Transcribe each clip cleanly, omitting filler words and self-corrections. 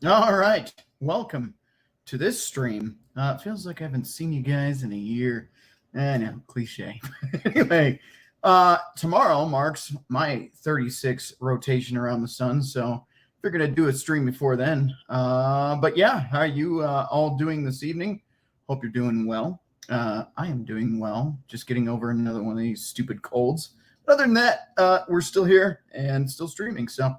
All right. Welcome to this stream. It feels like I haven't seen you guys in a year. I know, cliche. Anyway, tomorrow marks my 36th rotation around the sun, so figured I'd do a stream before then. But yeah, how are you all doing this evening? Hope you're doing well. I am doing well, just getting over another one of these stupid colds. But other than that, we're still here and still streaming, so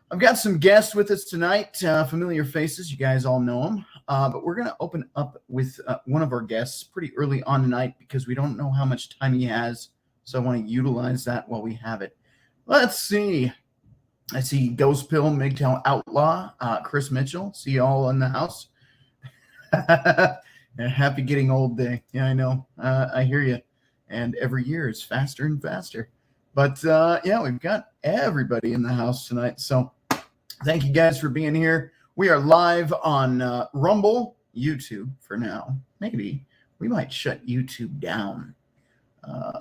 I've got some guests with us tonight, familiar faces. You guys all know them. But we're going to open up with one of our guests pretty early on tonight because we don't know how much time he has. So I want to utilize that while we have it. Let's see. I see Ghost Pill, MGTOW Outlaw, Chris Mitchell. See you all in the house. Happy getting old day. Yeah, I know. I hear you. And every year it's faster and faster. But yeah, we've got everybody in the house tonight. So thank you guys for being here. We are live on Rumble, YouTube for now. Maybe we might shut YouTube down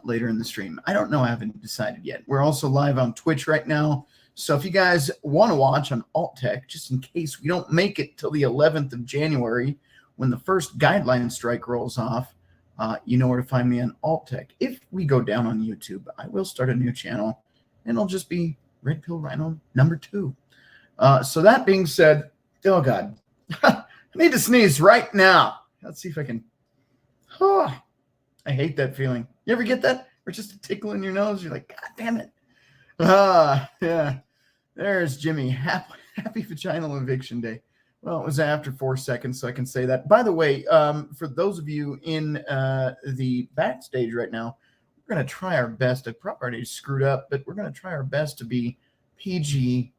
later in the stream. I don't know. I haven't decided yet. We're also live on Twitch right now. So if you guys want to watch on Alt Tech, just in case we don't make it till the 11th of January when the first guideline strike rolls off, you know where to find me on Alt Tech. If we go down on YouTube, I will start a new channel, and it'll just be RedPillRhino #2. So that being said, oh God, I need to sneeze right now. Let's see if I can. Oh, I hate that feeling. You ever get that? Or just a tickle in your nose? You're like, God damn it. Yeah. There's Jimmy. Happy vaginal eviction day. Well, it was after 4 seconds, so I can say that. By the way, for those of you in the backstage right now, we're going to try our best. I probably already screwed up, but we're going to try our best to be PG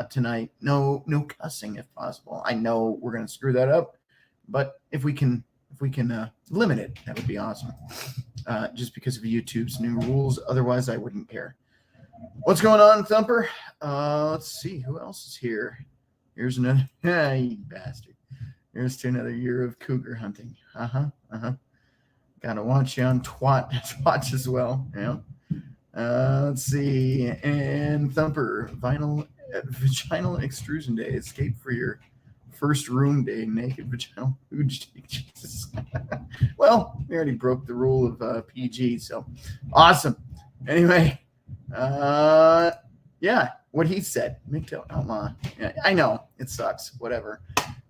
tonight. No cussing if possible. I know we're going to screw that up, but if we can limit it, that would be awesome. Just because of YouTube's new rules. Otherwise, I wouldn't care. What's going on, Thumper? Let's see who else is here. Here's another, you bastard. Here's to another year of cougar hunting. Gotta watch you on Twatch as well. Yeah. Let's see. And Thumper, vaginal extrusion day. Escape for your first room day. Naked vaginal hooch. Jesus. Well, we already broke the rule of PG, so awesome. Anyway, yeah. What he said, MGTOW Outlaw. Yeah, I know it sucks. Whatever.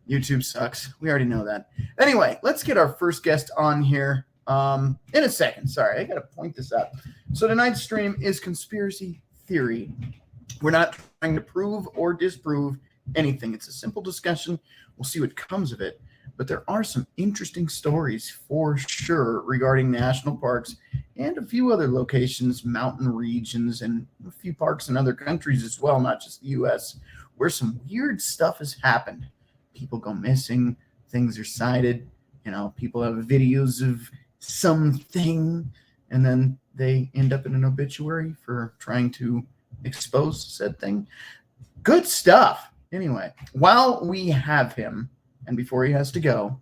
YouTube sucks. We already know that. Anyway, let's get our first guest on here in a second. Sorry, I got to point this out. So tonight's stream is conspiracy theory. We're not trying to prove or disprove anything. It's a simple discussion. We'll see what comes of it. But there are some interesting stories for sure regarding national parks and a few other locations, mountain regions, and a few parks in other countries as well, not just the U.S., where some weird stuff has happened. People go missing, things are cited, people have videos of something, and then they end up in an obituary for trying to expose said thing. Good stuff. Anyway, while we have him, and before he has to go,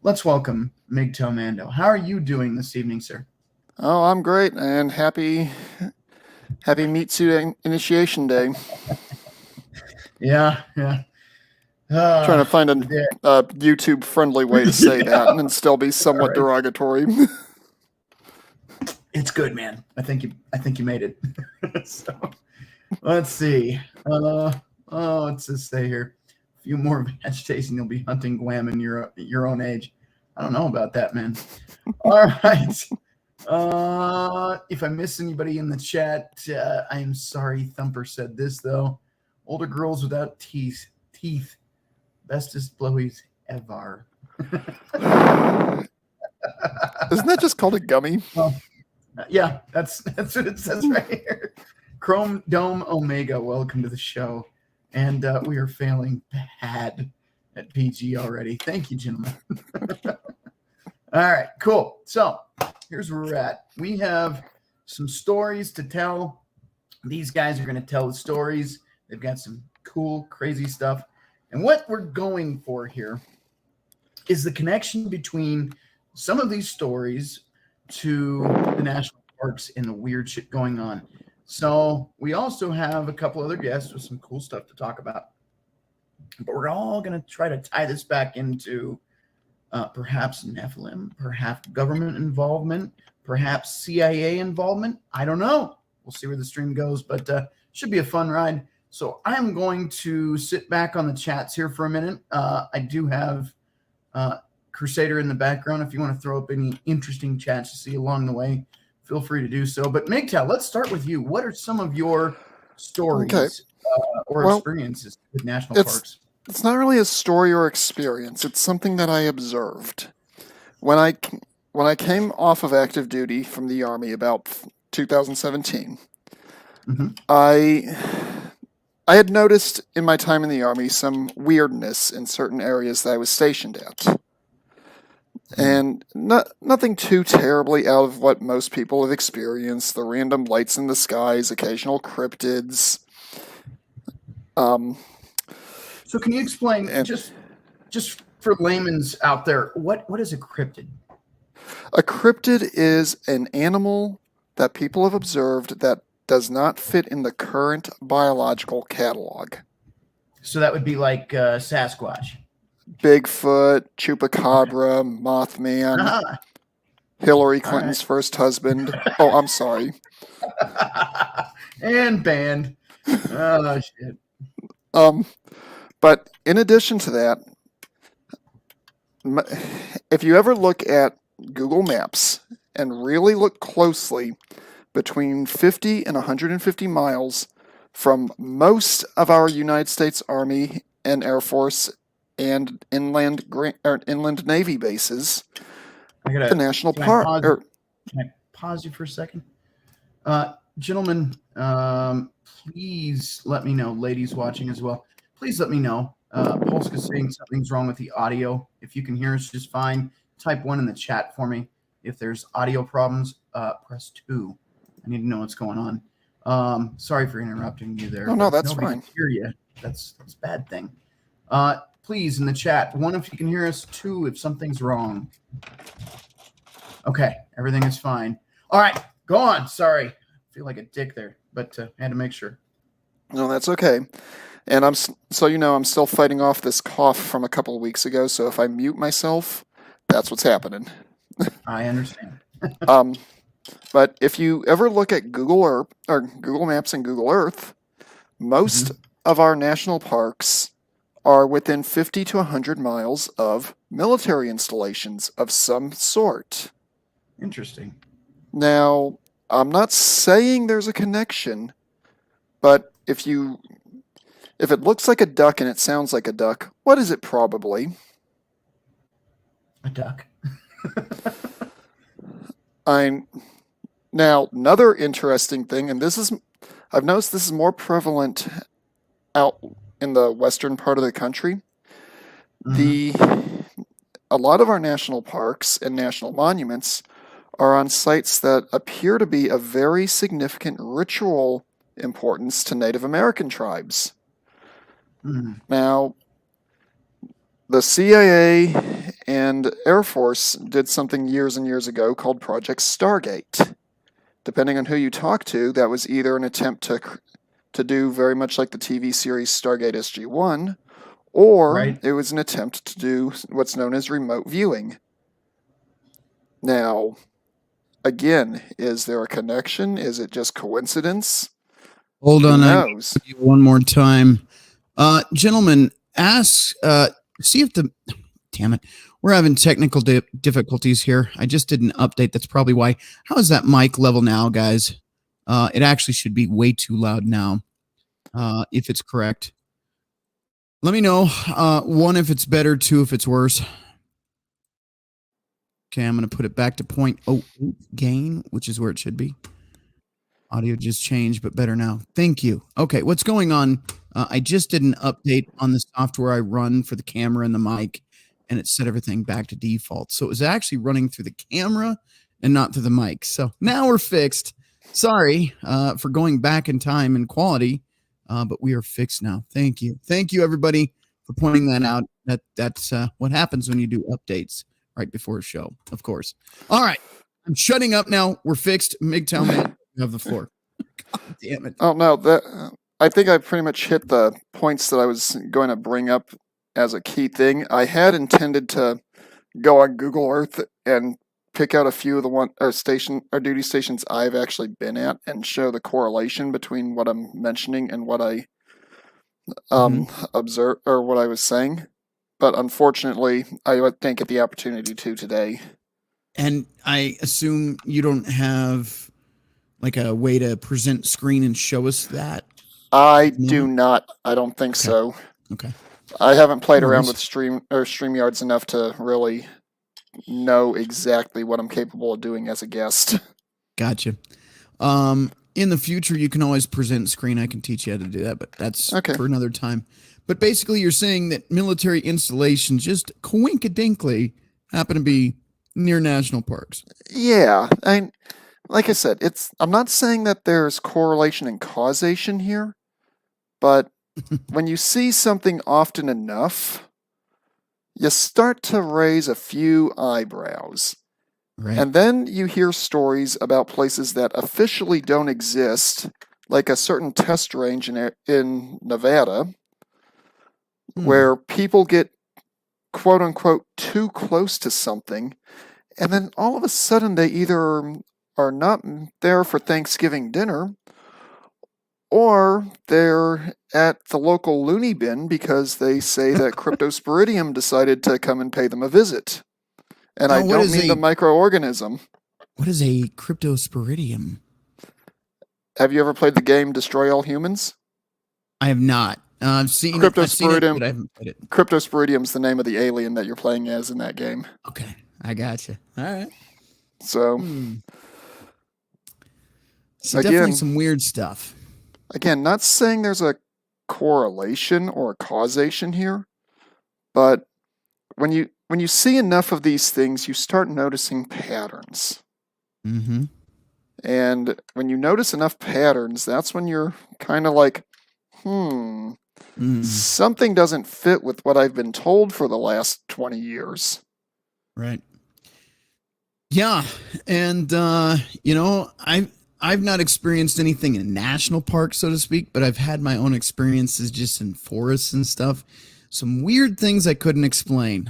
let's welcome MGTOW Mando. How are you doing this evening, sir? Oh, I'm great, and happy meat suit initiation day. Yeah. Trying to find a YouTube-friendly way to say that and still be somewhat derogatory. It's good, man. I think you made it. So, let's see. Let's just say here. A few more vegetation, you'll be hunting Guam in your own age. I don't know about that, man. All right. If I miss anybody in the chat, I am sorry. Thumper said this, though. Older girls without teeth. Bestest blowies ever. Isn't that just called a gummy? Well, yeah, that's what it says right here. Chrome Dome Omega, welcome to the show. And we are failing bad at PG already. Thank you, gentlemen. All right, cool. So here's where we're at. We have some stories to tell. These guys are going to tell the stories. They've got some cool, crazy stuff. And what we're going for here is the connection between some of these stories to the national parks and the weird shit going on. So we also have a couple other guests with some cool stuff to talk about. But we're all going to try to tie this back into perhaps Nephilim, perhaps government involvement, perhaps CIA involvement. I don't know. We'll see where the stream goes, but should be a fun ride. So I'm going to sit back on the chats here for a minute. I do have Crusader in the background. If you want to throw up any interesting chats you see along the way, feel free to do so. But MGTOW, let's start with you. What are some of your stories or experiences with national parks? It's not really a story or experience. It's something that I observed. When I came off of active duty from the Army about 2017, I had noticed in my time in the Army some weirdness in certain areas that I was stationed at. And nothing too terribly out of what most people have experienced, the random lights in the skies, occasional cryptids. So can you explain, just for layman's out there, what is a cryptid? A cryptid is an animal that people have observed that does not fit in the current biological catalog. So that would be like Sasquatch. Bigfoot, Chupacabra, Mothman, Hillary Clinton's first husband. Oh, I'm sorry. And banned. Oh, shit. But in addition to that, if you ever look at Google Maps and really look closely, between 50 and 150 miles from most of our United States Army and Air Force and inland Navy bases, the national park. Can I pause you for a second? Gentlemen, please let me know, ladies watching as well, please let me know. Polska's saying something's wrong with the audio. If you can hear us just fine, type 1 in the chat for me. If there's audio problems, press 2. I need to know what's going on. Sorry for interrupting you there. Oh, no, that's fine. Can hear you. That's a bad thing. Please, in the chat, 1 if you can hear us, 2 if something's wrong. Okay, everything is fine. All right, go on. Sorry. I feel like a dick there, but I had to make sure. No, that's okay. And I'm still fighting off this cough from a couple of weeks ago, so if I mute myself, that's what's happening. I understand. But if you ever look at Google Earth or Google Maps and Google Earth, most of our national parks are within 50 to 100 miles of military installations of some sort. Interesting. Now, I'm not saying there's a connection, but if it looks like a duck and it sounds like a duck, what is it probably? A duck. Now, another interesting thing, and I've noticed this is more prevalent out in the western part of the country. A lot of our national parks and national monuments are on sites that appear to be of very significant ritual importance to Native American tribes. Now, the CIA and Air Force did something years and years ago called Project Stargate. Depending on who you talk to, that was either an attempt to do very much like the TV series Stargate SG-1, or it was an attempt to do what's known as remote viewing. Now, again, is there a connection? Is it just coincidence? Hold on, one more time. Gentlemen, ask, see if damn it, we're having technical difficulties here. I just did an update. That's probably why. How is that mic level now, guys? It actually should be way too loud now, if it's correct. Let me know, 1, if it's better, 2, if it's worse. Okay, I'm going to put it back to 0.08 gain, which is where it should be. Audio just changed, but better now. Thank you. Okay, what's going on? I just did an update on the software I run for the camera and the mic, and it set everything back to default. So it was actually running through the camera and not through the mic. So now we're fixed. Sorry for going back in time and quality, but we are fixed now. Thank you. Thank you, everybody, for pointing that out. That's what happens when you do updates right before a show, of course. All right. I'm shutting up now. We're fixed. MGTOW man, you have the floor. God damn it. Oh, no. I think I pretty much hit the points that I was going to bring up as a key thing. I had intended to go on Google Earth and pick out a few of the duty stations I've actually been at and show the correlation between what I'm mentioning and what I observed or what I was saying. But unfortunately, I didn't get the opportunity to today. And I assume you don't have like a way to present screen and show us that? I do not. I don't think so. Okay. I haven't played around with StreamYards enough to really know exactly what I'm capable of doing as a guest. Gotcha. In the future, you can always present screen. I can teach you how to do that, but that's for another time. But basically, you're saying that military installations just coinkadinkly happen to be near national parks. Yeah, like I said, I'm not saying that there's correlation and causation here, but when you see something often enough, you start to raise a few eyebrows. Right. And then you hear stories about places that officially don't exist, like a certain test range in Nevada, where people get quote unquote too close to something, and then all of a sudden they either are not there for Thanksgiving dinner, or they're at the local loony bin because they say that Cryptosporidium decided to come and pay them a visit. And I don't mean the microorganism. What is a Cryptosporidium? Have you ever played the game Destroy All Humans? I have not. I've seen it, but I haven't played it. Cryptosporidium's the name of the alien that you're playing as in that game. Okay, I gotcha. All right. So, so definitely some weird stuff. Again, not saying there's a correlation or a causation here, but when you see enough of these things, you start noticing patterns. Mm-hmm. And when you notice enough patterns, that's when you're kind of like, something doesn't fit with what I've been told for the last 20 years. Right. Yeah. And, I've not experienced anything in national parks, so to speak, but I've had my own experiences just in forests and stuff. Some weird things I couldn't explain,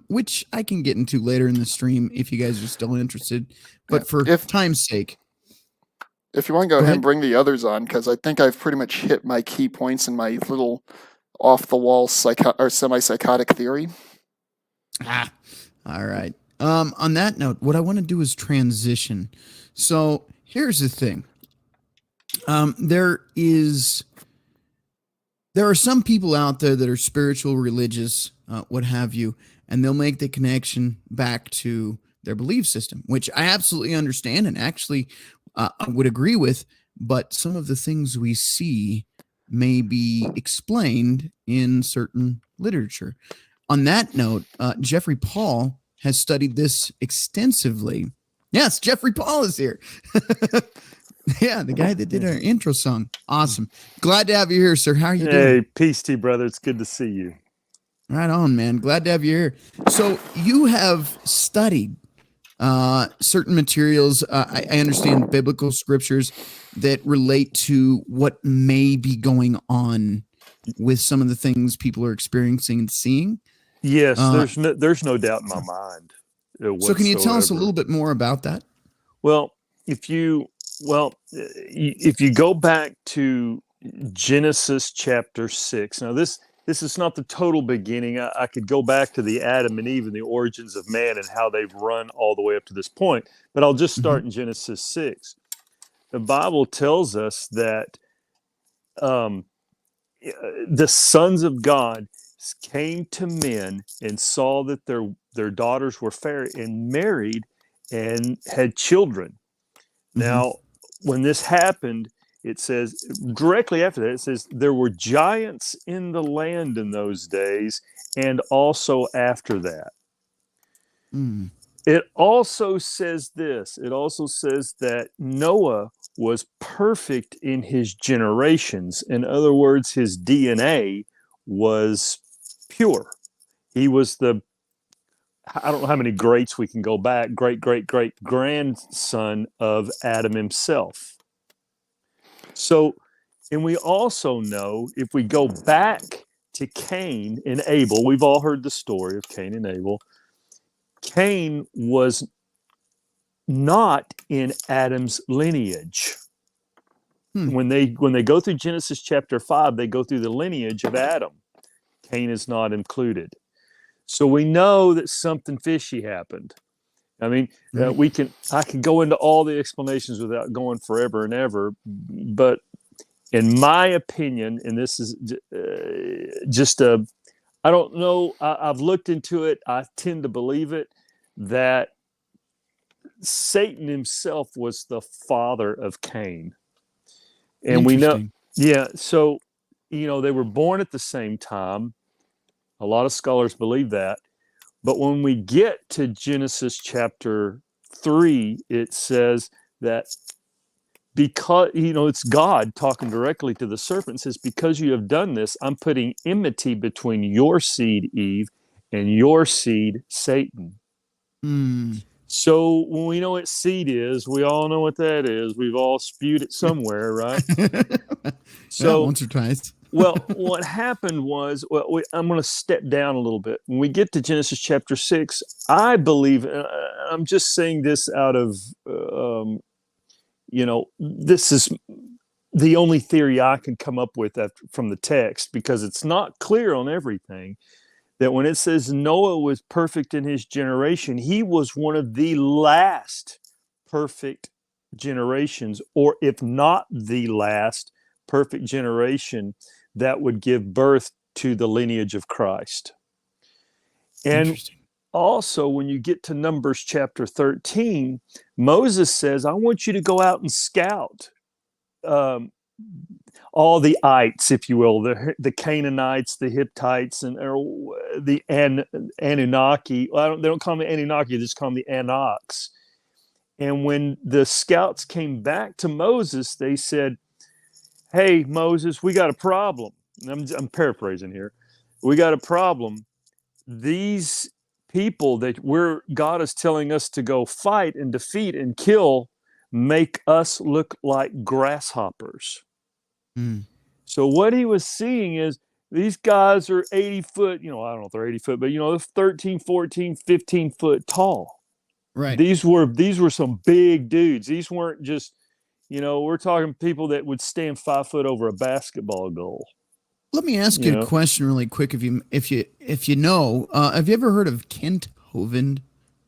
which I can get into later in the stream if you guys are still interested. But for time's sake. If you want to go ahead and bring the others on, because I think I've pretty much hit my key points in my little off-the-wall semi-psychotic theory. All right. On that note, what I want to do is transition. So here's the thing. There are some people out there that are spiritual, religious, what have you, and they'll make the connection back to their belief system, which I absolutely understand and actually I would agree with, but some of the things we see may be explained in certain literature. On that note, Jeffrey Paul has studied this extensively. Yes, Jeffrey Paul is here. Yeah, the guy that did our intro song. Awesome. Glad to have you here, sir. How are you doing? Hey, peace to you, brother. It's good to see you. Right on, man. Glad to have you here. So you have studied certain materials. I understand biblical scriptures that relate to what may be going on with some of the things people are experiencing and seeing. Yes, there's no doubt in my mind. So can you tell us a little bit more about that? Well, if you go back to Genesis chapter 6, now this is not the total beginning. I could go back to the Adam and Eve and the origins of man and how they've run all the way up to this point, but I'll just start in Genesis 6. The Bible tells us that the sons of God came to men and saw that their daughters were fair and married and had children. Now, when this happened, it says directly after that, it says there were giants in the land in those days and also after that. It also says this. It also says that Noah was perfect in his generations. In other words, his DNA was pure. He was I don't know how many greats we can go back, great grandson of Adam himself. So And we also know, if we go back to Cain and Abel, we've all heard the story of Cain and Abel. Cain was not in Adam's lineage. When they go through Genesis chapter 5, they go through the lineage of Adam. Cain is not included. So we know that something fishy happened. I mean, I can go into all the explanations without going forever and ever, but in my opinion, and this is I don't know, I've looked into it, I tend to believe it, that Satan himself was the father of Cain. And we know, so, they were born at the same time. A lot of scholars believe that. But when we get to Genesis chapter 3, it says that because, it's God talking directly to the serpent, it says, because you have done this, I'm putting enmity between your seed, Eve, and your seed, Satan. So when we know what seed is, we all know what that is. We've all spewed it somewhere, right? So once or twice. Well, what happened was, I'm going to step down a little bit. When we get to Genesis chapter 6, I believe, I'm just saying this out of, this is the only theory I can come up with from the text, because it's not clear on everything, that when it says Noah was perfect in his generation, he was one of the last perfect generations, or if not the last perfect generation that would give birth to the lineage of Christ. And also, when you get to Numbers chapter 13, Moses says, I want you to go out and scout all the ites, if you will, the Canaanites, the Hittites, and the Anunnaki. Well, they don't call them the Anunnaki, they just call them the Anaks. And when the scouts came back to Moses, they said, hey, Moses, we got a problem. I'm paraphrasing here. We got a problem. These people that God is telling us to go fight and defeat and kill make us look like grasshoppers. So what he was seeing is these guys are 80 foot, I don't know if they're 80 foot, but, they're 13, 14, 15 foot tall. Right. These were some big dudes. These weren't just, we're talking people that would stand 5 foot over a basketball goal. Let me ask you a question really quick. If you know, have you ever heard of Kent Hovind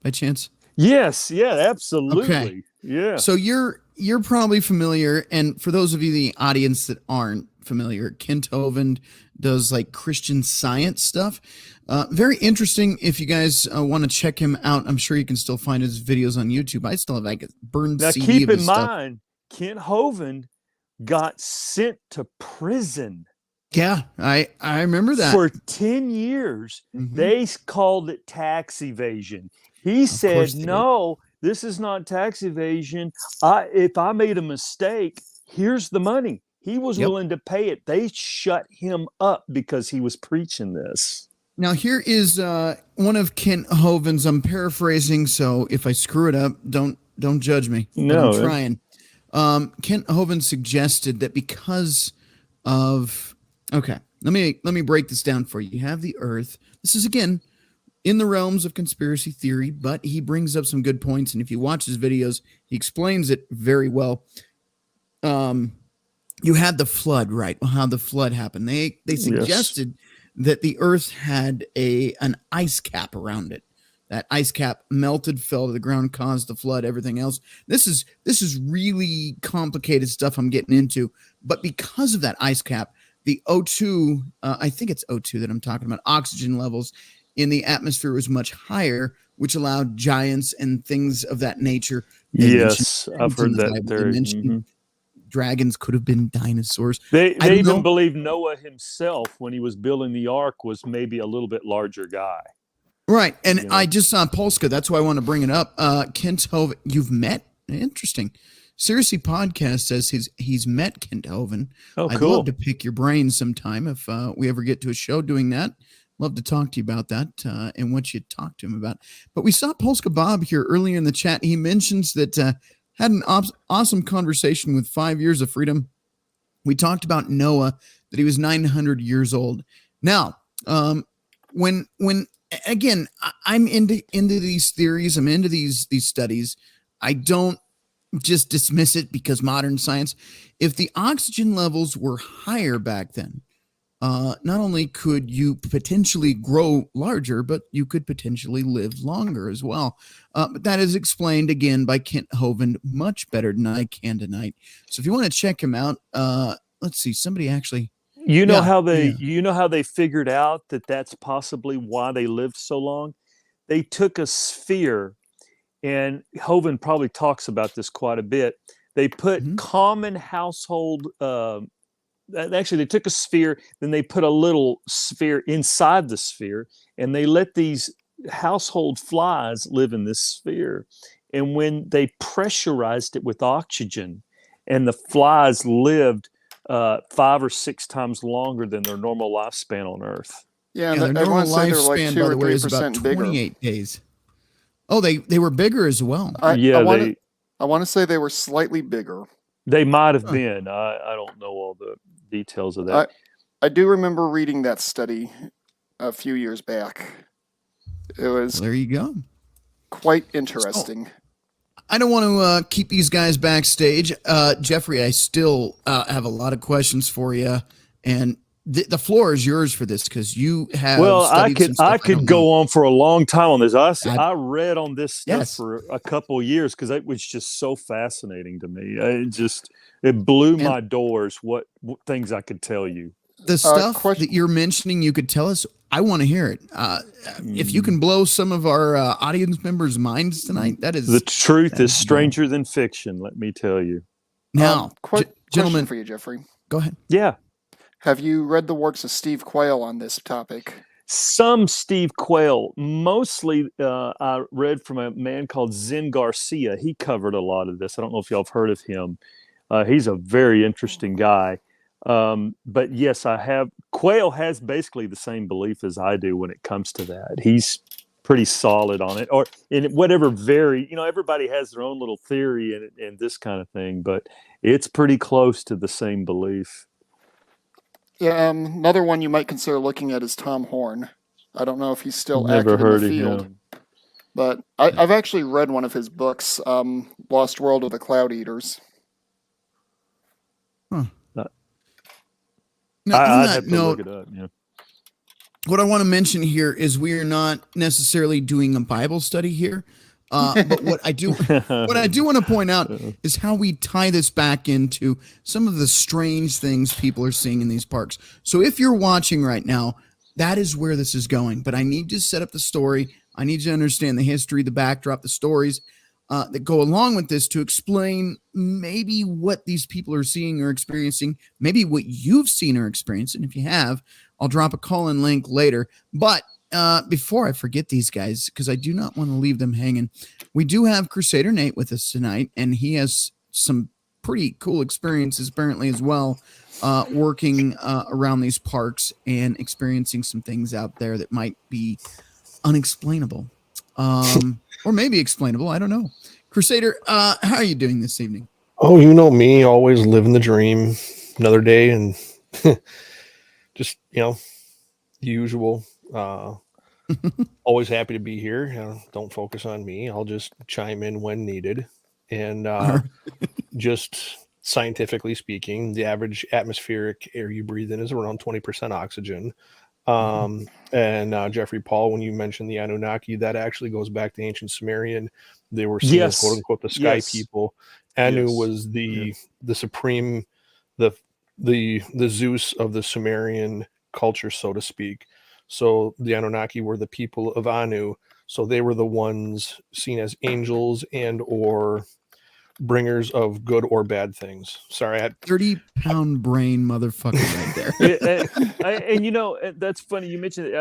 by chance? Yes. Yeah, absolutely. Okay. Yeah. So you're probably familiar. And for those of you in the audience that aren't familiar, Kent Hovind does like Christian Science stuff. Very interesting. If you guys want to check him out, I'm sure you can still find his videos on YouTube. I still have like a burned now, CD keep of his in stuff. mind, Kent Hovind got sent to prison. Yeah, I remember that. For 10 years, they called it tax evasion. He said, no, this is not tax evasion. If I made a mistake, here's the money. He was willing to pay it. They shut him up because he was preaching this. Now, here is one of Kent Hovind's. I'm paraphrasing, so if I screw it up, don't judge me. No, I'm trying. Kent Hovind suggested that because of let me break this down for you. You have the Earth. This is again in the realms of conspiracy theory, but he brings up some good points, and if you watch his videos, he explains it very well. You had the flood, right? How the flood happened. They suggested that the Earth had an ice cap around it. That ice cap melted, fell to the ground, caused the flood, everything else. This is really complicated stuff I'm getting into. But because of that ice cap, the O2, I think it's O2 that I'm talking about, oxygen levels in the atmosphere was much higher, which allowed giants and things of that nature. Yes, I've heard that theory. Dragons could have been dinosaurs. They even believe Noah himself, when he was building the ark, was maybe a little bit larger guy. Right. And I just saw Polska. That's why I want to bring it up. Kent Hovind, you've met? Interesting. Seriously Podcast says he's met Kent Hovind. Oh, I'd cool. love to pick your brain sometime if we ever get to a show doing that. Love to talk to you about that and what you talked to him about. But we saw Polska Bob here earlier in the chat. He mentions that had an awesome conversation with 5 Years of Freedom We talked about Noah, that he was 900 years old. Now, when again, I'm into these theories, I'm into these studies. I don't just dismiss it because modern science. If the oxygen levels were higher back then, not only could you potentially grow larger, but you could potentially live longer as well. But that is explained again by Kent Hovind much better than I can tonight. So if you want to check him out, let's see, somebody actually. You know how yeah. they figured out that that's possibly why they lived so long? They took a sphere, and Hovind probably talks about this quite a bit. They put common household actually they took a sphere, then they put a little sphere inside the sphere, and they let these household flies live in this sphere. And when they pressurized it with oxygen, and the flies lived 5 or 6 times longer than their normal lifespan on Earth. Yeah, their I normal want to say they're like lifespan, 2 by or the way, is 3% about bigger. 28 days. Oh, they were bigger as well. I Yeah, want to say they were slightly bigger. they might have been. I don't know all the details of that. I do remember reading that study a few years back. It was Well, there you go. quite interesting. I don't want to keep these guys backstage. Jeffrey, I still have a lot of questions for you, and the floor is yours for this because you have. Well, I studied could go on for a long time on this. I read on this stuff Yes. for a couple of years because it was just so fascinating to me. It blew my doors what things I could tell you. The stuff that you're mentioning, you could tell us. I want to hear it. If you can blow some of our audience members' minds tonight, that is The truth is stranger than fiction. Let me tell you. now, Question gentlemen. for you, Jeffrey. Go ahead. Yeah. Have you read the works of Steve Quayle on this topic? Some Steve Quayle. Mostly, I read from a man called Zen Garcia. He covered a lot of this. I don't know if y'all have heard of him. He's a very interesting guy. But yes, I have. Quayle has basically the same belief as I do when it comes to that. He's pretty solid on it, or in whatever everybody has their own little theory and this kind of thing, but it's pretty close to the same belief. Yeah, another one you might consider looking at is Tom Horn. I don't know if he's still Never active heard in the of field, him. but I've actually read one of his books, Lost World of the Cloud Eaters. Huh. I'd have to look it up. Yeah. What I want to mention here is we are not necessarily doing a Bible study here, but what I do want to point out is how we tie this back into some of the strange things people are seeing in these parks. So if you're watching right now, that is where this is going. But I need to set up the story. I need you to understand the history, the backdrop, the stories that go along with this to explain maybe what these people are seeing or experiencing, maybe what you've seen or experienced. And if you have, I'll drop a call-in link later. But before I forget these guys, because I do not want to leave them hanging, we do have Crusader Nate with us tonight, and he has some pretty cool experiences apparently as well, working around these parks and experiencing some things out there that might be unexplainable. Or maybe explainable. I don't know. Crusader, how are you doing this evening? Oh, you know me, always living the dream. Another day and just, the usual. Always happy to be here. Don't focus on me. I'll just chime in when needed. And just scientifically speaking, the average atmospheric air you breathe in is around 20% oxygen. And Jeffrey Paul, when you mentioned the Anunnaki, that actually goes back to ancient Sumerian. They were seen as quote unquote the sky people. Anu was the supreme, the Zeus of the Sumerian culture, so to speak. So the Anunnaki were the people of Anu. So they were the ones seen as angels and or bringers of good or bad things. Sorry, 30-pound brain motherfucker right there. And that's funny you mentioned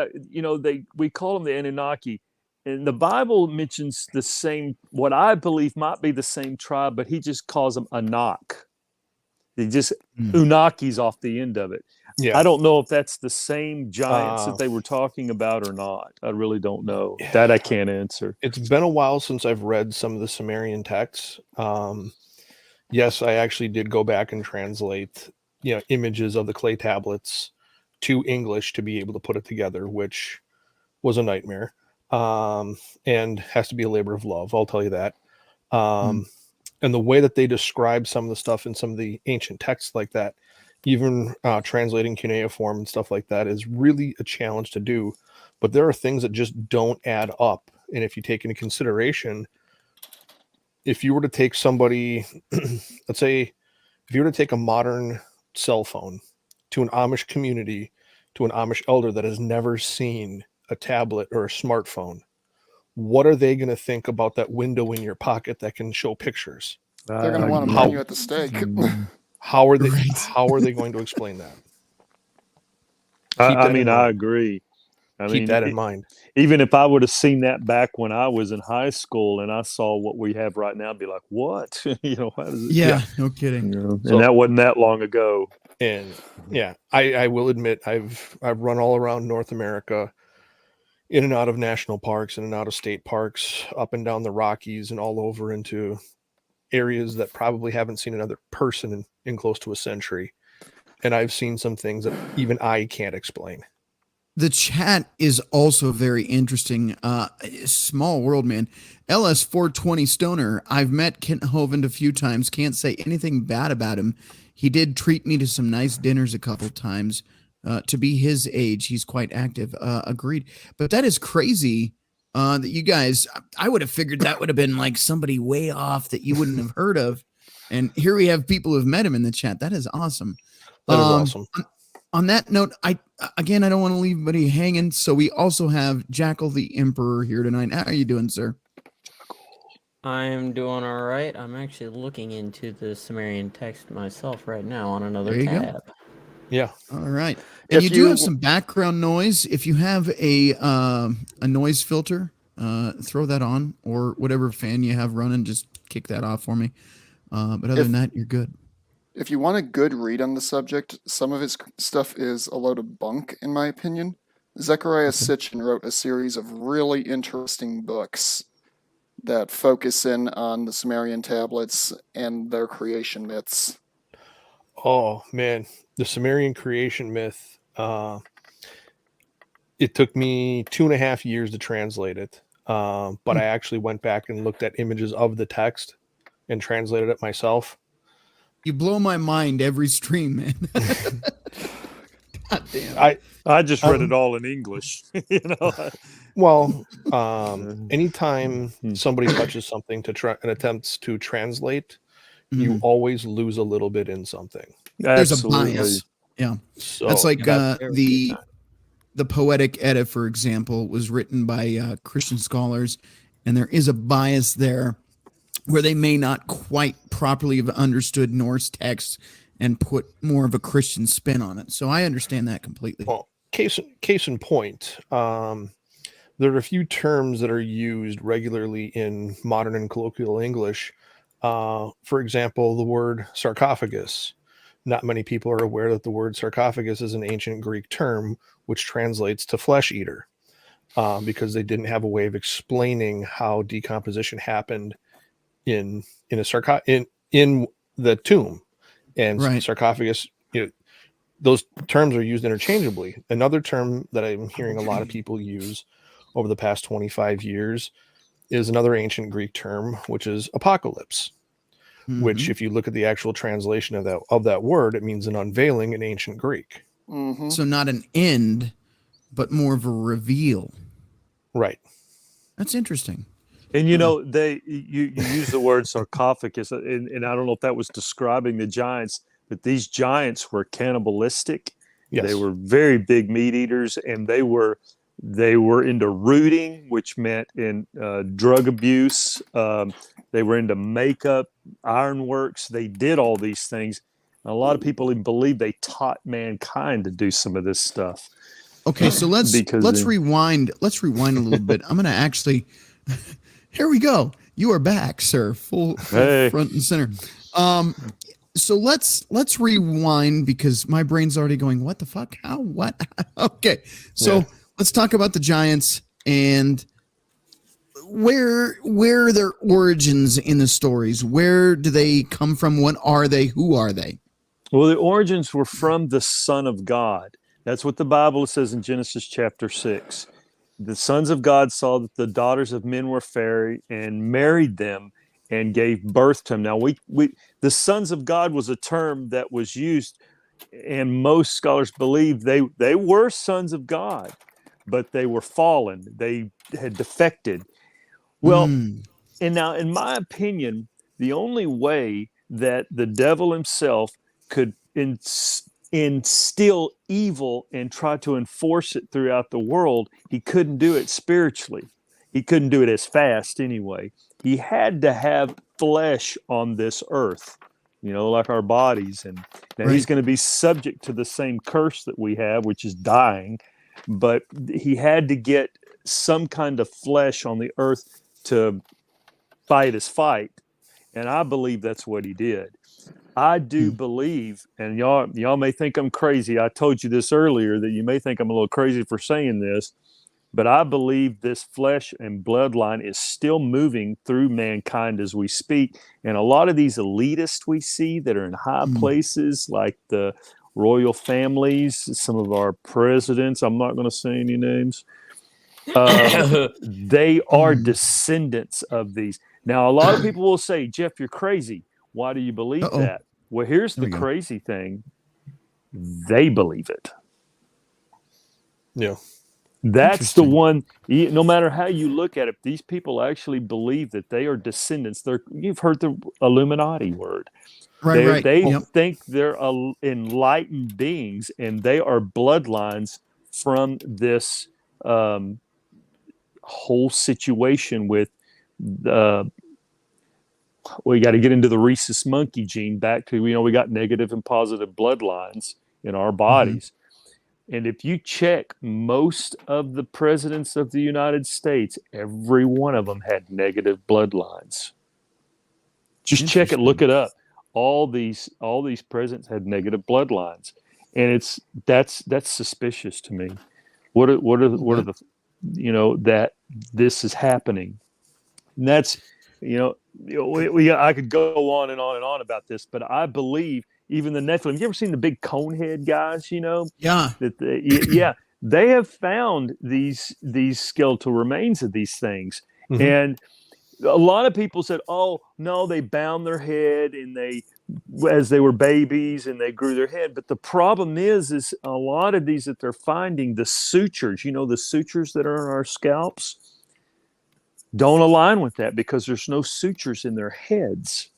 we call them the Anunnaki, and the Bible mentions the same, what I believe might be the same tribe, but he just calls them Anak. They just Unaki's off the end of it. Yeah. I don't know if that's the same giants that they were talking about or not. I really don't know. That I can't answer. It's been a while since I've read some of the Sumerian texts. Yes, I actually did go back and translate images of the clay tablets to English to be able to put it together, which was a nightmare, and has to be a labor of love. I'll tell you that. And the way that they describe some of the stuff in some of the ancient texts like that, even translating cuneiform and stuff like that, is really a challenge to do. But there are things that just don't add up. And if you take into consideration, if you were to take somebody, let's say, if you were to take a modern cell phone to an Amish community, to an Amish elder that has never seen a tablet or a smartphone, what are they going to think about that window in your pocket that can show pictures? They're going to want to burn you at the stake. How are they? Right. How are they going to explain that? I agree. Keep that in mind. Even if I would have seen that back when I was in high school and I saw what we have right now, I'd be like, "What? How does it?" Yeah, no kidding. And that wasn't that long ago. And I will admit I've run all around North America, in and out of national parks, in and out of state parks, up and down the Rockies, and all over into areas that probably haven't seen another person in close to a century. And I've seen some things that even I can't explain. The chat is also very interesting. Small world, man. LS420 Stoner. I've met Kent Hovind a few times. Can't say anything bad about him. He did treat me to some nice dinners a couple times. To be his age, he's quite active. Agreed. But that is crazy that you guys, I would have figured that would have been like somebody way off that you wouldn't have heard of. And here we have people who've met him in the chat. That is awesome. That is awesome. On that note, I don't want to leave anybody hanging. So we also have Jackal the Emperor here tonight. How are you doing, sir? I'm doing all right. I'm actually looking into the Sumerian text myself right now on another tab. Go. Yeah. All right. And you do have some background noise. If you have a noise filter, throw that on, or whatever fan you have running, just kick that off for me. But other than that, you're good. If you want a good read on the subject, some of his stuff is a load of bunk, in my opinion. Zechariah Sitchin wrote a series of really interesting books that focus in on the Sumerian tablets and their creation myths. Oh, man. The Sumerian creation myth, it took me 2.5 years to translate it. But I actually went back and looked at images of the text and translated it myself. You blow my mind every stream, man. God damn. I just read it all in English. Well, anytime somebody touches something and attempts to translate, you always lose a little bit in something. There's a bias. Yeah. So, that's like the Poetic Edda, for example, was written by Christian scholars, and there is a bias there where they may not quite properly have understood Norse text and put more of a Christian spin on it. So I understand that completely. Well, case in point, there are a few terms that are used regularly in modern and colloquial English. For example, the word sarcophagus. Not many people are aware that the word sarcophagus is an ancient Greek term, which translates to flesh eater, because they didn't have a way of explaining how decomposition happened in the tomb. And sarcophagus, those terms are used interchangeably. Another term that I'm hearing a lot of people use over the past 25 years is another ancient Greek term, which is apocalypse, which, if you look at the actual translation of that word, it means an unveiling in ancient Greek. So not an end, but more of a reveal. Right. That's interesting. And you use the word sarcophagus, and I don't know if that was describing the giants, but these giants were cannibalistic. Yes. They were very big meat eaters, and they were into rooting, which meant in drug abuse. They were into makeup, ironworks. They did all these things. And a lot of people even believe they taught mankind to do some of this stuff. Okay, so let's rewind. Let's rewind a little bit. I'm going to actually. Here we go. You are back, sir. Full front and center. So let's rewind, because my brain's already going, what the fuck? How? What? Okay. So let's talk about the giants and where are their origins in the stories? Where do they come from? What are they? Who are they? Well, the origins were from the Son of God. That's what the Bible says in Genesis chapter 6. The sons of God saw that the daughters of men were fair and married them and gave birth to them. Now, the sons of God was a term that was used, and most scholars believe they were sons of God, but they were fallen. They had defected. Well, and now, in my opinion, the only way that the devil himself could instill evil and try to enforce it throughout the world, he couldn't do it spiritually. He couldn't do it as fast anyway. He had to have flesh on this earth, like our bodies. And now he's going to be subject to the same curse that we have, which is dying. But he had to get some kind of flesh on the earth to fight his fight. And I believe that's what he did. I do believe, and y'all may think I'm crazy. I told you this earlier, that you may think I'm a little crazy for saying this, but I believe this flesh and bloodline is still moving through mankind as we speak. And a lot of these elitists we see that are in high places, like the royal families, some of our presidents, I'm not going to say any names, they are descendants of these. Now, a lot of people will say, Jeff, you're crazy. Why do you believe that? Well, here's the crazy thing. They believe it. Yeah. That's the one, no matter how you look at it, these people actually believe that they are descendants. You've heard the Illuminati word. They think they're enlightened beings, and they are bloodlines from this whole situation with we got to get into the rhesus monkey gene back to, we got negative and positive bloodlines in our bodies. And if you check most of the presidents of the United States, every one of them had negative bloodlines. Just check it, look it up. All these presidents had negative bloodlines. And that's suspicious to me. What are the that this is happening? And that's, I could go on and on and on about this, but I believe even the Nephilim. You ever seen the big cone head guys? Yeah. They have found these skeletal remains of these things, and a lot of people said, "Oh no, they bound their head and as they were babies, and they grew their head." But the problem is a lot of these that they're finding, the sutures, the sutures that are on our scalps, don't align with that because there's no sutures in their heads.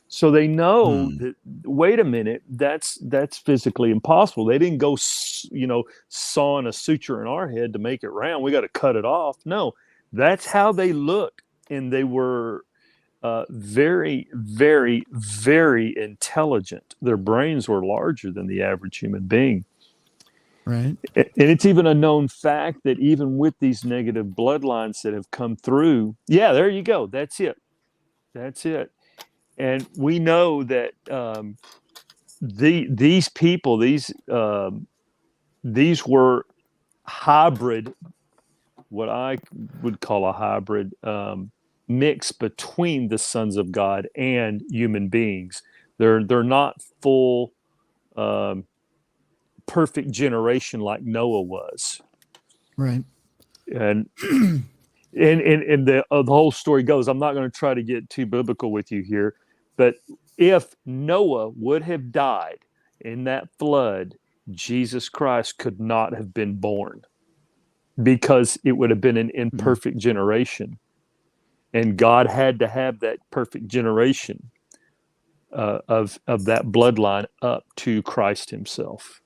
So they know that, wait a minute, that's physically impossible. They didn't go, sawing a suture in our head to make it round. We got to cut it off. No, that's how they looked. And they were very, very, very intelligent. Their brains were larger than the average human being. Right. And it's even a known fact that even with these negative bloodlines that have come through, there you go. That's it. And we know that these people, these were hybrid, what I would call a hybrid mix between the sons of God and human beings. They're not full perfect generation like Noah was. Right. And the whole story goes, I'm not going to try to get too biblical with you here, but if Noah would have died in that flood, Jesus Christ could not have been born because it would have been an imperfect generation. And God had to have that perfect generation of that bloodline up to Christ himself.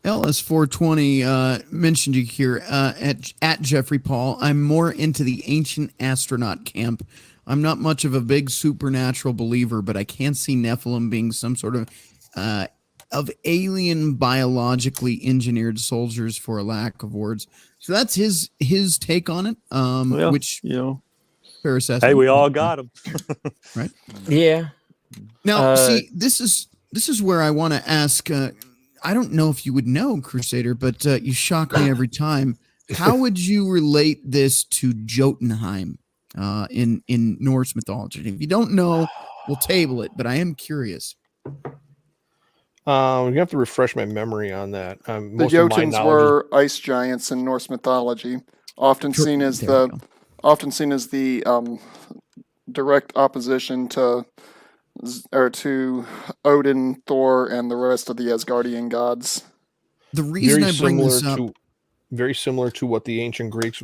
LS420 mentioned you here at Jeffrey Paul. I'm more into the ancient astronaut camp. I'm not much of a big supernatural believer, but I can see Nephilim being some sort of alien biologically engineered soldiers, for a lack of words. So that's his take on it. Which fair assessment. Hey, we all got them, right? Yeah. Now, see, this is where I want to ask. I don't know if you would know, Crusader, but you shock me every time. How would you relate this to Jotunheim in Norse mythology? If you don't know, we'll table it, but I am curious. You have to refresh my memory on that. The Most of my Jotuns knowledge were ice giants in Norse mythology, often seen as There we the direct opposition to Odin, Thor, and the rest of the Asgardian gods. The reason I bring this up, very similar to what the ancient Greeks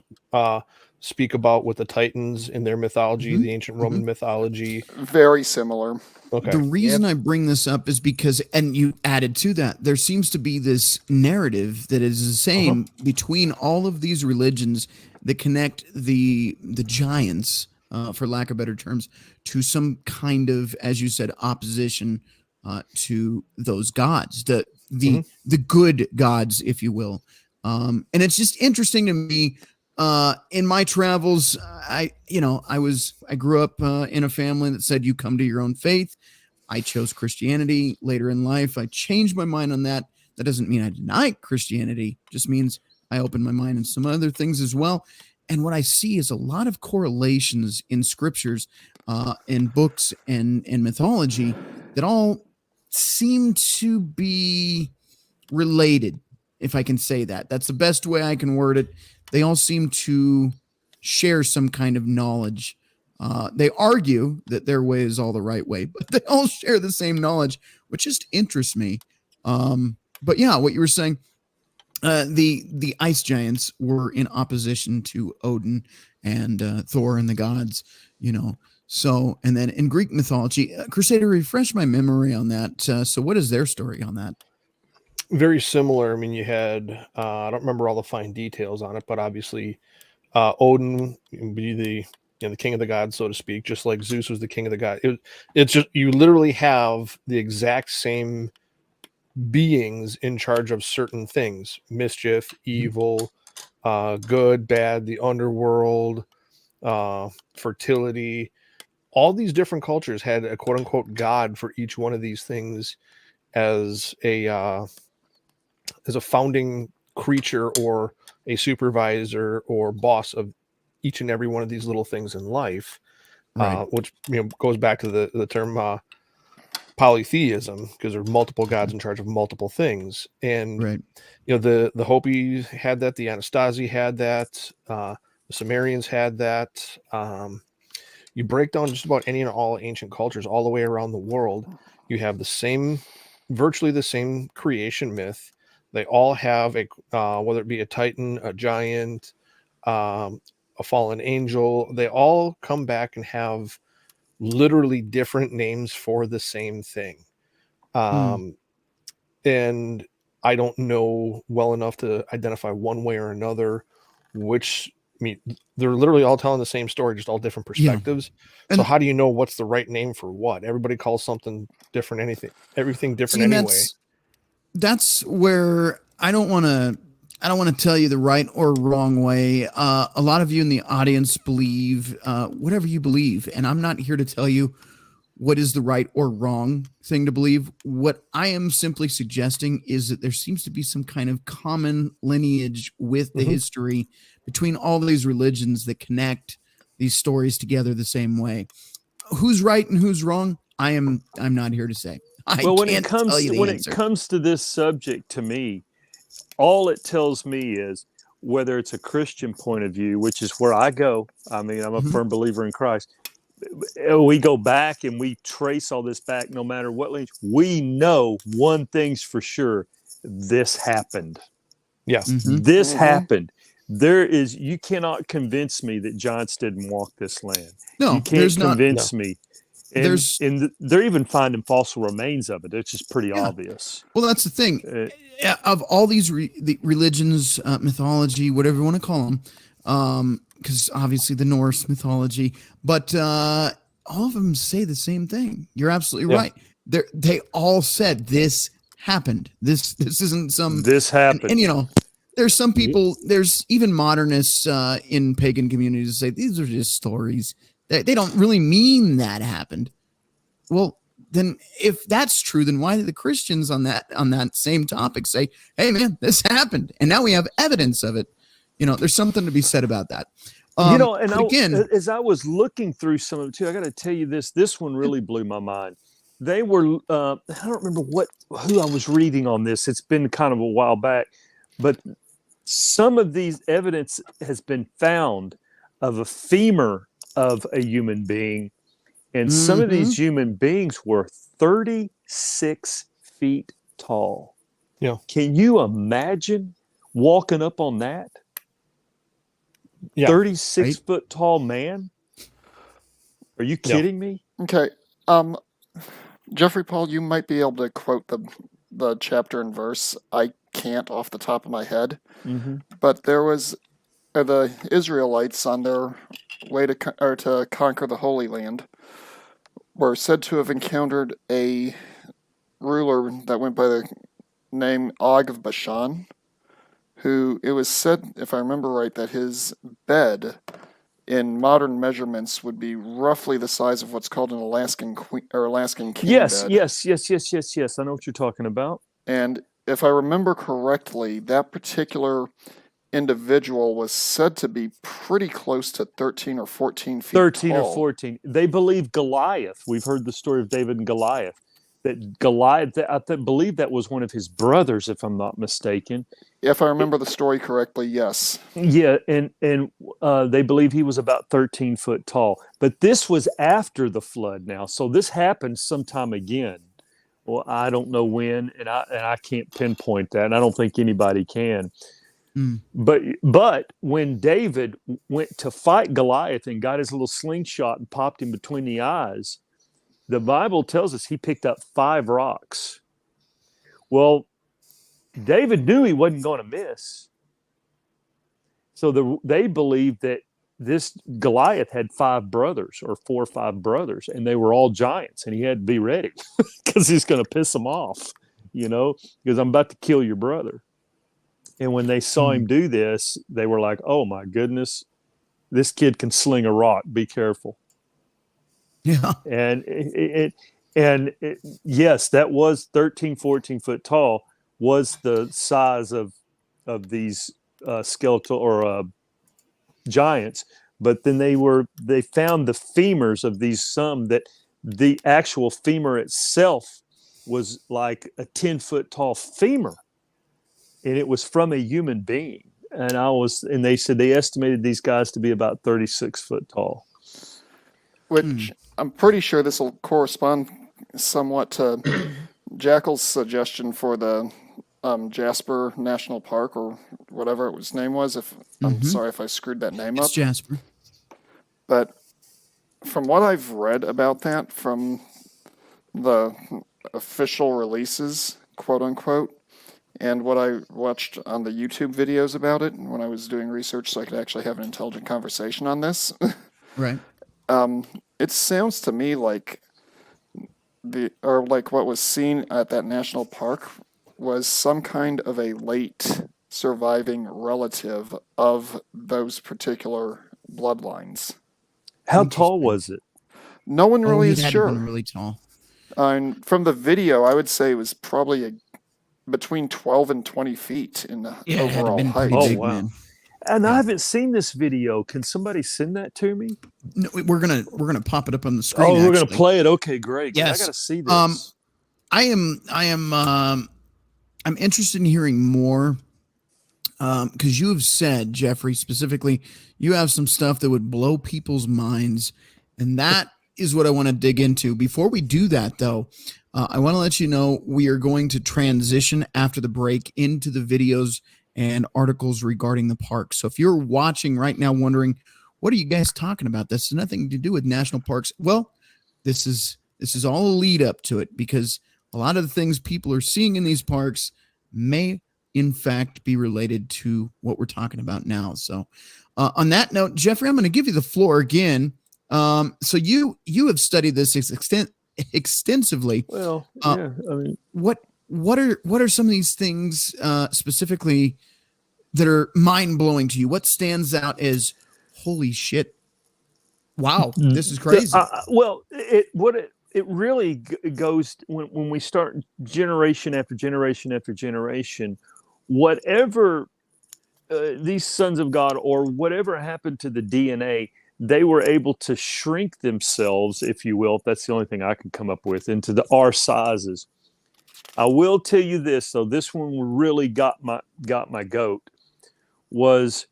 speak about with the Titans in their mythology, the ancient Roman mythology. Very similar. Okay. the reason I bring this up is because, and you added to that, there seems to be this narrative that is the same between all of these religions that connect the giants, for lack of better terms, to some kind of, as you said, opposition to those gods, the good gods, if you will. And it's just interesting to me. In my travels, I grew up in a family that said you come to your own faith. I chose Christianity later in life. I changed my mind on that. That doesn't mean I deny Christianity. It just means I opened my mind in some other things as well. And what I see is a lot of correlations in scriptures, in books and mythology that all seem to be related, if I can say that. That's the best way I can word it. They all seem to share some kind of knowledge. They argue that their way is all the right way, but they all share the same knowledge, which just interests me. But yeah, what you were saying, the ice giants were in opposition to Odin and Thor and the gods, So, and then in Greek mythology, Crusader, refresh my memory on that. So what is their story on that? Very similar. I mean, you had, I don't remember all the fine details on it, but obviously Odin would be the king of the gods, so to speak, just like Zeus was the king of the gods. It's just, you literally have the exact same beings in charge of certain things: mischief, evil, good, bad, the underworld, fertility. All these different cultures had a quote unquote god for each one of these things as a founding creature or a supervisor or boss of each and every one of these little things in life, Right. which goes back to the term polytheism, because there are multiple gods in charge of multiple things. And Right. the Hopi had that, the Anastasi had that, the Sumerians had that. You break down just about any and all ancient cultures all the way around the world, you have virtually the same creation myth. They all have whether it be a titan, a giant, a fallen angel, they all come back and have literally different names for the same thing. And I don't know well enough to identify one way or another which. I mean, they're literally all telling the same story, just all different perspectives. Yeah. So how do you know what's the right name for what? Everybody calls something different, everything different anyway. That's where I don't want to tell you the right or wrong way. A lot of you in the audience believe whatever you believe, and I'm not here to tell you what is the right or wrong thing to believe. What I am simply suggesting is that there seems to be some kind of common lineage with the history between all these religions that connect these stories together the same way. Who's right and who's wrong? I'm not here to say. When it comes to this subject, to me, all it tells me is whether it's a Christian point of view, which is where I go. I mean, I'm a firm believer in Christ. We go back and we trace all this back, no matter what language. We know one thing's for sure: this happened. Yes, this happened. You cannot convince me that giants didn't walk this land. No, you can't convince me. And they're even finding fossil remains of it. It's just pretty obvious. Well, that's the thing. Of all these the religions, mythology, whatever you want to call them, because obviously the Norse mythology, but all of them say the same thing. You're absolutely right. They all said this happened. This isn't some. This happened. And there's some people. There's even modernists in pagan communities that say these are just stories. They don't really mean that happened. Well, then if that's true, then why did the Christians on that same topic say, "Hey, man, this happened," and now we have evidence of it? There's something to be said about that. And again, as I was looking through some of it too, I got to tell you this one really blew my mind. they were. I don't remember who I was reading on this. It's been kind of a while back, but some of these evidence has been found of a femur of a human being, and some of these human beings were 36 feet tall. Yeah. Can you imagine walking up on that? Yeah. 36 foot tall man? Are you kidding me? Okay. Jeffrey Paul, you might be able to quote the chapter and verse. I can't off the top of my head. Mm-hmm. But there was the Israelites on their way to conquer the Holy Land were said to have encountered a ruler that went by the name Og of Bashan, who it was said, if I remember right, that his bed in modern measurements would be roughly the size of what's called an Alaskan king Yes, bed. yes. I know what you're talking about. And if I remember correctly, that particular individual was said to be pretty close to 13 or 14 feet 13 tall. or 14. They believe Goliath. We've heard the story of David and Goliath. That Goliath, I believe that was one of his brothers, if I'm not mistaken. If I remember the story correctly, yes. Yeah, and they believe he was about 13 foot tall. But this was after the flood now. So this happened sometime again. Well, I don't know when, and I can't pinpoint that, and I don't think anybody can. But when David went to fight Goliath and got his little slingshot and popped him between the eyes, the Bible tells us he picked up 5 rocks. Well, David knew he wasn't going to miss. So they believed that this Goliath had 5 brothers or 4 or 5 brothers, and they were all giants, and he had to be ready because he's going to piss them off, because I'm about to kill your brother. And when they saw him do this, they were like, oh, my goodness, this kid can sling a rock. Be careful. Yeah. And yes, that was 13, 14 foot tall, was the size of these skeletal or giants. But then they found the femurs of these, some that the actual femur itself was like a 10 foot tall femur. And it was from a human being. And they said they estimated these guys to be about 36 foot tall. Which I'm pretty sure this will correspond somewhat to Jackal's suggestion for the Jasper National Park, or whatever its name was. I'm sorry if I screwed that name up. It's Jasper. But from what I've read about that from the official releases, quote unquote, and what I watched on the YouTube videos about it when I was doing research so I could actually have an intelligent conversation on this. Right. It sounds to me like what was seen at that national park was some kind of a late surviving relative of those particular bloodlines. How tall was it? No one really is sure. Been really tall. And from the video, I would say it was probably between 12 and 20 feet in the overall height. Big, wow. Man. And I haven't seen this video. Can somebody send that to me? No, we're gonna pop it up on the screen. Oh, we're gonna play it. Okay, great. Yes. I gotta see this. I'm interested in hearing more because you have said, Jeffrey, specifically, you have some stuff that would blow people's minds, and that is what I want to dig into. Before we do that, though, I want to let you know we are going to transition after the break into the videos and articles regarding the park. So if you're watching right now wondering, what are you guys talking about? This has nothing to do with national parks. Well, this is all a lead up to it, because a lot of the things people are seeing in these parks may in fact be related to what we're talking about now. So on that note, Jeffrey, I'm going to give you the floor again. So you have studied this extensively. Well, yeah, I mean, what are some of these things specifically that are mind-blowing to you? What stands out as, holy shit, wow, this is crazy? It really goes when we start generation after generation after generation, whatever these sons of God or whatever happened to the DNA, they were able to shrink themselves, if you will, if that's the only thing I can come up with, into the our sizes. I will tell you this, though, this one really got my goat, was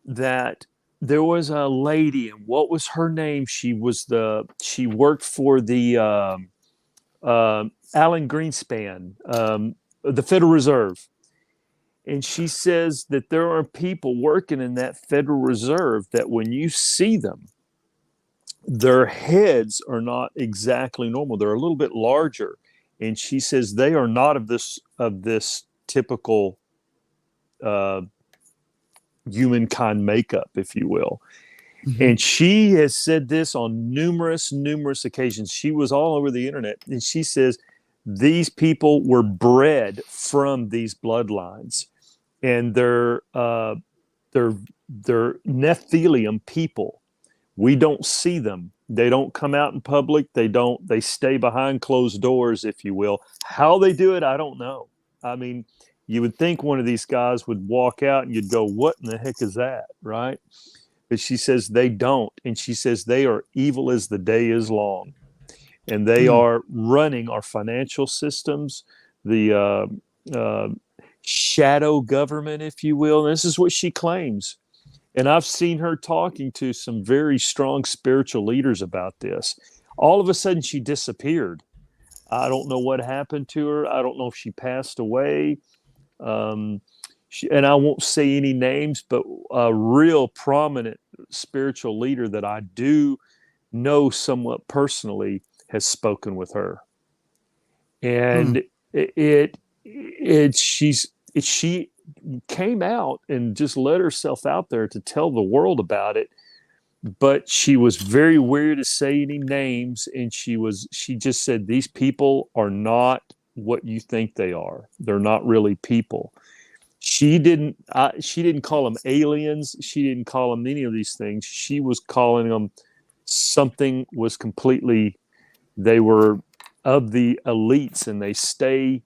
that there was a lady, and what was her name? She worked for the Alan Greenspan, the Federal Reserve. And she says that there are people working in that Federal Reserve that when you see them, their heads are not exactly normal. They're a little bit larger. And she says they are not of this typical humankind makeup, if you will. Mm-hmm. And she has said this on numerous occasions. She was all over the internet, and she says these people were bred from these bloodlines, and they're Nephilim people. We don't see them. They don't come out in public. They stay behind closed doors, if you will. How they do it, I don't know. I mean, you would think one of these guys would walk out and you'd go, what in the heck is that, right? But she says they don't. And she says they are evil as the day is long. And they are running our financial systems, the shadow government, if you will. And this is what she claims. And I've seen her talking to some very strong spiritual leaders about this. All of a sudden, she disappeared. I don't know what happened to her. I don't know if she passed away. And I won't say any names, but a real prominent spiritual leader that I do know somewhat personally has spoken with her. And she came out and just let herself out there to tell the world about it, but she was very wary to say any names, and she just said these people are not what you think they are. They're not really people. She didn't call them aliens. She didn't call them any of these things. She was calling them something was completely, they were of the elites, and they stay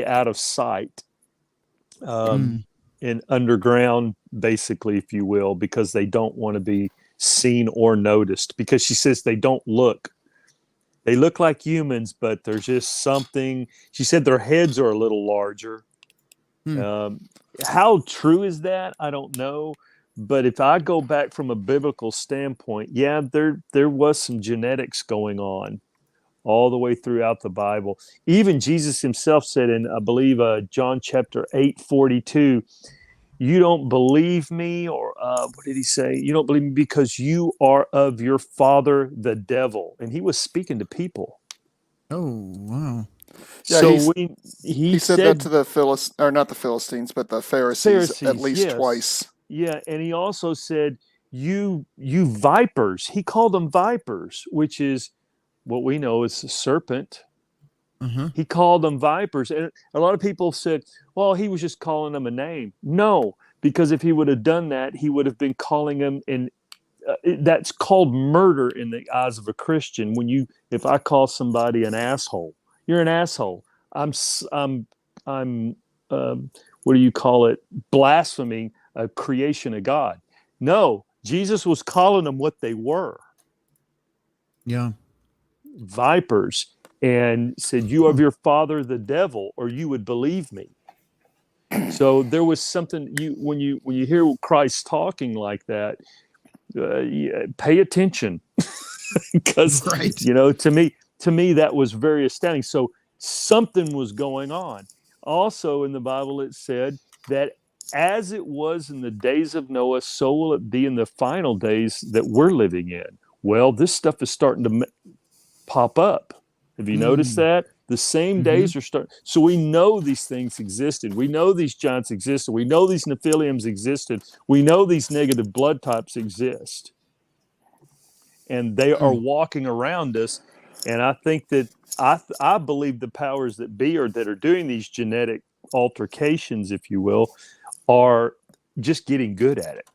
out of sight. In underground, basically, if you will, because they don't want to be seen or noticed, because she says they look like humans, but there's just something. She said their heads are a little larger. How true is that? I don't know. But if I go back from a biblical standpoint, yeah, there was some genetics going on all the way throughout the Bible. Even Jesus himself said in, I believe, John chapter 8:42, you don't believe me, or what did he say? You don't believe me because you are of your father, the devil. And he was speaking to people. Oh, wow. Yeah, so he said that to the not the Philistines, but the Pharisees at least twice. Yeah, and he also said, you vipers. He called them vipers, which is what we know is a serpent. He called them vipers. And a lot of people said, well, he was just calling them a name. No, because if he would have done that, he would have been calling them that's called murder in the eyes of a Christian. If I call somebody an asshole, you're an asshole. I'm what do you call it? Blaspheming a creation of God. No, Jesus was calling them what they were. Yeah. Vipers, and said, you of your father the devil, or you would believe me. So there was something, when you hear Christ talking like that, pay attention. Because to me that was very astounding. So something was going on. Also in the Bible it said that as it was in the days of Noah, so will it be in the final days that we're living in. Well, this stuff is starting to pop up. Have you noticed that? The same days are starting. So we know these things existed. We know these giants existed. We know these Nephilims existed. We know these negative blood types exist. And they are walking around us. And I think that I believe the powers that be that are doing these genetic altercations, if you will, are just getting good at it,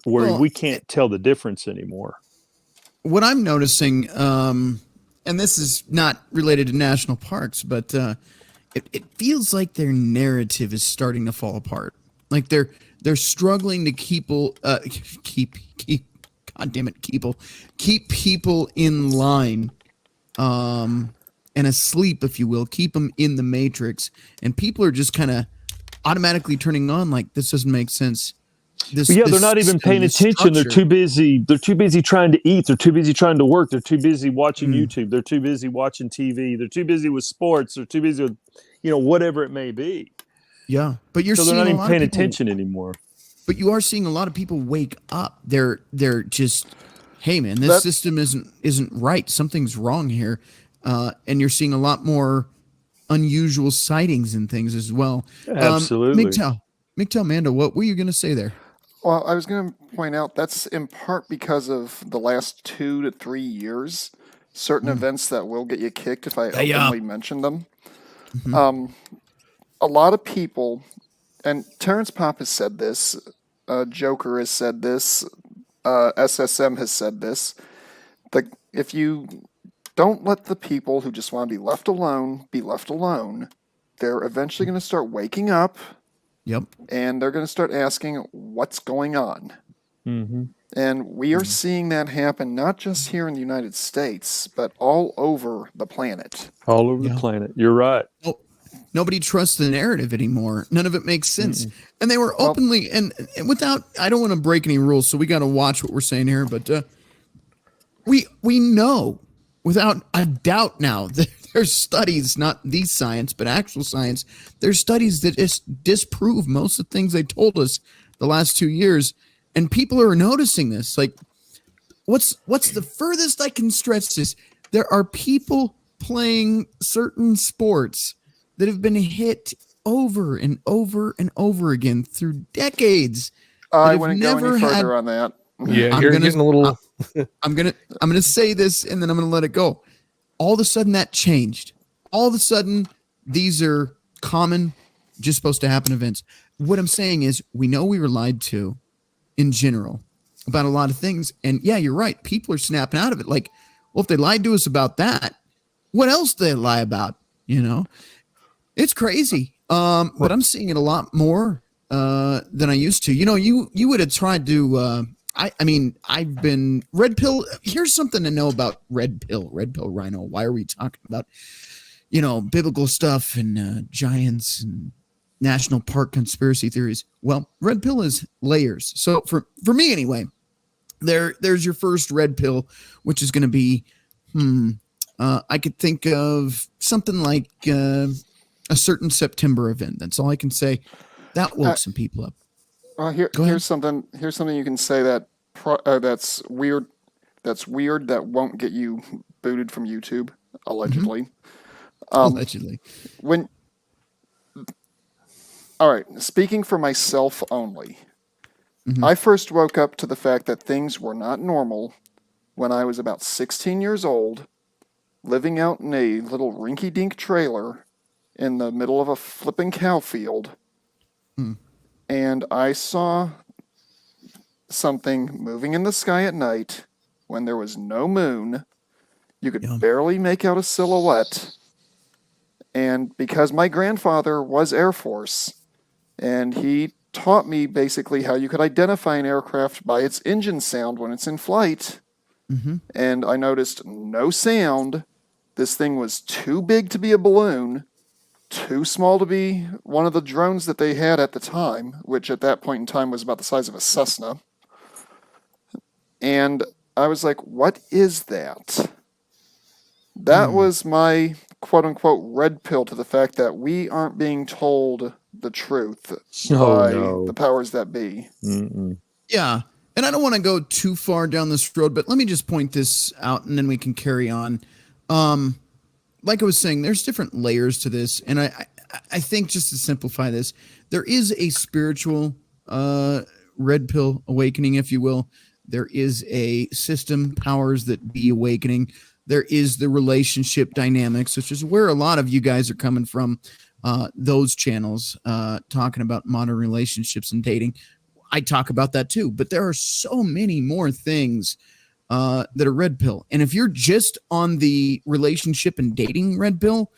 where we can't tell the difference anymore. What I'm noticing, and this is not related to national parks, but it feels like their narrative is starting to fall apart. Like they're struggling to keep God damn it, keep people in line, and asleep, if you will, keep them in the matrix, and people are just kind of automatically turning on like, this doesn't make sense. They're not even paying attention. They're too busy. They're too busy trying to eat. They're too busy trying to work. They're too busy watching YouTube. They're too busy watching TV. They're too busy with sports. They're too busy with, whatever it may be. Yeah, but so they're not even paying attention anymore. But you are seeing a lot of people wake up. They're just, hey man, this system isn't right. Something's wrong here, and you're seeing a lot more unusual sightings and things as well. Absolutely. MGTOW, Mando, what were you going to say there? Well, I was going to point out that's in part because of the last 2 to 3 years, certain events that will get you kicked if I openly mention them. A lot of people, and Terrence Pop has said this, Joker has said this, SSM has said this, that if you don't let the people who just want to be left alone, they're eventually going to start waking up. Yep. And they're going to start asking what's going on. Mm-hmm. And we are seeing that happen not just here in the United States, but all over the planet. All over the planet. You're right. Oh, nobody trusts the narrative anymore. None of it makes sense. And they were openly, and without, I don't want to break any rules, so we got to watch what we're saying here, but we know without a doubt now that there's studies, not these science, but actual science. There's studies that just disprove most of the things they told us the last 2 years. And people are noticing this. Like, what's the furthest I can stretch this? There are people playing certain sports that have been hit over and over and over again through decades. I wouldn't go any further on that. Yeah, you're getting a little. I'm gonna say this and then I'm gonna let it go. All of a sudden that changed. All of a sudden these are common, just supposed to happen events. What I'm saying is we know we were lied to in general about a lot of things. And yeah, you're right. People are snapping out of it. Like, well, if they lied to us about that, what else do they lie about? It's crazy. But I'm seeing it a lot more than I used to. You would have tried to I mean, I've been Red Pill. Here's something to know about RedPillRhino. Why are we talking about, biblical stuff and giants and national park conspiracy theories? Well, Red Pill is layers. So for me anyway, there's your first Red Pill, which is going to be, I could think of something like a certain September event. That's all I can say. That woke some people up. Here's something you can say that's weird. That's weird. That won't get you booted from YouTube, allegedly. Allegedly. All right. Speaking for myself only, I first woke up to the fact that things were not normal when I was about 16 years old, living out in a little rinky-dink trailer in the middle of a flipping cow field. And I saw something moving in the sky at night when there was no moon. You could barely make out a silhouette. And because my grandfather was Air Force, and he taught me basically how you could identify an aircraft by its engine sound when it's in flight, and I noticed no sound. This thing was too big to be a balloon, too small to be one of the drones that they had at the time, which at that point in time was about the size of a Cessna. And I was like, what is that? That was my quote-unquote red pill to the fact that we aren't being told the truth by the powers that be. Yeah, and I don't want to go too far down this road, but let me just point this out and then we can carry on. Like I was saying, there's different layers to this, and I think just to simplify this, there is a spiritual red pill awakening, if you will. There is a system powers that be awakening. There is the relationship dynamics, which is where a lot of you guys are coming from, those channels, talking about modern relationships and dating. I talk about that too, but there are so many more things that are red pill. And if you're just on the relationship and dating red pill,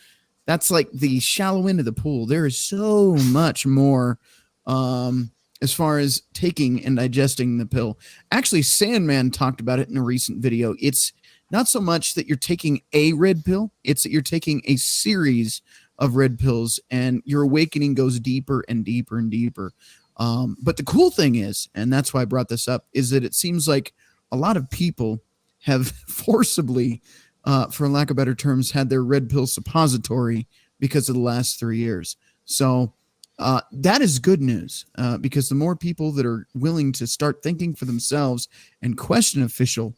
that's like the shallow end of the pool. There is so much more as far as taking and digesting the pill. Actually, Sandman talked about it in a recent video. It's not so much that you're taking a red pill, it's that you're taking a series of red pills, and your awakening goes deeper and deeper and deeper. But the cool thing is, and that's why I brought this up, is that it seems like a lot of people have forcibly, for lack of better terms, had their red pill suppository because of the last 3 years. So that is good news, because the more people that are willing to start thinking for themselves and question official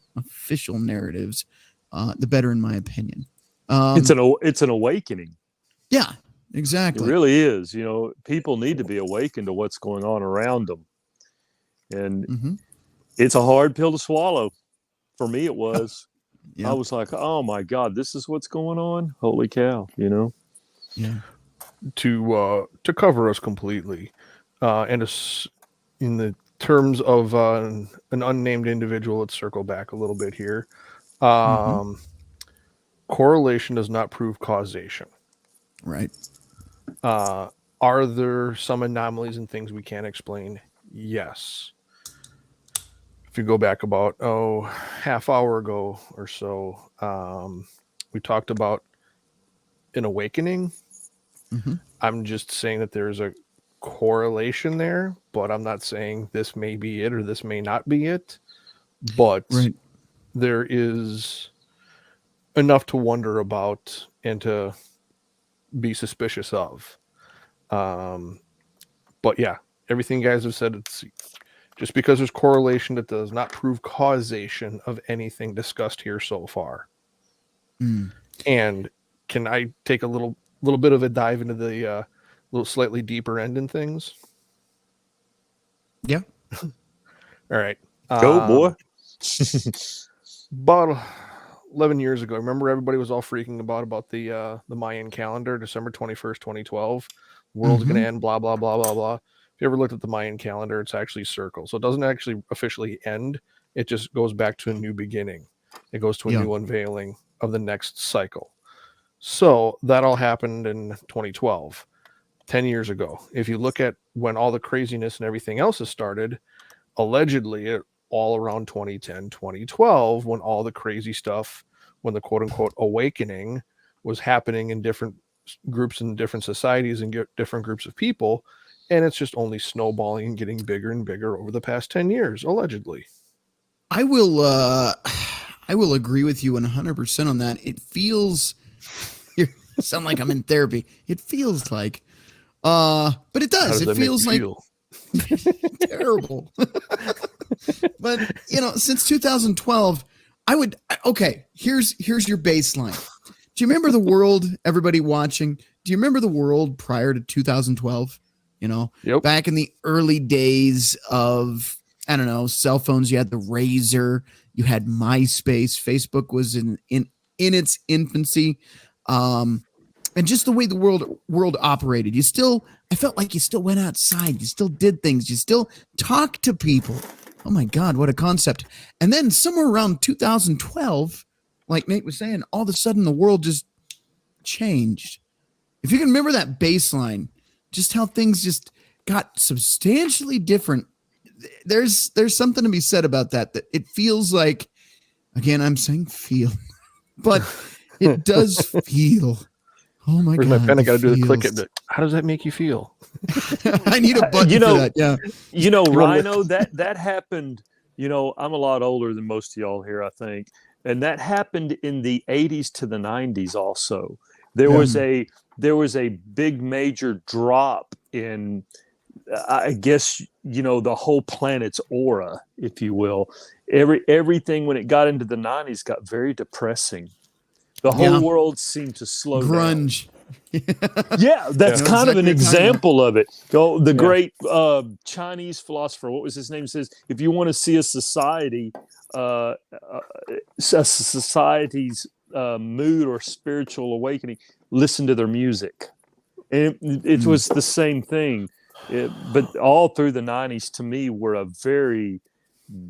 narratives, the better, in my opinion. It's an awakening. Yeah, exactly. It really is. You know, people need to be awakened to what's going on around them, and it's a hard pill to swallow. For me, it was. Yeah. I was like, "Oh my God, this is what's going on! Holy cow!" You know. Yeah. To cover us completely, and in the terms of an unnamed individual, let's circle back a little bit here. Correlation does not prove causation. Right. Are there some anomalies and things we can't explain? Yes. If you go back about half hour ago or so, we talked about an awakening. I'm just saying that there's a correlation there, but I'm not saying this may be it or this may not be it. But there is enough to wonder about and to be suspicious of. But yeah, everything you guys have said, it's just because there's correlation, that does not prove causation of anything discussed here so far. And can I take a little bit of a dive into the little slightly deeper end in things? Yeah. All right. Go, boy. About 11 years ago, remember everybody was all freaking about the Mayan calendar, December 21st, 2012. The world's going to end, blah, blah, blah, blah, blah. If you ever looked at the Mayan calendar, it's actually circle. So it doesn't actually officially end. It just goes back to a new beginning. It goes to a new unveiling of the next cycle. So that all happened in 2012, 10 years ago. If you look at when all the craziness and everything else has started, allegedly all around 2010, 2012, when all the crazy stuff, when the quote unquote awakening was happening in different groups and different societies and different groups of people. And it's just only snowballing and getting bigger and bigger over the past 10 years, allegedly. I will agree with you 100% on that. It feels, you sound like I'm in therapy. It feels like, but it does. It feels like terrible. But since 2012, here's your baseline. Do you remember the world, everybody watching? Do you remember the world prior to 2012? Back in the early days of, I don't know, cell phones, you had the Razor, you had MySpace, Facebook was in its infancy. And just the way the world operated, I felt like you still went outside, you still did things, you still talked to people. Oh my God, what a concept. And then somewhere around 2012, like Nate was saying, all of a sudden the world just changed. If you can remember that baseline, just how things just got substantially different. There's something to be said about that it feels like, again, I'm saying feel, but it does feel. Oh my God. Where's my pen? I got to do the click it. How does that make you feel? I need a button for that. Yeah. Rhino, that happened, I'm a lot older than most of y'all here, I think. And that happened in the 80s to the 90s also. There was a big major drop in, I guess, the whole planet's aura, if you will. Everything when it got into the 90s got very depressing. The whole world seemed to slow grunge down. Yeah, that's kind of an example of it. The great Chinese philosopher, what was his name, says, if you want to see a society, society's mood or spiritual awakening, listen to their music. And it was the same thing. But all through the 90s, to me, were a very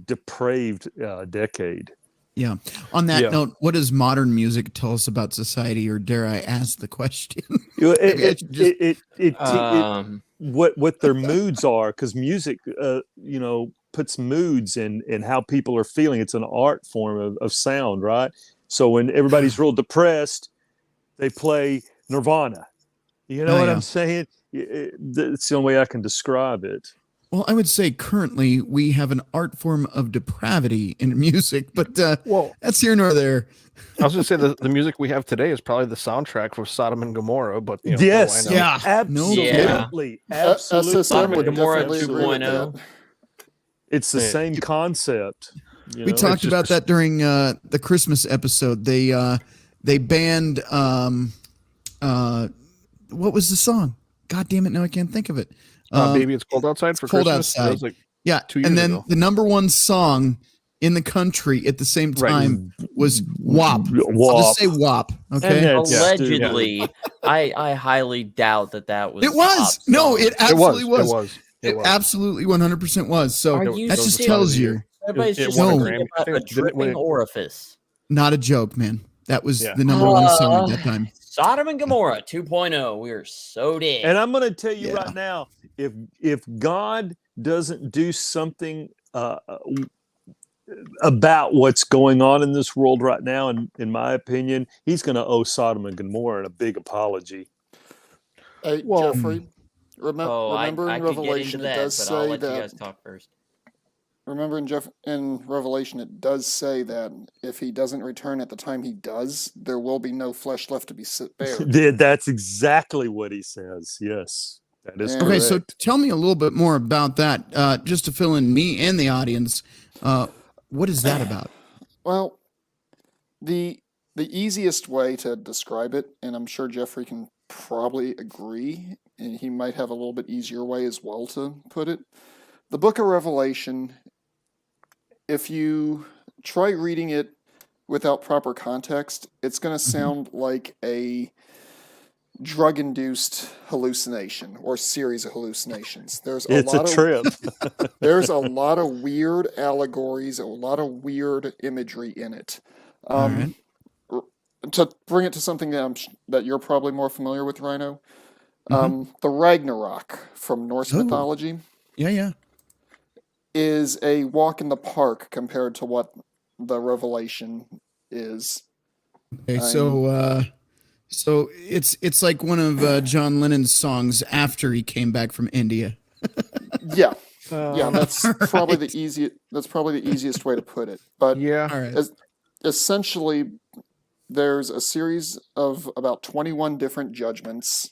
depraved decade. Yeah. On that note, what does modern music tell us about society, or dare I ask the question? what their moods are, because music, puts moods in how people are feeling. It's an art form of sound, right? So when everybody's real depressed, they play Nirvana. You know what I'm saying? It's the only way I can describe it. Well, I would say currently we have an art form of depravity in music, but that's here nor there. I was going to say the music we have today is probably the soundtrack for Sodom and Gomorrah, but yes, yeah, absolutely, absolutely. Sodom and Gomorrah definitely agree with 2.0. It's the same concept. We talked about that during the Christmas episode. They banned what was the song? God damn it! Now I can't think of it. Baby, it's cold outside for Christmas. Outside. That was like 2 years and then ago. the number one song in the country at the same time was WAP. I'll just say WAP. Okay. And allegedly, I highly doubt that was. It was. No, it absolutely was. It was. Absolutely 100% was. So that just tells you. Everybody's just won a thinking Grammy. about a dripping orifice. Not a joke, man. That was the number one song at that time. Sodom and Gomorrah 2.0. We're so dead. And I'm going to tell you right now, if God doesn't do something about what's going on in this world right now, in my opinion, he's going to owe Sodom and Gomorrah a big apology. Hey, Jeffrey, remember in Revelation it does say I'll let that. You guys talk first. Remember in Revelation it does say that if he doesn't return at the time he does, there will be no flesh left to be spared. That's exactly what he says. Yes, that is correct. Okay, so tell me a little bit more about that, just to fill in me and the audience. What is that about? Well, the easiest way to describe it, and I'm sure Jeffrey can probably agree, and he might have a little bit easier way as well to put it. The book of Revelation, if you try reading it without proper context, it's going to sound like a drug-induced hallucination or series of hallucinations. There's a lot of weird allegories, a lot of weird imagery in it. To bring it to something that you're probably more familiar with, Rhino, the Ragnarok from Norse mythology. Yeah. Is a walk in the park compared to what the Revelation is. Okay, so it's like one of John Lennon's songs after he came back from India. Yeah, that's probably the easiest way to put it. But essentially, there's a series of about 21 different judgments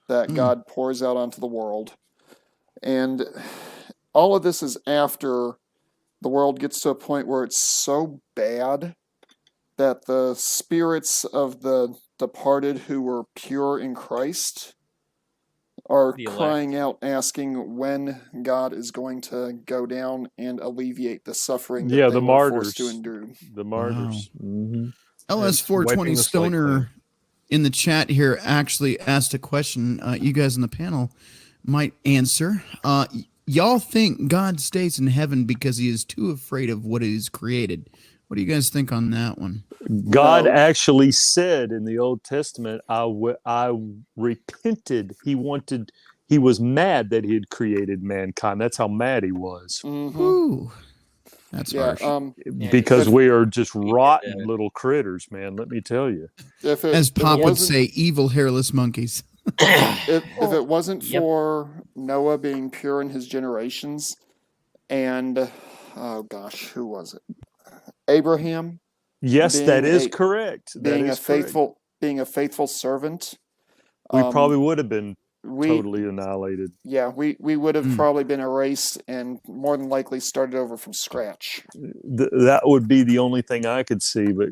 that God pours out onto the world, and all of this is after the world gets to a point where it's so bad that the spirits of the departed who were pure in Christ are crying out, asking when God is going to go down and alleviate the suffering that they the were martyrs forced to endure. The martyrs. Wow. LS420 Stoner in the chat here actually asked a question you guys on the panel might answer. Y'all think God stays in heaven because he is too afraid of what is created? What do you guys think on that one? God actually said in the Old Testament, I repented. He was mad that he had created mankind. That's how mad he was. Ooh, that's harsh. Because we are just rotten little critters, man. Let me tell you. As Pop would say, evil hairless monkeys. If it wasn't for Noah being pure in his generations, and who was it? Abraham. Yes, that is correct. Being a faithful servant, we probably would have been totally annihilated. Yeah, we would have probably been erased and more than likely started over from scratch. That would be the only thing I could see, but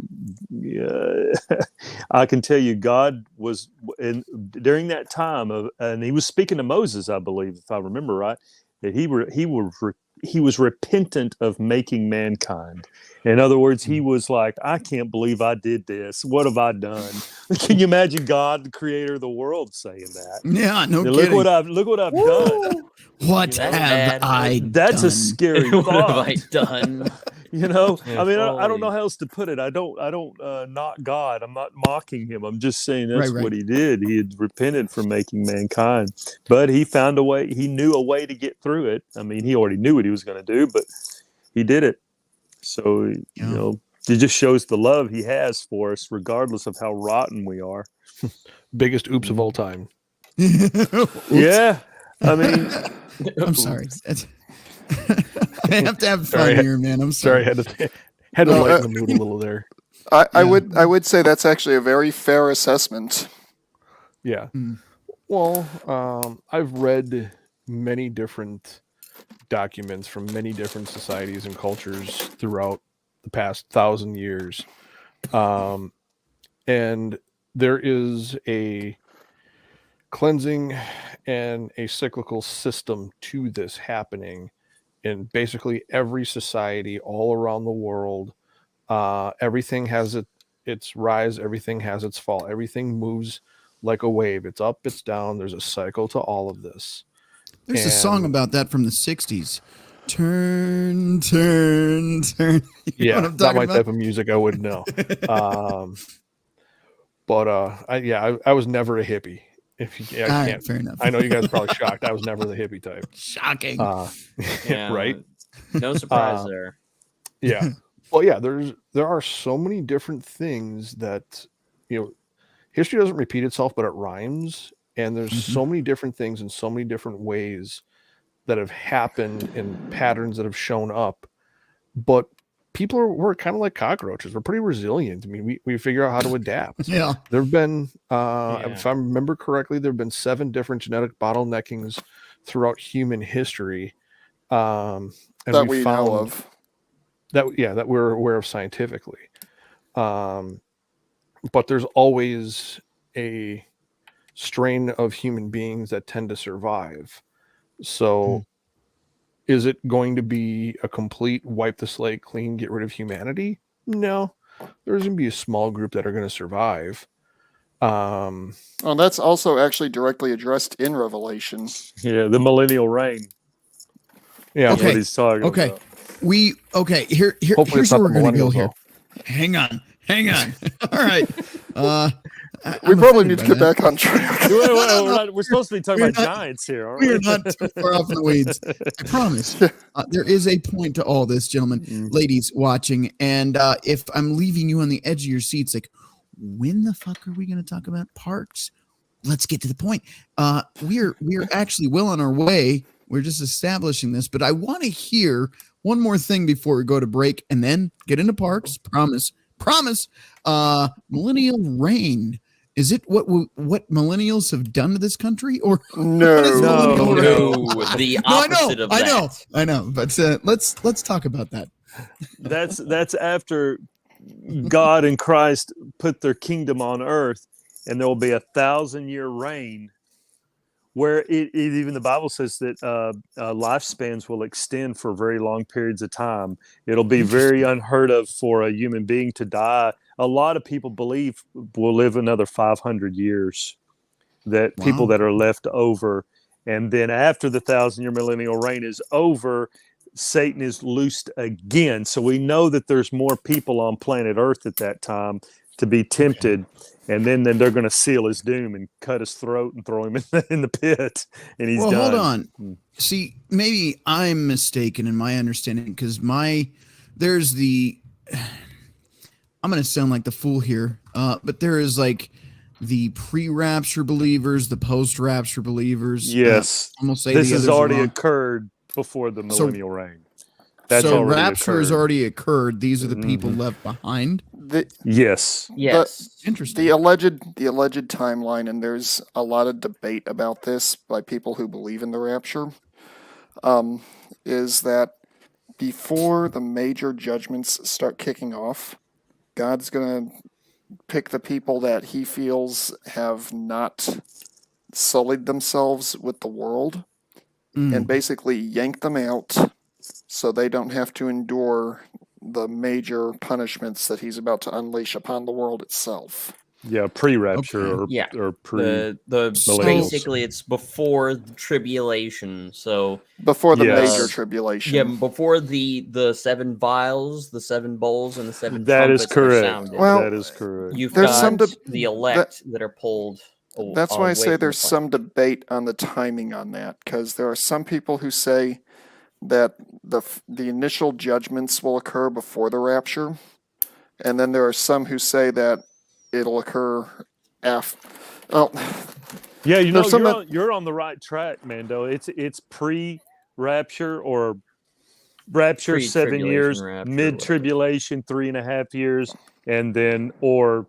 I can tell you God was during that time and he was speaking to Moses, I believe, if I remember right, that he was repentant of making mankind. In other words, he was like, I can't believe I did this. What have I done? Can you imagine God, the creator of the world, saying that? Yeah, no kidding. Look what I've done. What have I done? That's a scary thought. What have I done? You know, Yeah. I mean, I don't Holy. know how else to put it. I don't knock God. I'm not mocking him. I'm just saying that's Right. what he did. He had repented for making mankind, but he found a way. He knew a way to get through it. I mean, he already knew what he was going to do, but he did it. So, you Yeah. know, it just shows the love he has for us, regardless of how rotten we are. Biggest oops of all time. Oops. Yeah. I mean, I'm sorry. I have to have Sorry, fun here, man. I'm Sorry, sorry. had to No, lighten the mood a little there. I Yeah. would say that's actually a very fair assessment. Yeah. Hmm. Well, I've read many different documents from many different societies and cultures throughout the past 1,000 years. And there is a cleansing and a cyclical system to this happening in basically every society all around the world. Everything has its rise, everything has its fall, everything moves like a wave. It's up, it's down. There's a cycle to all of this. There's a song And- about that from the 60s. Turn, turn, turn. You know what I'm not talking my about? type of music. I wouldn't know. I was never a hippie. If you, All I right, can't. fair enough. I know you guys are probably shocked. I was never the hippie type. Shocking. Yeah, Right. No surprise Uh, there. Yeah. Well, yeah. There are so many different things that history doesn't repeat itself, but it rhymes. And there's Mhm. so many different things in so many different ways that have happened in patterns that have shown up. But we're kind of like cockroaches. We're pretty resilient. I mean, we figure out how to adapt. Yeah. There have been, Yeah. if I remember correctly, there have been 7 different genetic bottleneckings throughout human history. And That we we found know of. that we're aware of scientifically. But there's always a strain of human beings that tend to survive. So is it going to be a complete wipe the slate clean, get rid of humanity? No. There's going to be a small group that are going to survive. Oh, that's also actually directly addressed in Revelation. yeah, the millennial reign. Yeah. That's what Okay. he's talking Okay. about. Hopefully Here's it's where not we're the going to go millennials, here. though. Hang on. All right. We probably need to get back on track. We're supposed to be talking We're about not- giants here, aren't We we? are not too far off in the weeds. I promise. There is a point to all this, gentlemen, ladies watching. And if I'm leaving you on the edge of your seats, like, when the fuck are we going to talk about parks? Let's get to the point. We're actually well on our way. We're just establishing this, but I want to hear one more thing before we go to break and then get into parks. Promise. Millennial reign. Is it what millennials have done to this country, or No. what is millennial reign? No, the opposite of that. I know, but let's talk about that. That's after God and Christ put their kingdom on earth, and there will be 1,000-year reign, where even the Bible says that lifespans will extend for very long periods of time. It'll be very unheard of for a human being to die. A lot of people believe we'll live another 500 years. That people Wow. that are left over, and then after the 1,000-year millennial reign is over, Satan is loosed again. So we know that there's more people on planet Earth at that time to be tempted. And then they're going to seal his doom and cut his throat and throw him in the pit. And he's Well, done. hold on. See, maybe I'm mistaken in my understanding because there's the. I'm going to sound like the fool here, but there is like the pre-rapture believers, the post-rapture believers. Yes. Almost say This the has others are already wrong. occurred before the So- millennial reign. That's so already rapture has occurred. already occurred. These are the people left behind. Yes. Yes. Interesting. The alleged timeline, and there's a lot of debate about this by people who believe in the rapture, is that before the major judgments start kicking off, God's going to pick the people that he feels have not sullied themselves with the world and basically yank them out so they don't have to endure the major punishments that he's about to unleash upon the world itself. Yeah, pre-rapture Okay. Yeah. or pre. The So- basically it's before the tribulation. So Before the Yes. major tribulation. yeah, before the 7 vials, the 7 bowls, and the 7 That is trumpets are correct. sounded. Well, That is correct. You've There's got some the elect that are pulled. That's why I away say from there's the fire. some debate on the timing on that, because there are some people who say that the initial judgments will occur before the rapture, and then there are some who say that it'll occur after. Well, Yeah, you know, there's some you're on the right track, Mando. It's pre-rapture or rapture 7 Pre-tribulation years, rapture, mid-tribulation 3.5 years, and then or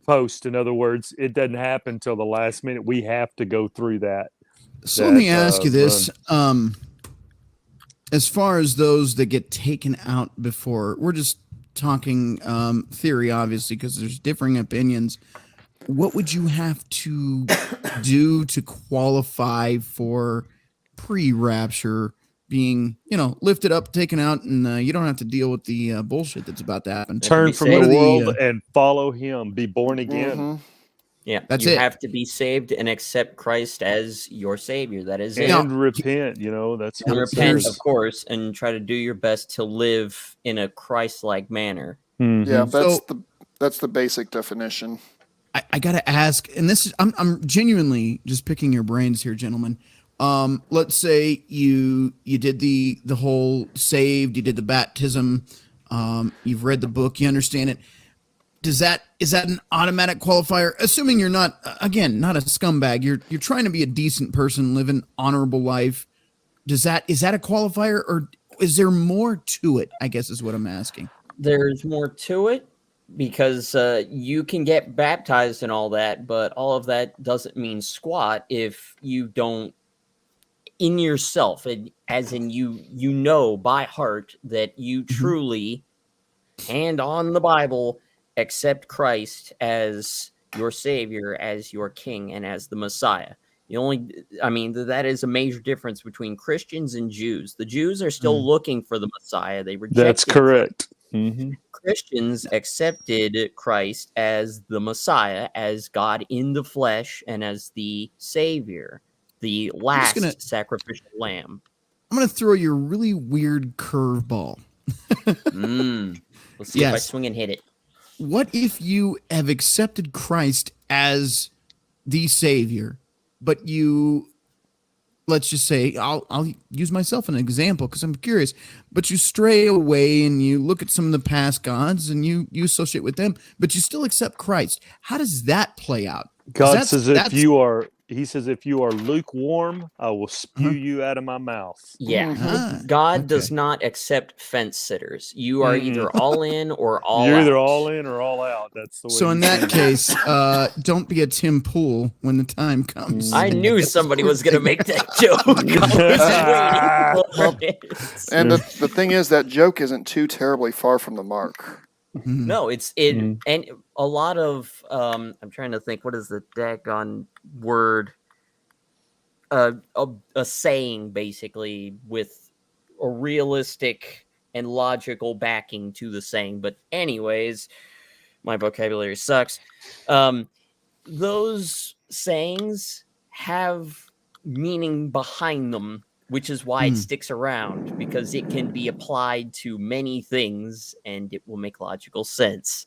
post. In other words, it doesn't happen till the last minute. We have to go through that. So let me ask you run. this. As far as those that get taken out before, we're just talking theory, obviously, because there's differing opinions. What would you have to do to qualify for pre-rapture being, lifted up, taken out, and you don't have to deal with the bullshit that's about to happen? Turn be from saved. the What are world the, and follow Him. Be born again. Mhm. Yeah, That's you it. have to be saved and accept Christ as your Savior. That is it. And repent. That's And what it repent, says. of course, and try to do your best to live in a Christ-like manner. Mhm. Yeah, So- that's the basic definition. I gotta ask, and this is I'm genuinely just picking your brains here, gentlemen. Let's say you did the whole saved, you did the baptism, you've read the book, you understand it. Is that an automatic qualifier? Assuming you're not a scumbag, you're trying to be a decent person, live an honorable life. Is that a qualifier, or is there more to it? I guess is what I'm asking. There's more to it because you can get baptized and all that, but all of that doesn't mean squat if you don't in yourself, as in you know by heart that you truly and on the Bible accept Christ as your Savior, as your King, and as the Messiah. That is a major difference between Christians and Jews. The Jews are still looking for the Messiah. They rejected That's correct. Mm-hmm. Christians accepted Christ as the Messiah, as God in the flesh, and as the Savior, the last sacrificial lamb. I'm gonna throw you a really weird curveball. Let's see if I swing and hit it. What if you have accepted Christ as the Savior, but you, let's just say, I'll use myself as an example because I'm curious, but you stray away and you look at some of the past gods and you associate with them, but you still accept Christ. How does that play out? God says He says, if you are lukewarm, I will spew you out of my mouth. Yeah. God does not accept fence sitters. You are either all in or all out. You're either all in or all out. That's the way. So in that case, don't be a Tim Pool when the time comes. I knew somebody was going to make that joke. I was waiting for it. And the thing is, that joke isn't too terribly far from the mark. No, and a lot of I'm trying to think, what is the daggone word? A saying, basically, with a realistic and logical backing to the saying. But anyways, my vocabulary sucks. Those sayings have meaning behind them, which is why it sticks around, because it can be applied to many things and it will make logical sense.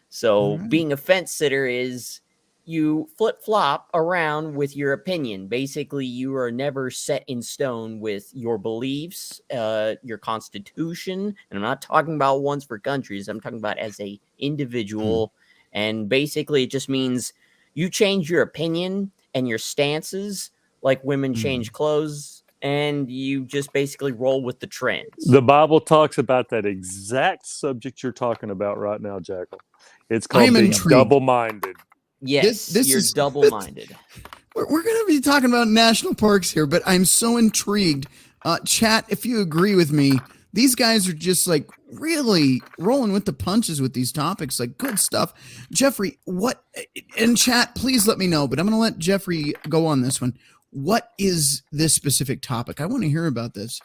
So being a fence sitter is you flip-flop around with your opinion. Basically, you are never set in stone with your beliefs, your constitution. And I'm not talking about ones for countries. I'm talking about as a individual. And basically, it just means you change your opinion and your stances, like women change clothes, and you just basically roll with the trends. The Bible talks about that exact subject you're talking about right now, Jackal. It's called being double-minded. Yes, this you're is double-minded. We're going to be talking about national parks here, but I'm so intrigued. Chat, if you agree with me, these guys are just like really rolling with the punches with these topics. Like, good stuff. Jeffrey, what in chat, please let me know, but I'm going to let Jeffrey go on this one. What is this specific topic? I want to hear about this.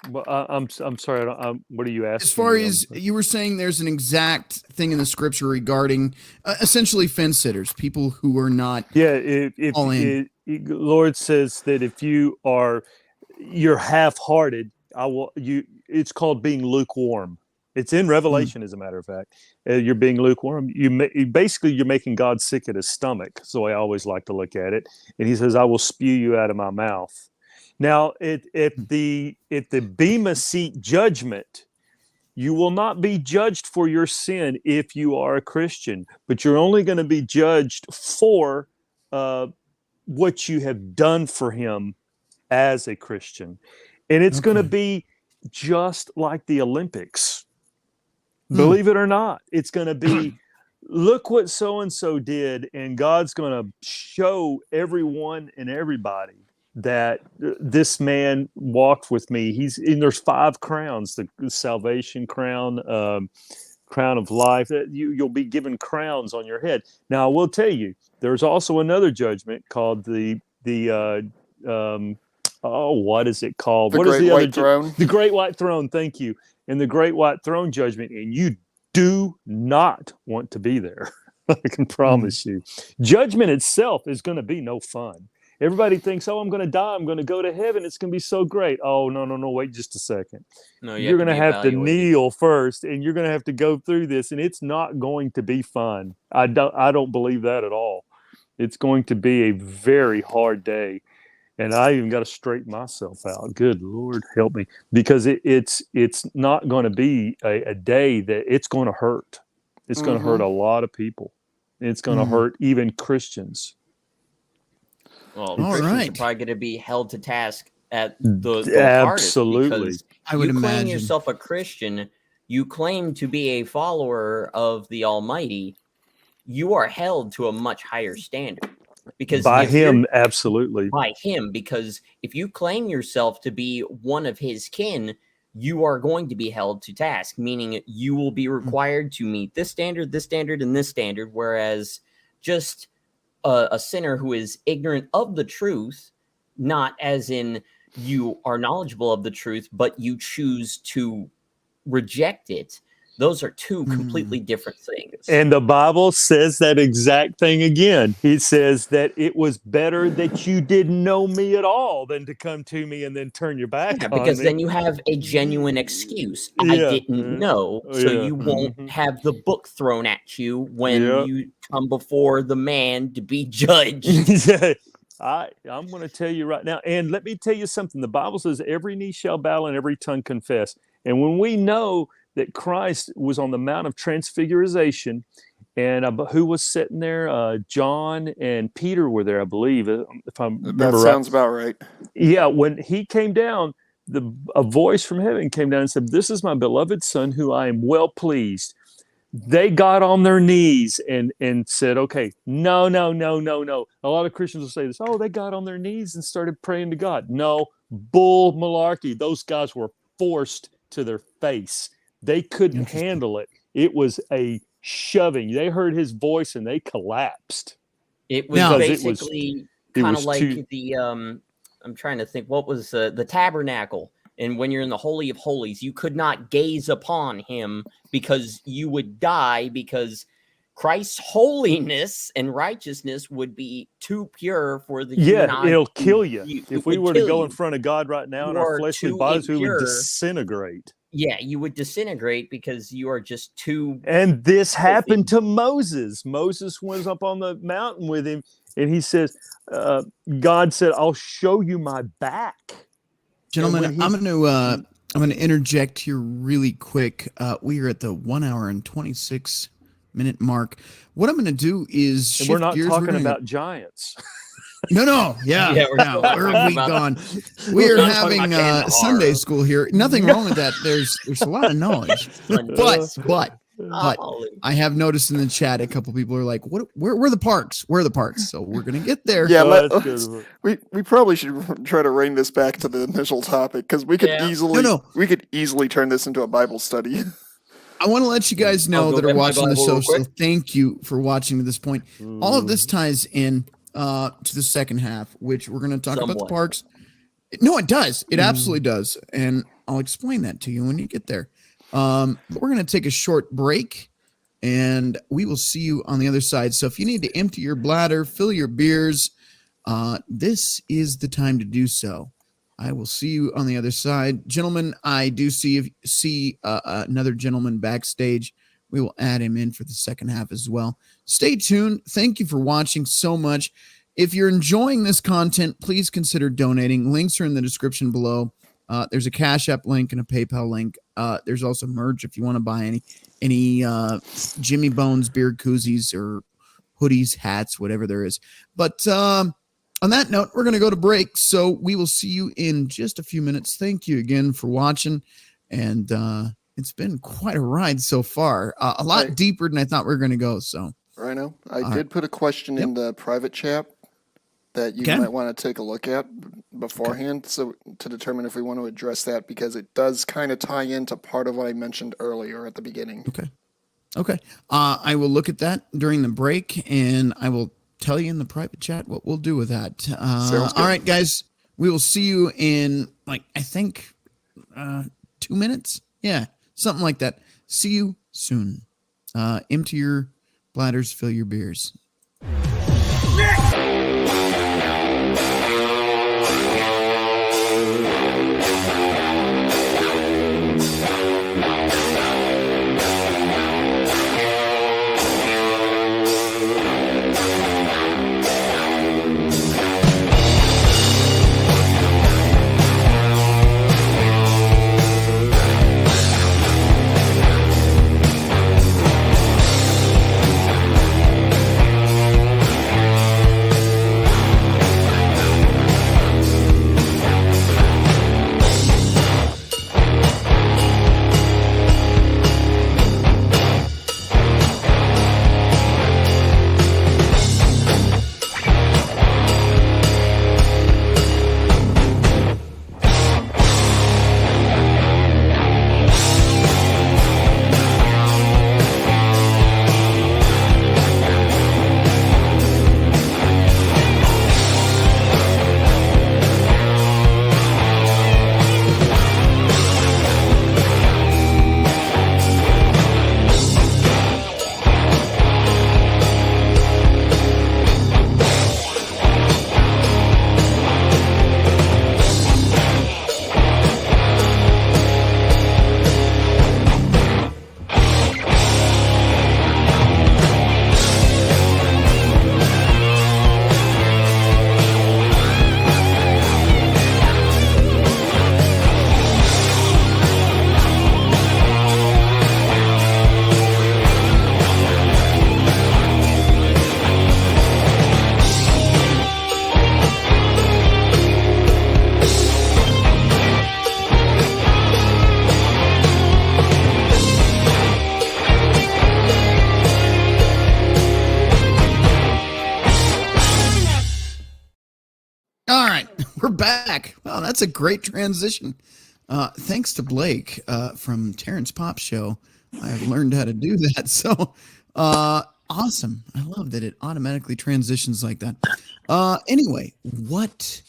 Well, I'm sorry. What are you asking? As far me? as you were saying, there's an exact thing in the scripture regarding essentially fence sitters, people who are not all in. Lord says that if you're half-hearted, it's called being lukewarm. It's in Revelation, as a matter of fact. You're being lukewarm. Basically you're making God sick at his stomach. That's the way I always like to look at it. And he says, I will spew you out of my mouth. Now, at the Bema Seat judgment, you will not be judged for your sin if you are a Christian, but you're only going to be judged for what you have done for him as a Christian. And it's going to be just like the Olympics. Believe it or not, it's going to be, look what so-and-so did, and God's going to show everyone and everybody that this man walked with me. There's 5 crowns: the salvation crown, crown of life. You'll be given crowns on your head. Now, I will tell you, there's also another judgment called what is it called? The Great White Throne. The Great White Throne. Thank you. And the Great White Throne judgment, and you do not want to be there. I can promise you. Judgment itself is going to be no fun. Everybody thinks, oh, I'm going to die. I'm going to go to heaven. It's going to be so great. Oh, no. Wait just a second. No, you're going to have to kneel first, and you're going to have to go through this, and it's not going to be fun. I don't believe that at all. It's going to be a very hard day. And I even got to straighten myself out. Good Lord, help me. Because it's not going to be a day that it's going to hurt. It's going to hurt a lot of people. It's going to hurt even Christians. Well, Christians are probably going to be held to task at the absolutely. Hardest, because I would you imagine. claim yourself a Christian, you claim to be a follower of the Almighty, you are held to a much higher standard. Because by him, absolutely. By him, because if you claim yourself to be one of his kin, you are going to be held to task, meaning you will be required to meet this standard, and this standard, whereas just a sinner who is ignorant of the truth, not as in you are knowledgeable of the truth, but you choose to reject it. Those are two completely different things. And the Bible says that exact thing again. He says that it was better that you didn't know me at all than to come to me and then turn your back on me. Because then you have a genuine excuse. I didn't know, so you won't have the book thrown at you when you come before the man to be judged. I'm going to tell you right now, and let me tell you something. The Bible says every knee shall bow and every tongue confess. And when we know that Christ was on the Mount of Transfiguration, and who was sitting there? John and Peter were there, I believe, if I remember right. That sounds about right. Yeah, when he came down, a voice from heaven came down and said, "This is my beloved Son, who I am well pleased." They got on their knees and said, "Okay, no." A lot of Christians will say this. Oh, they got on their knees and started praying to God. No, bull malarkey. Those guys were forced to their face. They couldn't handle it. It was a shoving. They heard his voice and they collapsed. It was basically kind of like the I'm trying to think, what was the tabernacle? And when you're in the Holy of Holies, you could not gaze upon him because you would die, because Christ's holiness and righteousness would be too pure for the human eye. It'll kill you. If we were to go in front of God right now in our fleshly bodies, we would disintegrate. Yeah, you would disintegrate because you are just too... And this happened to Moses. Moses was up on the mountain with him, and he says, God said, I'll show you my back. Gentlemen, I'm going to interject here really quick. We are at the 1 hour and 26 minute mark. What I'm going to do is shift we're not gears. talking about giants. No. Yeah, where have we gone? We are having Sunday school here. Nothing wrong with that. There's a lot of knowledge. But I have noticed in the chat a couple people are like, where are the parks? Where are the parks? So we're going to get there. Yeah, we probably should try to rein this back to the initial topic, because we could easily turn this into a Bible study. I want to let you guys know that are watching the show, so thank you for watching to this point. All of this ties in to the second half, which we're going to talk about the parks. No, it does. It absolutely does. And I'll explain that to you when you get there. But we're going to take a short break, and we will see you on the other side. So if you need to empty your bladder, fill your beers, this is the time to do so. I will see you on the other side. Gentlemen, I do see another gentleman backstage. We will add him in for the second half as well. Stay tuned. Thank you for watching so much. If you're enjoying this content, please consider donating. Links are in the description below. There's a Cash App link and a PayPal link. There's also merch if you want to buy any Jimmy Bones beer koozies or hoodies, hats, whatever there is. But on that note, we're going to go to break. So we will see you in just a few minutes. Thank you again for watching. And it's been quite a ride so far. A lot deeper than I thought we were going to go. So, Rhino, I did put a question in the private chat that you might want to take a look at beforehand, so to determine if we want to address that, because it does kind of tie into part of what I mentioned earlier at the beginning. Okay. I will look at that during the break, and I will tell you in the private chat what we'll do with that. All right, guys, we will see you in, I think 2 minutes. Yeah, something like that. See you soon. Empty your bladders, fill your beers. We're back. Wow, that's a great transition. Thanks to Blake from Terrence Pop Show. I've learned how to do that. So awesome. I love that it automatically transitions like that. Anyway, what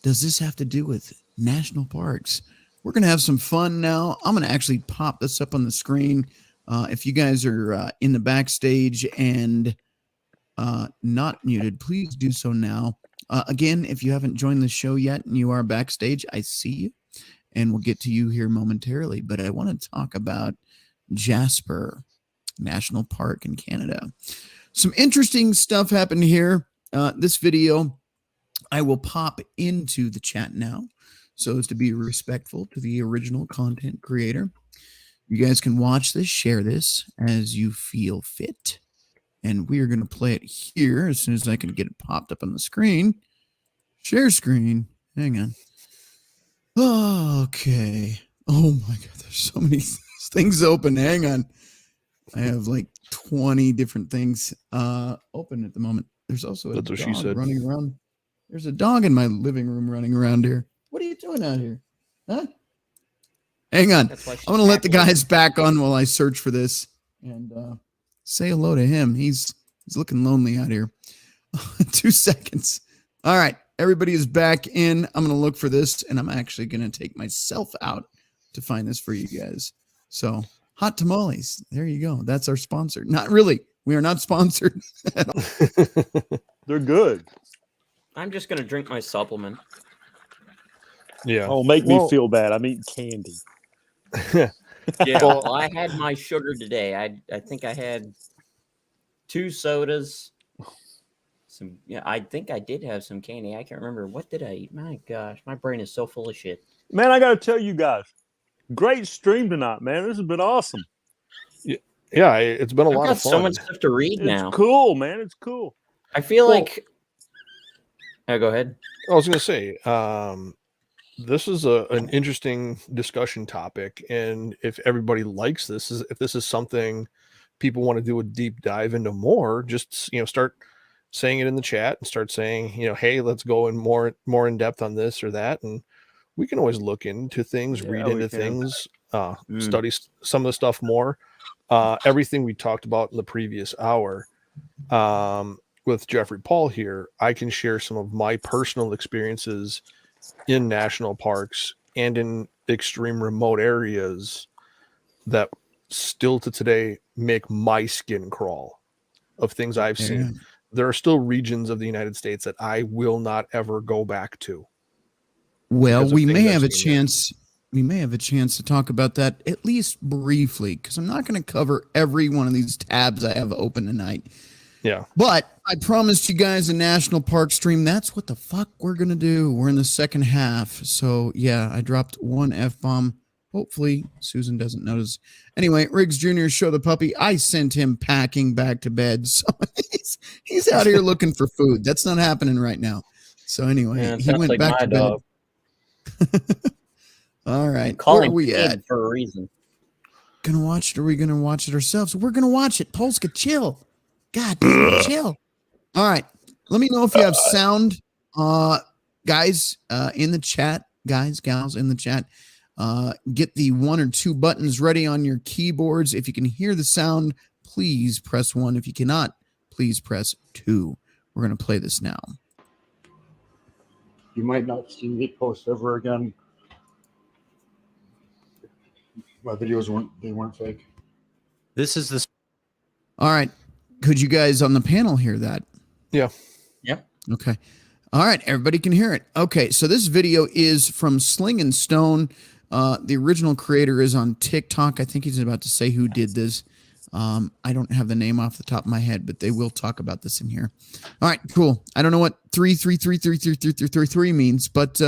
does this have to do with national parks? We're going to have some fun now. I'm going to actually pop this up on the screen. If you guys are in the backstage and not muted, please do so now. Again, if you haven't joined the show yet and you are backstage, I see you, and we'll get to you here momentarily. But I want to talk about Jasper National Park in Canada. Some interesting stuff happened here. This video, I will pop into the chat now so as to be respectful to the original content creator. You guys can watch this, share this as you feel fit. And we are going to play it here as soon as I can get it popped up on the screen. Share screen. Hang on. Okay. Oh my God. There's so many things open. Hang on. I have like 20 different things open at the moment. There's also a dog running around. There's a dog in my living room running around here. What are you doing out here? Huh? Hang on. I'm going to let the guys back on while I search for this and say hello to him. He's looking lonely out here. 2 seconds. All right. Everybody is back in. I'm going to look for this, and I'm actually going to take myself out to find this for you guys. So hot tamales. There you go. That's our sponsor. Not really. We are not sponsored at all. They're good. I'm just gonna drink my supplement. Yeah. Oh, make me feel bad. I'm eating candy. Yeah, well, I had my sugar today. I think I had 2 sodas. I think I did have some candy. I can't remember. What did I eat? My gosh, my brain is so full of shit. Man, I got to tell you guys, great stream tonight, man. This has been awesome. Yeah, it's been a lot of fun. So much stuff to read now. It's cool, man. It's cool. I feel like. Oh, go ahead. I was going to say, this is an interesting discussion topic, and if everybody likes this, if this is something people want to do a deep dive into more, just start saying it in the chat and start saying, hey, let's go in more in depth on this or that, and we can always look into things, read into things, study some of the stuff more. Everything we talked about in the previous hour with Jeffrey Paul here, I can share some of my personal experiences in national parks and in extreme remote areas that still to today make my skin crawl of things I've seen. There are still regions of the United States that I will not ever go back to. Well, we may have a chance. We may have a chance to talk about that at least briefly, because I'm not going to cover every one of these tabs I have open tonight. Yeah. But I promised you guys a national park stream. That's what the fuck we're going to do. We're in the second half. So, yeah, I dropped one F-bomb. Hopefully, Susan doesn't notice. Anyway, Riggs Jr. show the puppy. I sent him packing back to bed. So he's out here looking for food. That's not happening right now. So anyway, he went back to bed. All right. Where are we at? For a reason. Gonna watch it? Or are we gonna watch it ourselves? We're gonna watch it. Polska, chill. God damn it, chill. All right. Let me know if you have sound, guys, in the chat. Guys, gals, in the chat. Get the 1 or 2 buttons ready on your keyboards. If you can hear the sound, please press 1. If you cannot, please press 2. We're gonna play this now. You might not see me post ever again. My videos weren't fake. This is the. All right. Could you guys on the panel hear that? Yeah. Yep. Okay. All right. Everybody can hear it. Okay. So this video is from Sling and Stone. The original creator is on TikTok. I think he's about to say who did this. I don't have the name off the top of my head, but they will talk about this in here. All right. Cool. I don't know what 333333333 means, but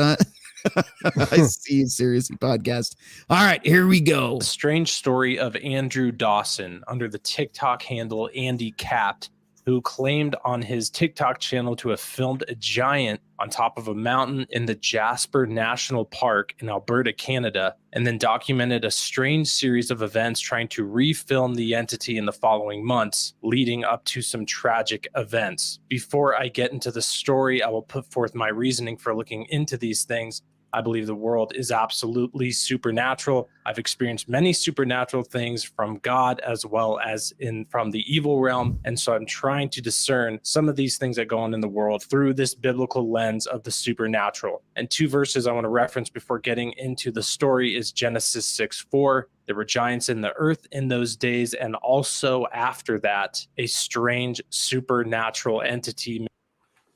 I see Seriously Podcast. All right, here we go. A strange story of Andrew Dawson under the TikTok handle Andy Capped, who claimed on his TikTok channel to have filmed a giant on top of a mountain in the Jasper National Park in Alberta, Canada, and then documented a strange series of events trying to refilm the entity in the following months, leading up to some tragic events. Before I get into the story, I will put forth my reasoning for looking into these things. I believe the world is absolutely supernatural. I've experienced many supernatural things from God as well as from the evil realm. And so I'm trying to discern some of these things that go on in the world through this biblical lens of the supernatural. And 2 verses I want to reference before getting into the story is Genesis 6:4. There were giants in the earth in those days, and also after that, a strange supernatural entity.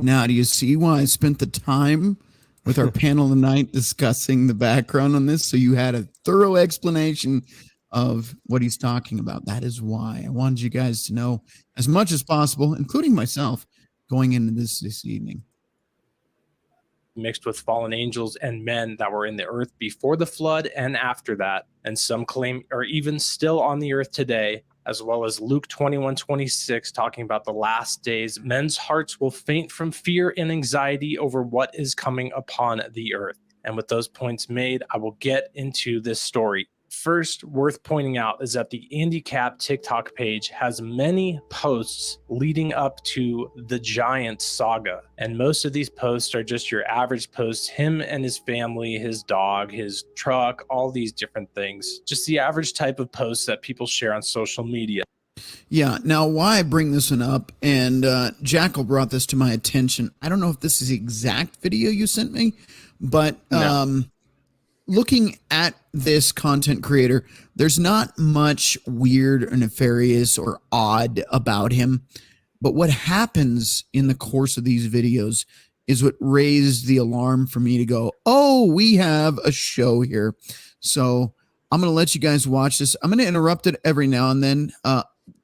Now, do you see why I spent the time with our panel tonight discussing the background on this? So you had a thorough explanation of what he's talking about. That is why I wanted you guys to know as much as possible, including myself, going into this evening. Mixed with fallen angels and men that were in the earth before the flood and after that. And some claim are even still on the earth today, as well as Luke 21:26, talking about the last days. Men's hearts will faint from fear and anxiety over what is coming upon the earth. And with those points made, I will get into this story. First, worth pointing out is that the Andy Cap TikTok page has many posts leading up to the giant saga. And most of these posts are just your average posts, him and his family, his dog, his truck, all these different things. Just the average type of posts that people share on social media. Yeah. Now, why I bring this one up, and Jackal brought this to my attention. I don't know if this is the exact video you sent me, but looking at this content creator, there's not much weird or nefarious or odd about him. But what happens in the course of these videos is what raised the alarm for me to go, oh, we have a show here. So I'm going to let you guys watch this. I'm going to interrupt it every now and then,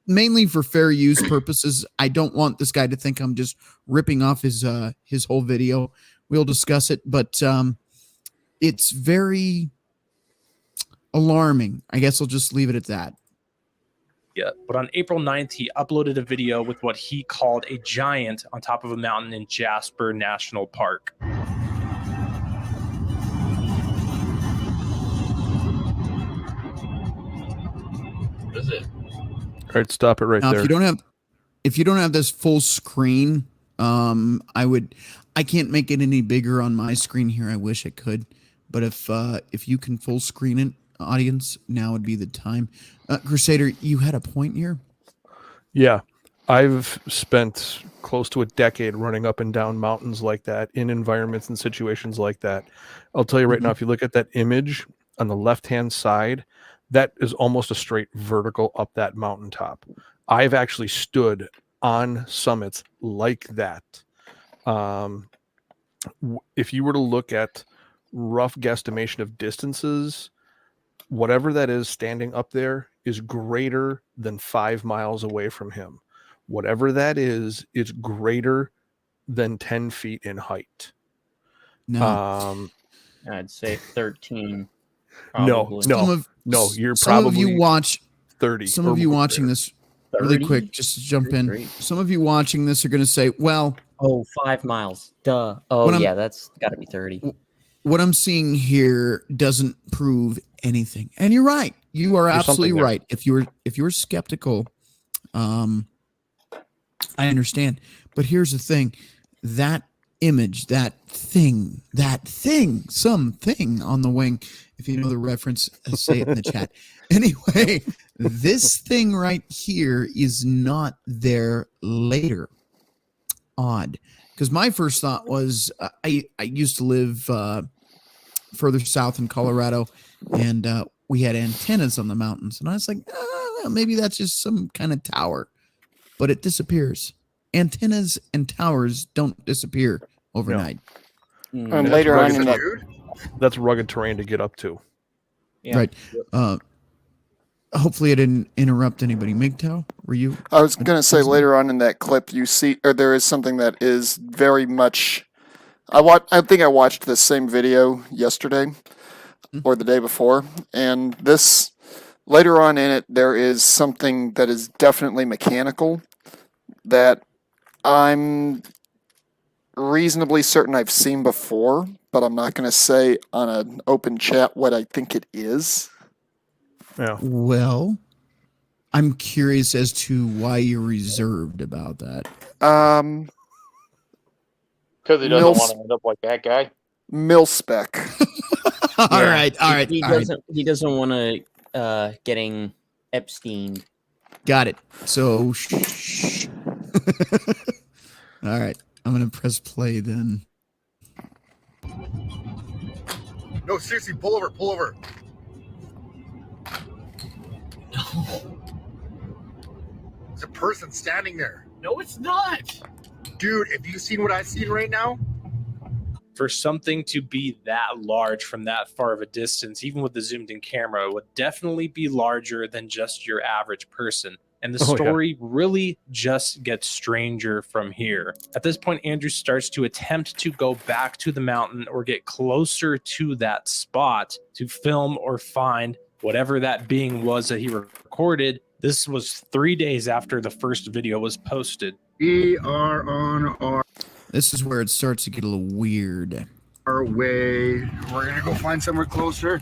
mainly for fair use purposes. I don't want this guy to think I'm just ripping off his whole video. We'll discuss it, but it's very alarming. I guess I'll just leave it at that. Yeah, but on April 9th, he uploaded a video with what he called a giant on top of a mountain in Jasper National Park. What is it? All right, stop it right Now, there. if you don't have this full screen, I can't make it any bigger on my screen here. I wish I could, but if you can full screen it, audience, now would be the time. Crusader, you had a point here. Yeah, I've spent close to a decade running up and down mountains like that in environments and situations like that. I'll tell you right now, if you look at that image on the left-hand side, that is almost a straight vertical up that mountaintop. I've actually stood on summits like that. If you were to look at rough guesstimation of distances, whatever that is standing up there is greater than 5 miles away from him. Whatever that is, it's greater than 10 feet in height. No, I'd say 13. No, Probably. you're some probably of you watch 30. some of you watching this really 30? quick, just to jump in. Great. Some of you watching this are going to say, well, Oh, 5 miles. Duh. Oh, When I'm- yeah, that's got to be 30. what I'm seeing here doesn't prove anything. And you're right. You are There's absolutely something there. right. If you're skeptical, I understand. But here's the thing. That image, something on the wing. If you know the reference, say it in the chat. Anyway, this thing right here is not there later. Odd. Because my first thought was I used to live further south in Colorado, and we had antennas on the mountains. And I was like, well, maybe that's just some kind of tower. But it disappears. Antennas and towers don't disappear overnight. And That's later on rugged in that, That's rugged terrain to get up to. Yeah. Right. Hopefully I didn't interrupt anybody. MGTOW, were you? I was going to say later on in that clip, you see, or there is something that is very much. I think I watched this same video yesterday or the day before, and this later on in it, there is something that is definitely mechanical that I'm reasonably certain I've seen before, but I'm not going to say on an open chat what I think it is. Yeah. Well, I'm curious as to why you're reserved about that. Because he doesn't want to end up like that guy. Mil-spec. All right. He doesn't want to getting Epstein. Got it. So, shh. All right. I'm going to press play then. No, seriously, pull over, pull over. There's a person standing there. No, it's not. Dude, have you seen what I've seen right now? For something to be that large from that far of a distance, even with the zoomed in camera, would definitely be larger than just your average person. And the Oh, yeah. story really just gets stranger from here. At this point, Andrew starts to attempt to go back to the mountain or get closer to that spot to film or find whatever that being was that he recorded. This was 3 days after the first video was posted. We are on This is where it starts to get a little weird. our way. We're going to go find somewhere closer.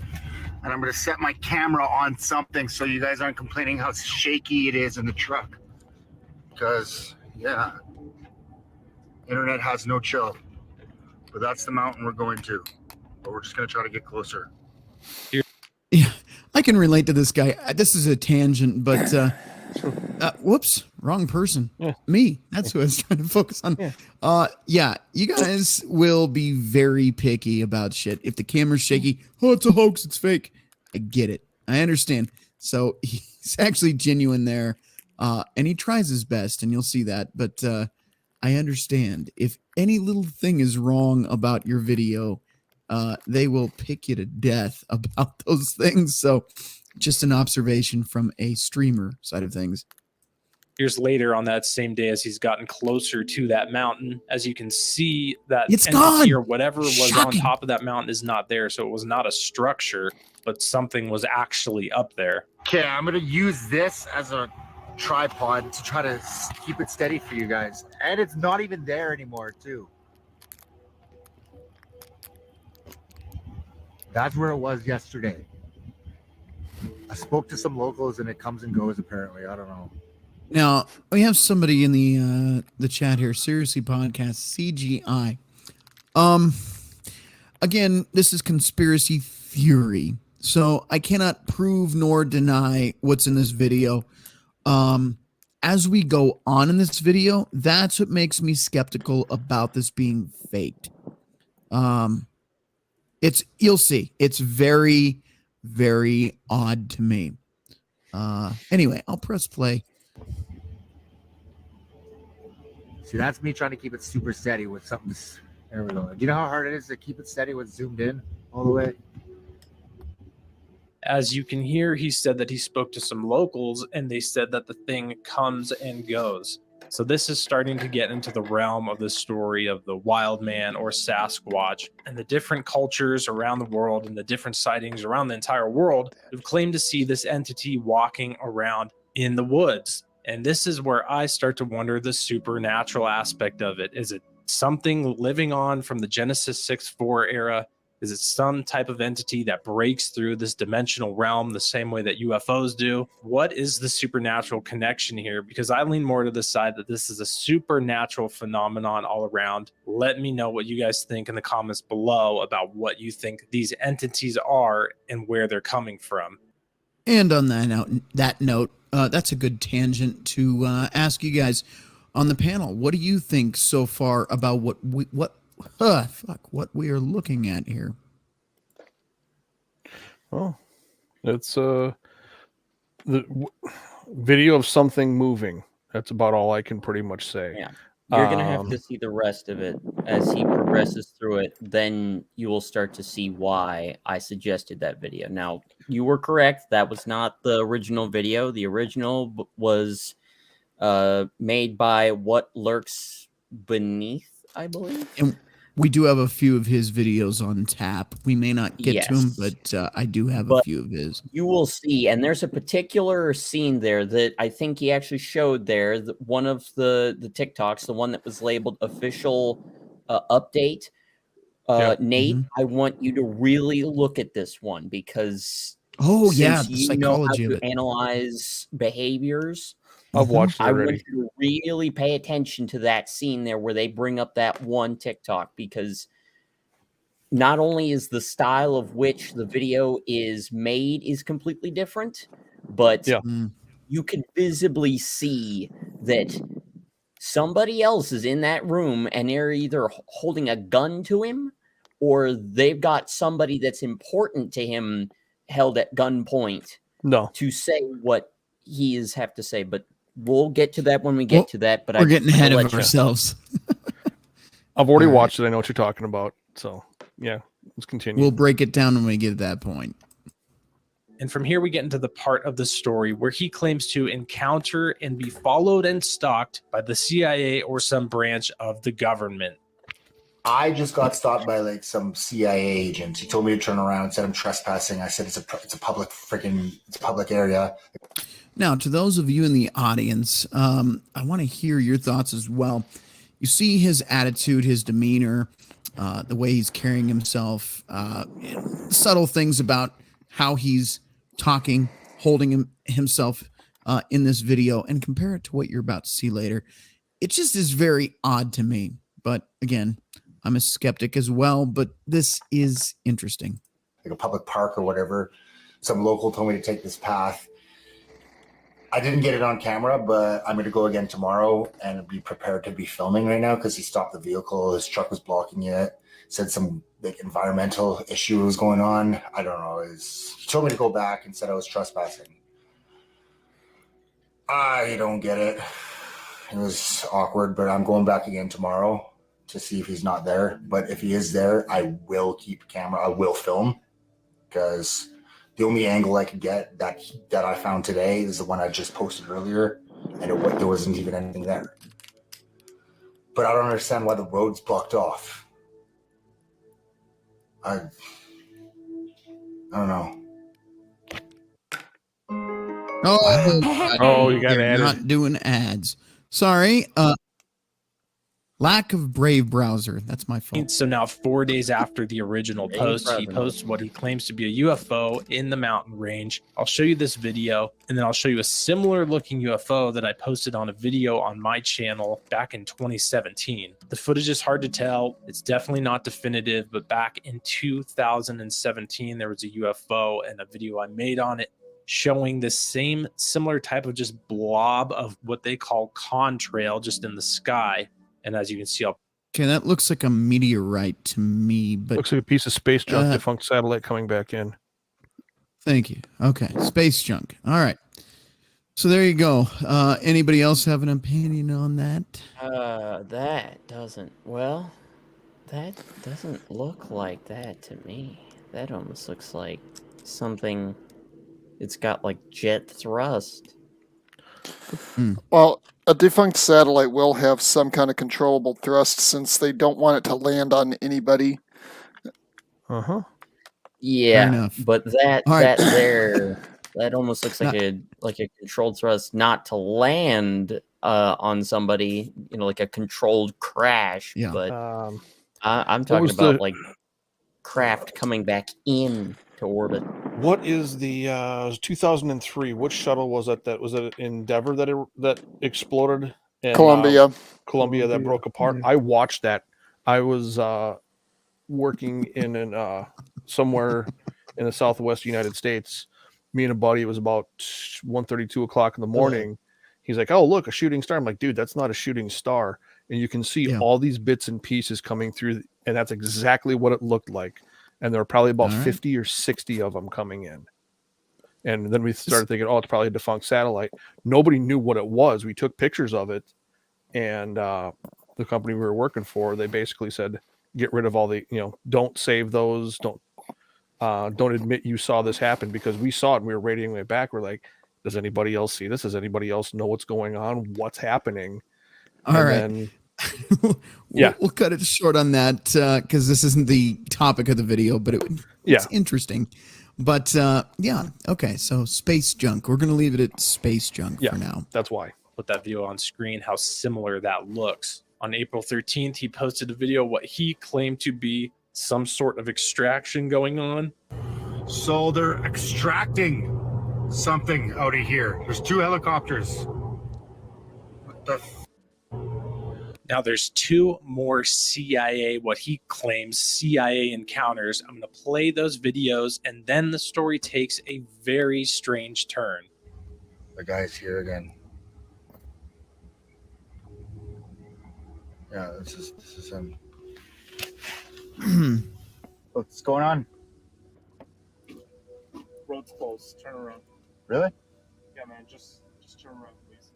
And I'm going to set my camera on something so you guys aren't complaining how shaky it is in the truck. Because, yeah, internet has no chill. But that's the mountain we're going to. But we're just going to try to get closer. Yeah, I can relate to this guy. This is a tangent, but whoops, wrong person. Yeah. Me. That's who I was trying to focus on. Yeah. You guys will be very picky about shit. If the camera's shaky, oh, it's a hoax, it's fake. I get it. I understand. So he's actually genuine there. And he tries his best, and you'll see that. But I understand. If any little thing is wrong about your video, they will pick you to death about those things. So just an observation from a streamer side of things. Years later on that same day, as he's gotten closer to that mountain, as you can see, that It's entity gone! or whatever was Shocking. on top of that mountain is not there. So it was not a structure, but something was actually up there. Okay, I'm gonna use this as a tripod to try to keep it steady for you guys. And it's not even there anymore, too. That's where it was yesterday. I spoke to some locals and it comes and goes apparently. I don't know. Now, we have somebody in the chat here, Seriously Podcast, CGI. Again, this is conspiracy theory, so I cannot prove nor deny what's in this video. As we go on in this video, that's what makes me skeptical about this being faked. You'll see. It's very, very odd to me. Anyway, I'll press play. See, that's me trying to keep it super steady with something. There we go. Do you know how hard it is to keep it steady with zoomed in all the way? As you can hear, he said that he spoke to some locals and they said that the thing comes and goes. So this is starting to get into the realm of the story of the wild man or Sasquatch, and the different cultures around the world and the different sightings around the entire world have claimed to see this entity walking around in the woods. And this is where I start to wonder the supernatural aspect of it. Is it something living on from the Genesis 6.4 era? Is it some type of entity that breaks through this dimensional realm the same way that UFOs do? What is the supernatural connection here? Because I lean more to the side that this is a supernatural phenomenon all around. Let me know what you guys think in the comments below about what you think these entities are and where they're coming from. And on that note, that's a good tangent to ask you guys on the panel. What do you think so far about what we are looking at here? Well, it's video of something moving. That's about all I can pretty much say. Yeah. You're going to have to see the rest of it as he progresses through it. Then you will start to see why I suggested that video. Now, you were correct. That was not the original video. The original was made by What Lurks Beneath, I believe. And we do have a few of his videos on tap. We may not get to him, but I do have a few of his. You will see, and there's a particular scene there that I think he actually showed there. One of the TikToks, the one that was labeled official update. Nate, I want you to really look at this one because the you know how to analyze behaviors. I've watched it already. I want you to really pay attention to that scene there where they bring up that one TikTok, because not only is the style of which the video is made is completely different, but you can visibly see that somebody else is in that room and they're either holding a gun to him or they've got somebody that's important to him held at gunpoint to say what he is have to say. But we'll get to that when we get to that. But we're getting ahead of ourselves. I've already watched it. I know what you're talking about. So yeah, let's continue. We'll break it down when we get to that point. And from here, we get into the part of the story where he claims to encounter and be followed and stalked by the CIA or some branch of the government. I just got stopped by like some CIA agent. He told me to turn around and said I'm trespassing. I said it's a public area. Now, to those of you in the audience, I want to hear your thoughts as well. You see his attitude, his demeanor, the way he's carrying himself, subtle things about how he's talking, holding himself in this video, and compare it to what you're about to see later. It just is very odd to me. But again, I'm a skeptic as well, but this is interesting. Like a public park or whatever. Some local told me to take this path. I didn't get it on camera, but I'm going to go again tomorrow and be prepared to be filming right now because he stopped the vehicle. His truck was blocking it. Said some big environmental issue was going on. I don't know. He told me to go back and said I was trespassing. I don't get it. It was awkward, but I'm going back again tomorrow to see if he's not there. But if he is there, I will keep camera. I will film because the only angle I could get that I found today is the one I just posted earlier, and there wasn't even anything there. But I don't understand why the road's blocked off. I don't know. Oh, you got They're added. not doing ads. Sorry. Lack of Brave browser. That's my fault. So now 4 days after the original post, he posts what he claims to be a UFO in the mountain range. I'll show you this video, and then I'll show you a similar looking UFO that I posted on a video on my channel back in 2017. The footage is hard to tell. It's definitely not definitive, but back in 2017, there was a UFO and a video I made on it showing the same similar type of just blob of what they call contrail just in the sky. And as you can see, Okay, that looks like a meteorite to me, but Looks like a piece of space junk, defunct satellite coming back in. thank you. Okay, space junk. All right. So there you go. Anybody else have an opinion on that? That doesn't look like that to me. That almost looks like something. It's got like jet thrust. Well, a defunct satellite will have some kind of controllable thrust since they don't want it to land on anybody. Uh-huh. Yeah, enough. but that All right. that almost looks like a controlled thrust, not to land on somebody, like a controlled crash. Yeah. But I'm talking about like craft coming back in to orbit. What is the 2003? Which shuttle was it? That was it Endeavor that exploded? In, Columbia that broke apart. Yeah. I watched that. I was working in somewhere in the Southwest United States. Me and a buddy. It was about 1:30, 2 o'clock in the morning. He's like, "Oh, look, a shooting star." I'm like, "Dude, that's not a shooting star." And you can see all these bits and pieces coming through, and that's exactly what it looked like. And there were probably about 50 or 60 of them coming in. And then we started thinking, oh, it's probably a defunct satellite. Nobody knew what it was. We took pictures of it. And the company we were working for, they basically said, get rid of all the, don't save those. Don't admit you saw this happen, because we saw it and we were radioing it back. We're like, does anybody else see this? Does anybody else know what's going on? What's happening? All right. We'll cut it short on that because this isn't the topic of the video, but it's interesting. But okay. So space junk. We're gonna leave it at space junk for now. That's why. Put that video on screen, how similar that looks. On April 13th, he posted a video what he claimed to be some sort of extraction going on. So they're extracting something out of here. There's 2 helicopters. What the Now there's 2 more CIA, what he claims CIA encounters. I'm going to play those videos, and then the story takes a very strange turn. The guy's here again. Yeah, this is him. What's going on? Road's closed. Turn around. Really? Yeah, man. Just turn around, please.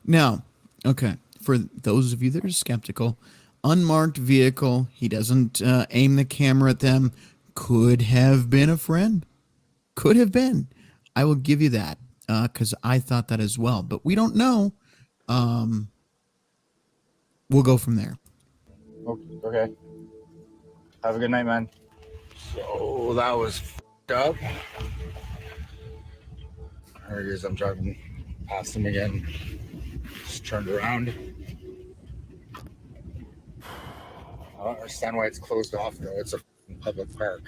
Now, okay. For those of you that are skeptical, unmarked vehicle, he doesn't aim the camera at them, could have been a friend. Could have been. I will give you that because I thought that as well, but we don't know. We'll go from there. Okay. Have a good night, man. So that was f***ed up. There he is. I'm driving past him again. Just turned around. I don't understand why it's closed off, though. It's a public park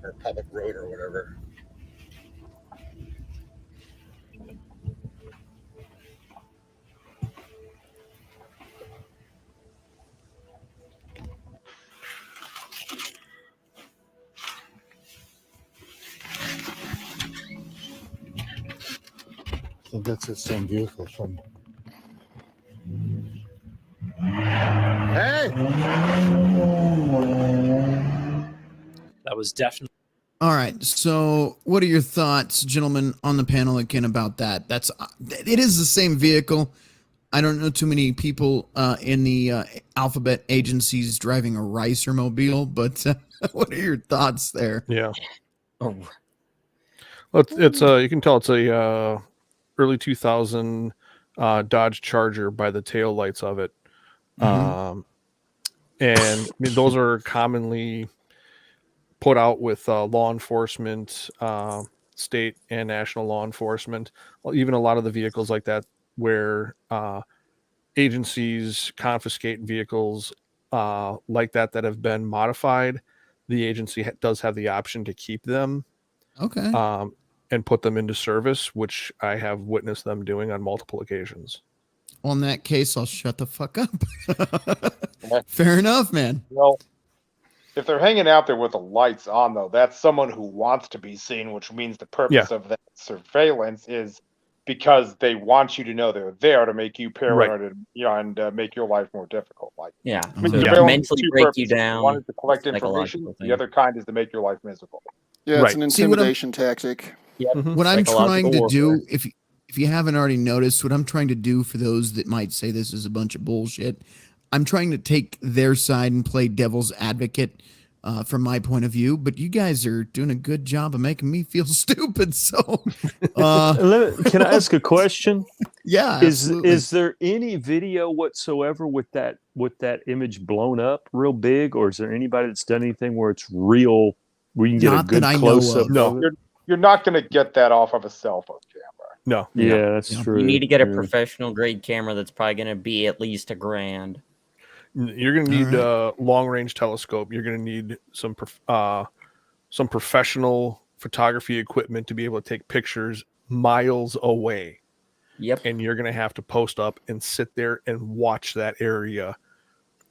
or public road or whatever. think that's the same vehicle from. Hey! That was definitely. All right. So, what are your thoughts, gentlemen, on the panel again about that? It is the same vehicle. I don't know too many people in the alphabet agencies driving a Ricer mobile, but what are your thoughts there? Yeah. Oh, Well, it's you can tell it's a early 2000 Dodge Charger by the tail lights of it. And I mean, those are commonly put out with law enforcement, state and national law enforcement. Well, even a lot of the vehicles like that, where agencies confiscate vehicles like that have been modified, the agency does have the option to keep them. Okay. And put them into service, which I have witnessed them doing on multiple occasions. Well, in that case, I'll shut the fuck up. Fair enough, man. Well, if they're hanging out there with the lights on, though, that's someone who wants to be seen, which means the purpose of that surveillance is because they want you to know they're there to make you paranoid and make your life more difficult. Like, yeah. I mean, So surveillance mentally has two break you purposes. down. One is to collect psychological information. thing. The other kind is to make your life miserable. Yeah, it's an intimidation tactic. Yep. What I'm trying to Psychological do, warfare. if you haven't already noticed, what I'm trying to do for those that might say this is a bunch of bullshit, I'm trying to take their side and play devil's advocate from my point of view. But you guys are doing a good job of making me feel stupid. So, Can I ask a question? Yeah, Is there any video whatsoever with that image blown up real big, or is there anybody that's done anything where it's real, where you can get Not a good that I know close up? of. No, you're not going to get that off of a cell phone camera. No. Yeah, that's true. You need to get a Yeah. professional grade camera that's probably going to be at least $1,000. You're going to need a long range telescope. You're going to need some professional photography equipment to be able to take pictures miles away. Yep. And you're going to have to post up and sit there and watch that area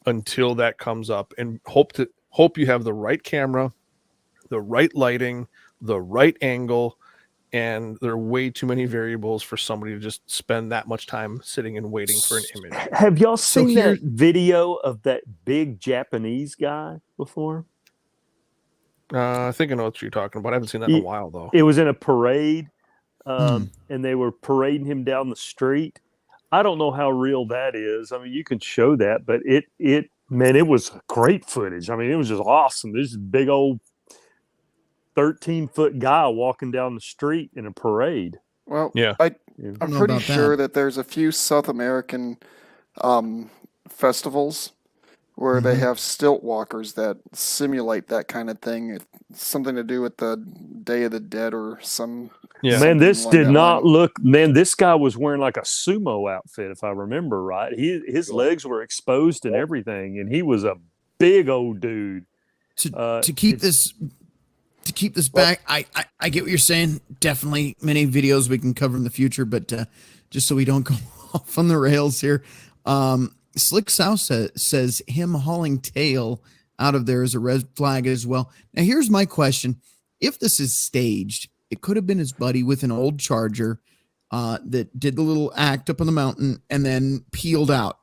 until that comes up, and hope you have the right camera, the right lighting, the right angle. And there are way too many variables for somebody to just spend that much time sitting and waiting for an image. Have y'all seen that video of that big Japanese guy before? I think I know what you're talking about. I haven't seen that in a while, though. It was in a parade, and they were parading him down the street. I don't know how real that is. I mean, you can show that, but it was great footage. I mean, it was just awesome. This big old 13-foot guy walking down the street in a parade. Well, yeah, I'm pretty sure that there's a few South American festivals where they have stilt walkers that simulate that kind of thing. It's something to do with the Day of the Dead or some. Yeah, man, this did not look. Man, this guy was wearing like a sumo outfit, if I remember right. His legs were exposed and everything, and he was a big old dude. To keep this back, I get what you're saying. Definitely many videos we can cover in the future, but just so we don't go off on the rails here, Slick South says him hauling tail out of there is a red flag as well. Now, here's my question. If this is staged, it could have been his buddy with an old Charger that did the little act up on the mountain and then peeled out,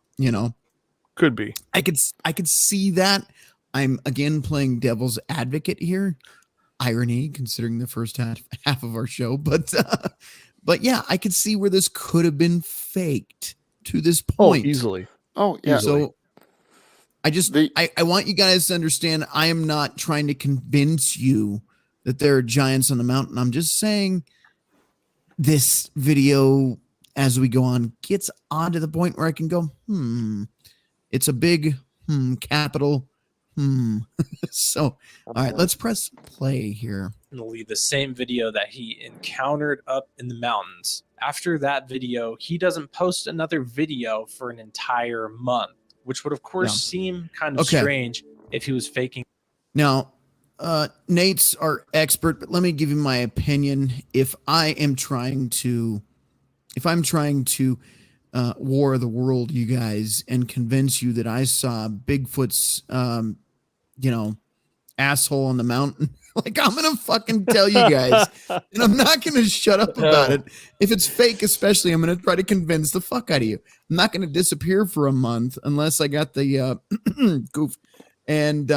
Could be. I could see that. I'm, again, playing devil's advocate here. Irony, considering the first half of our show. But yeah, I could see where this could have been faked to this point. Easily. Oh, yeah. So I want you guys to understand, I am not trying to convince you that there are giants on the mountain. I'm just saying this video, as we go on, gets on to the point where I can go, it's a big capital. So, all right, let's press play here. The same video that he encountered up in the mountains. After that video, he doesn't post another video for an entire month, which would, of course, seem kind of strange if he was faking. Now, Nate's our expert, but let me give you my opinion. If I'm trying to war the world, you guys, and convince you that I saw Bigfoot's, asshole on the mountain, Like, I'm going to fucking tell you guys, and I'm not going to shut up about it. If it's fake, especially, I'm going to try to convince the fuck out of you. I'm not going to disappear for a month unless I got the goof and,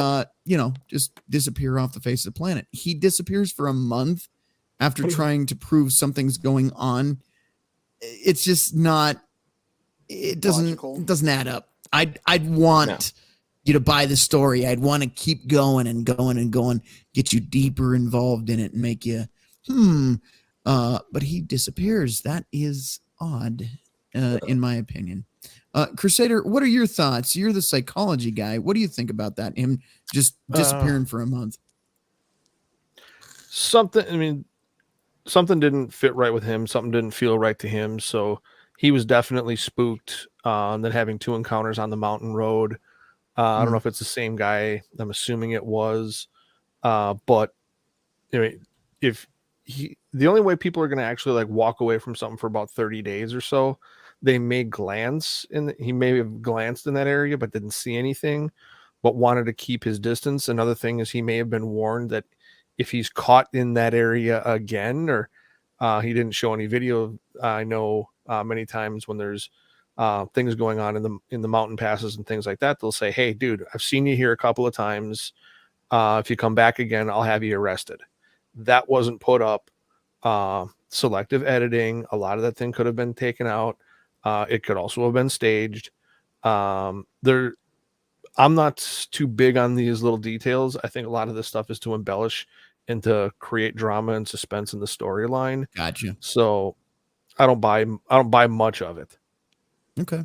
just disappear off the face of the planet. He disappears for a month after trying to prove something's going on. It's just not, it doesn't add up. I'd want you to buy the story. I'd want to keep going and going and going, get you deeper involved in it and make you, but he disappears. That is odd, in my opinion. Crusader, what are your thoughts? You're the psychology guy. What do you think about that? Him just disappearing for a month? Something didn't fit right with him. Something didn't feel right to him. So he was definitely spooked. And then having 2 encounters on the mountain road. I don't know if it's the same guy. I'm assuming it was. But anyway, the only way people are going to actually like walk away from something for about 30 days or so, they may glance he may have glanced in that area, but didn't see anything, but wanted to keep his distance. Another thing is he may have been warned that if he's caught in that area again, or he didn't show any video. I know many times when there's things going on in the mountain passes and things like that, they'll say, "Hey, dude, I've seen you here a couple of times. If you come back again, I'll have you arrested." That wasn't put up. Selective editing. A lot of that thing could have been taken out. It could also have been staged. I'm not too big on these little details. I think a lot of this stuff is to embellish and to create drama and suspense in the storyline. Gotcha. So I don't buy much of it. Okay.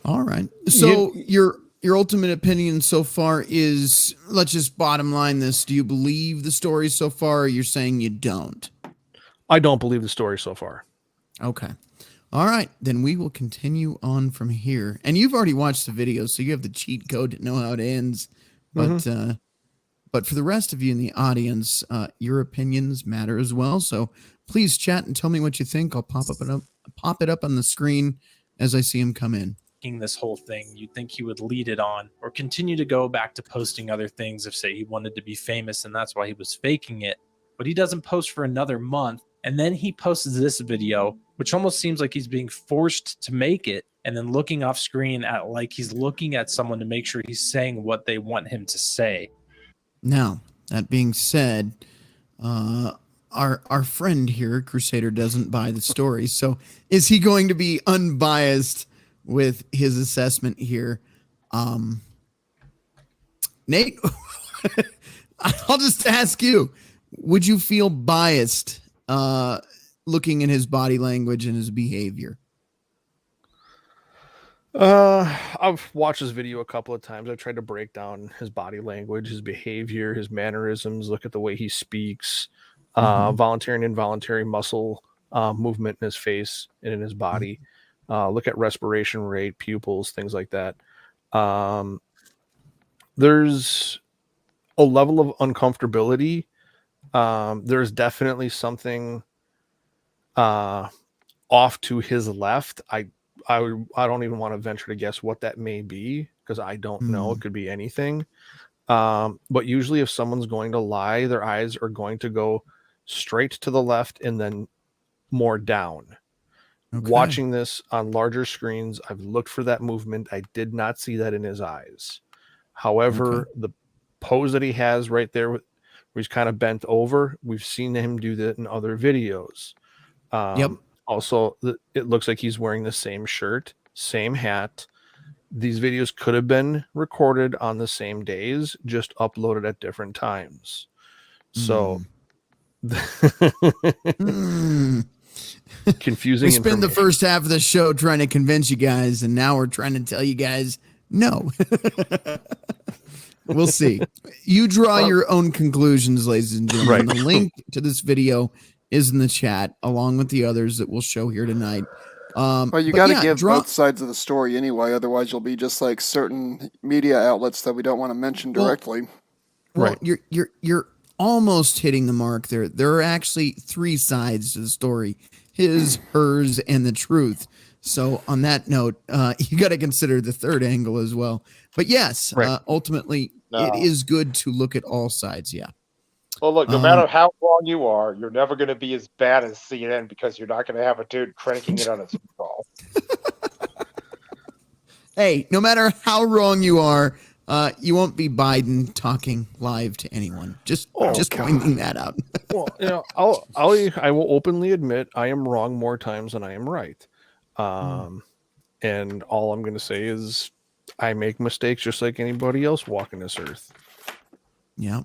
All right. So your ultimate opinion so far is, let's just bottom line this. Do you believe the story so far, or you're saying you don't? I don't believe the story so far. Okay. All right. Then we will continue on from here. And you've already watched the video, so you have the cheat code to know how it ends. But but for the rest of you in the audience, your opinions matter as well. So please chat and tell me what you think. I'll pop it up on the screen as I see him come in. This whole thing, you'd think he would lead it on or continue to go back to posting other things if, say, he wanted to be famous and that's why he was faking it. But he doesn't post for another month, and then he posts this video, which almost seems like he's being forced to make it, and then looking off screen at like he's looking at someone to make sure he's saying what they want him to say. Now, that being said, our friend here, Crusader, doesn't buy the story. So is he going to be unbiased with his assessment here? Nate, I'll just ask you, would you feel biased looking at his body language and his behavior? I've watched this video a couple of times. I've tried to break down his body language, his behavior, his mannerisms, look at the way he speaks, voluntary and involuntary muscle movement in his face and in his body. Look at respiration rate, pupils, things like that. There's a level of uncomfortability. There's definitely something off to his left. I don't even want to venture to guess what that may be, because I don't know. It could be anything. But usually if someone's going to lie, their eyes are going to go straight to the left and then more down. Okay. Watching this on larger screens, I've looked for that movement. I did not see that in his eyes. However, the pose that he has right there, where he's kind of bent over, we've seen him do that in other videos. Also, it looks like he's wearing the same shirt, same hat. These videos could have been recorded on the same days, just uploaded at different times. So confusing. We spent the first half of the show trying to convince you guys, and now we're trying to tell you guys no. We'll see. You draw your own conclusions, ladies and gentlemen. The link to this video is in the chat, along with the others that we'll show here tonight. Well, you got to give both sides of the story anyway, otherwise you'll be just like certain media outlets that we don't want to mention directly. Well, you're almost hitting the mark there. There are actually 3 sides to the story: his, hers, and the truth. So on that note, you got to consider the third angle as well. But yes, ultimately, it No. is good to look at all sides. Yeah. Well, look, no matter how wrong you are, you're never going to be as bad as CNN because you're not going to have a dude cranking it on a Zoom call. Hey, no matter how wrong you are, you won't be Biden talking live to anyone. Just pointing that out. Well, you know, I will openly admit I am wrong more times than I am right. And all I'm going to say is I make mistakes just like anybody else walking this earth. Yeah.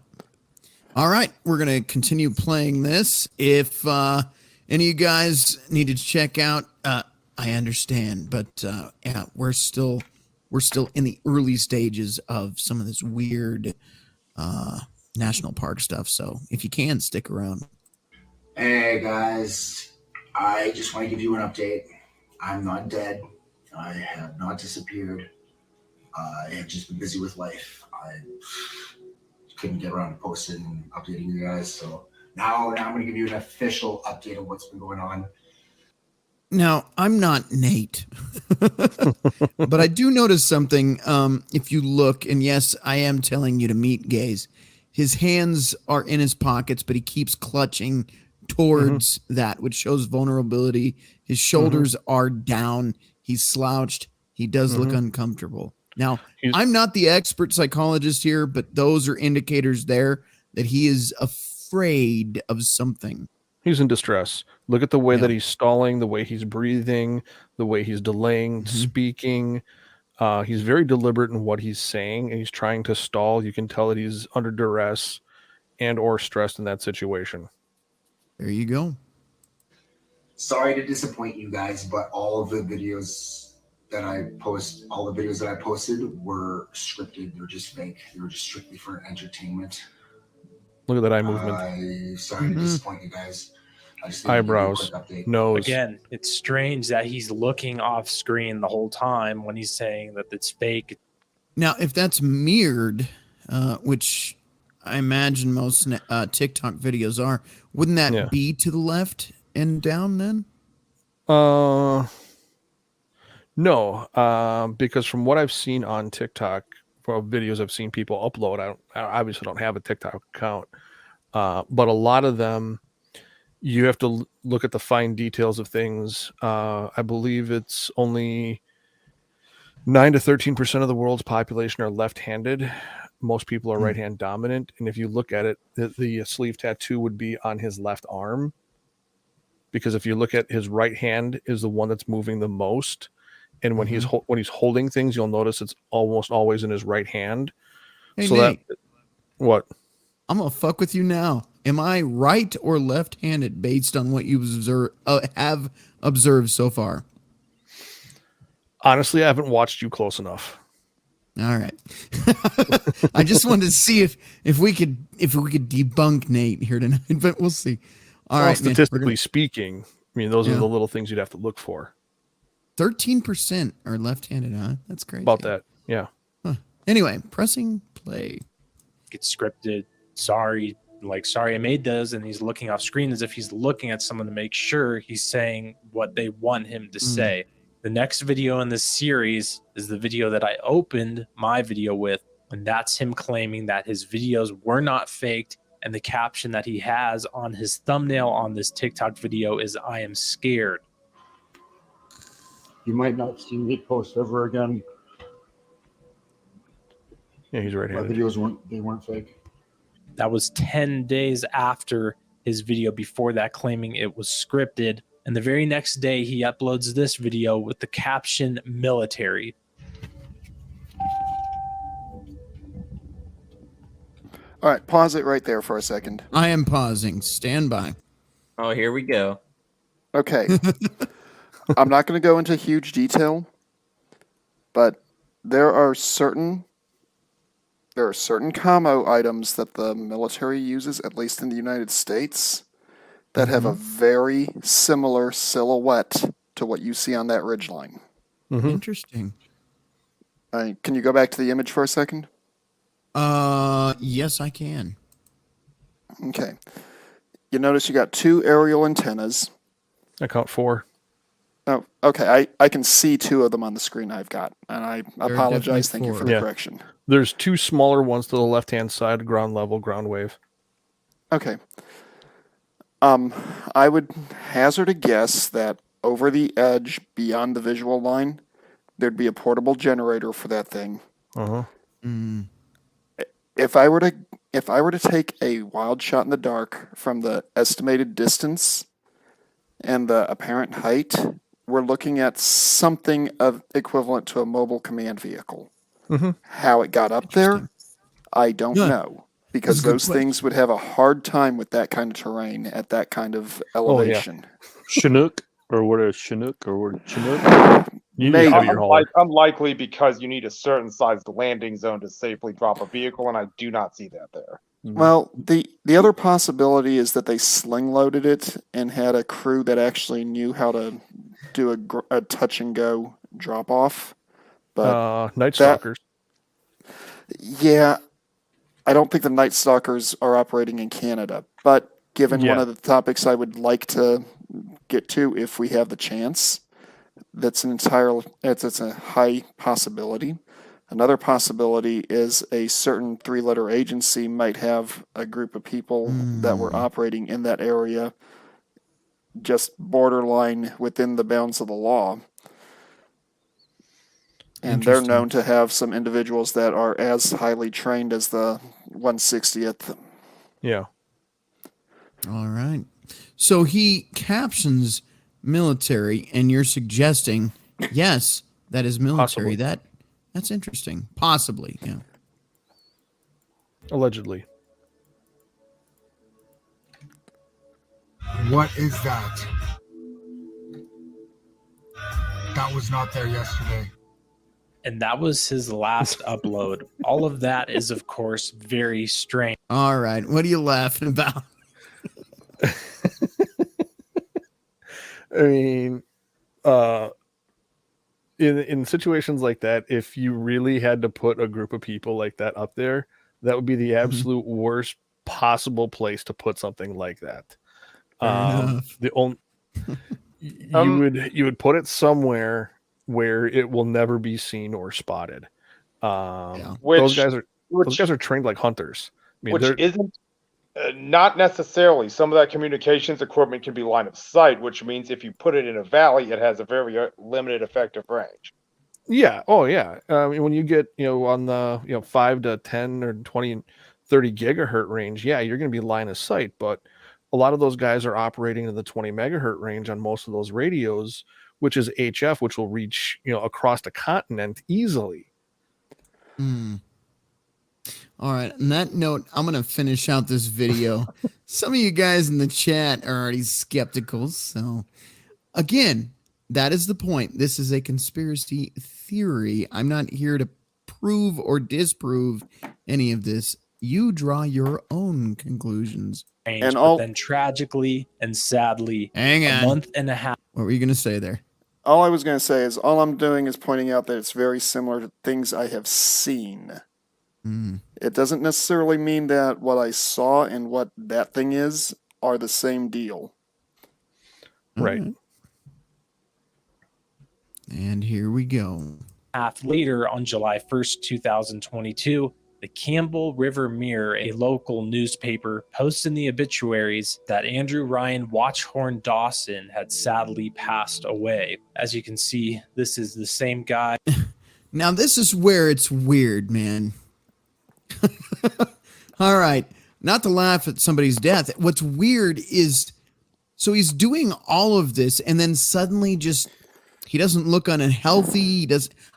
All right, we're gonna continue playing this. If any of you guys needed to check out, I understand, but yeah, we're still in the early stages of some of this weird national park stuff. So if you can stick around. Hey guys, I just want to give you an update. I'm not dead. I have not disappeared. I have just been busy with life. I couldn't get around to posting and updating you guys. So now I'm going to give you an official update of what's been going on. Now, I'm not Nate, but I do notice something. If you look, and yes, I am telling you to meet gaze. His hands are in his pockets, but he keeps clutching towards that, which shows vulnerability. His shoulders are down. He's slouched. He does look uncomfortable. Now, I'm not the expert psychologist here, but those are indicators there that he is afraid of something. He's in distress. Look at the way that he's stalling, the way he's breathing, the way he's delaying speaking. He's very deliberate in what he's saying, and he's trying to stall. You can tell that he's under duress and or stressed in that situation. There you go. Sorry to disappoint you guys, but all of the videos that I posted were scripted. They're just fake. They were just strictly for entertainment. Look at that eye movement. Sorry to disappoint you guys. I just Eyebrows, nose. Again, it's strange that he's looking off screen the whole time when he's saying that it's fake. Now, if that's mirrored, which I imagine most TikTok videos are, wouldn't that be to the left and down then? No, because from what I've seen on TikTok, for videos I've seen people upload, I obviously don't have a TikTok account, but a lot of them, you have to look at the fine details of things. I believe it's only 9 to 13% of the world's population are left-handed. Most people are right-hand dominant, and if you look at it, the sleeve tattoo would be on his left arm, because if you look at his right hand is the one that's moving the most. And when he's holding things, you'll notice it's almost always in his right hand. Hey, so Nate, what? I'm gonna fuck with you now. Am I right or left-handed based on what you have observed so far? Honestly, I haven't watched you close enough. All right. I just wanted to see if we could debunk Nate here tonight, but we'll see. All right. Statistically speaking, I mean, those are the little things you'd have to look for. 13% are left-handed, huh? That's crazy. About that, yeah. Huh. Anyway, pressing play. It's scripted. Sorry I made those, and he's looking off screen as if he's looking at someone to make sure he's saying what they want him to say. The next video in this series is the video that I opened my video with, and that's him claiming that his videos were not faked, and the caption that he has on his thumbnail on this TikTok video is "I am scared." You might not see me post ever again. Yeah, he's right-handed. My videos weren't fake. That was 10 days after his video before that, claiming it was scripted. And the very next day, he uploads this video with the caption "military." All right, pause it right there for a second. I am pausing. Stand by. Oh, here we go. Okay. I'm not going to go into huge detail, but there are certain commo items that the military uses, at least in the United States, that have a very similar silhouette to what you see on that ridgeline. Interesting. Can you go back to the image for a second? Yes, I can. Okay. You notice you got two aerial antennas. I count 4. Oh, okay. I can see two of them on the screen I've got, and I apologize. Thank you for the correction. There's two smaller ones to the left-hand side, ground level, ground wave. Okay. I would hazard a guess that over the edge, beyond the visual line, there'd be a portable generator for that thing. Uh-huh. Mm. If I were to take a wild shot in the dark from the estimated distance and the apparent height, we're looking at something of equivalent to a mobile command vehicle. Mm-hmm. How it got up there, I don't know, because those things would have a hard time with that kind of terrain at that kind of elevation. Chinook or what a Chinook or what Chinook? Maybe. Unlikely, because you need a certain sized landing zone to safely drop a vehicle, and I do not see that there. Well, the other possibility is that they sling loaded it and had a crew that actually knew how to do a touch and go drop off. But Night Stalkers. Yeah, I don't think the Night Stalkers are operating in Canada. But given one of the topics I would like to get to, if we have the chance, it's a high possibility. Another possibility is a certain three-letter agency might have a group of people that were operating in that area, just borderline within the bounds of the law. And they're known to have some individuals that are as highly trained as the 160th. Yeah. All right. So he captions military, and you're suggesting, yes, that is military. Possibly. That's interesting. Possibly, yeah. Allegedly. What is that? That was not there yesterday. And that was his last upload. All of that is, of course, very strange. All right. What are you laughing about? I mean, in situations like that, if you really had to put a group of people like that up there, that would be the absolute worst possible place to put something like that. You would put it somewhere where it will never be seen or spotted. Those guys are trained like hunters. I mean, which isn't not necessarily. Some of that communications equipment can be line of sight, which means if you put it in a valley, it has a very limited effective range. Yeah. Oh, yeah. I mean, when you get on the 5 to 10 or 20, 30 gigahertz range, yeah, you're going to be line of sight. But a lot of those guys are operating in the 20 megahertz range on most of those radios, which is HF, which will reach across the continent easily. All right. On that note, I'm going to finish out this video. Some of you guys in the chat are already skeptical. So, again, that is the point. This is a conspiracy theory. I'm not here to prove or disprove any of this. You draw your own conclusions. But then tragically and sadly, a month and a half. What were you going to say there? All I was going to say is all I'm doing is pointing out that it's very similar to things I have seen. It doesn't necessarily mean that what I saw and what that thing is are the same deal. Right. And here we go. Half later, on July 1st, 2022, the Campbell River Mirror, a local newspaper, posts in the obituaries that Andrew Ryan Watchhorn Dawson had sadly passed away. As you can see, this is the same guy. Now, this is where it's weird, man. All right. Not to laugh at somebody's death. What's weird is, so he's doing all of this and then suddenly he doesn't look unhealthy.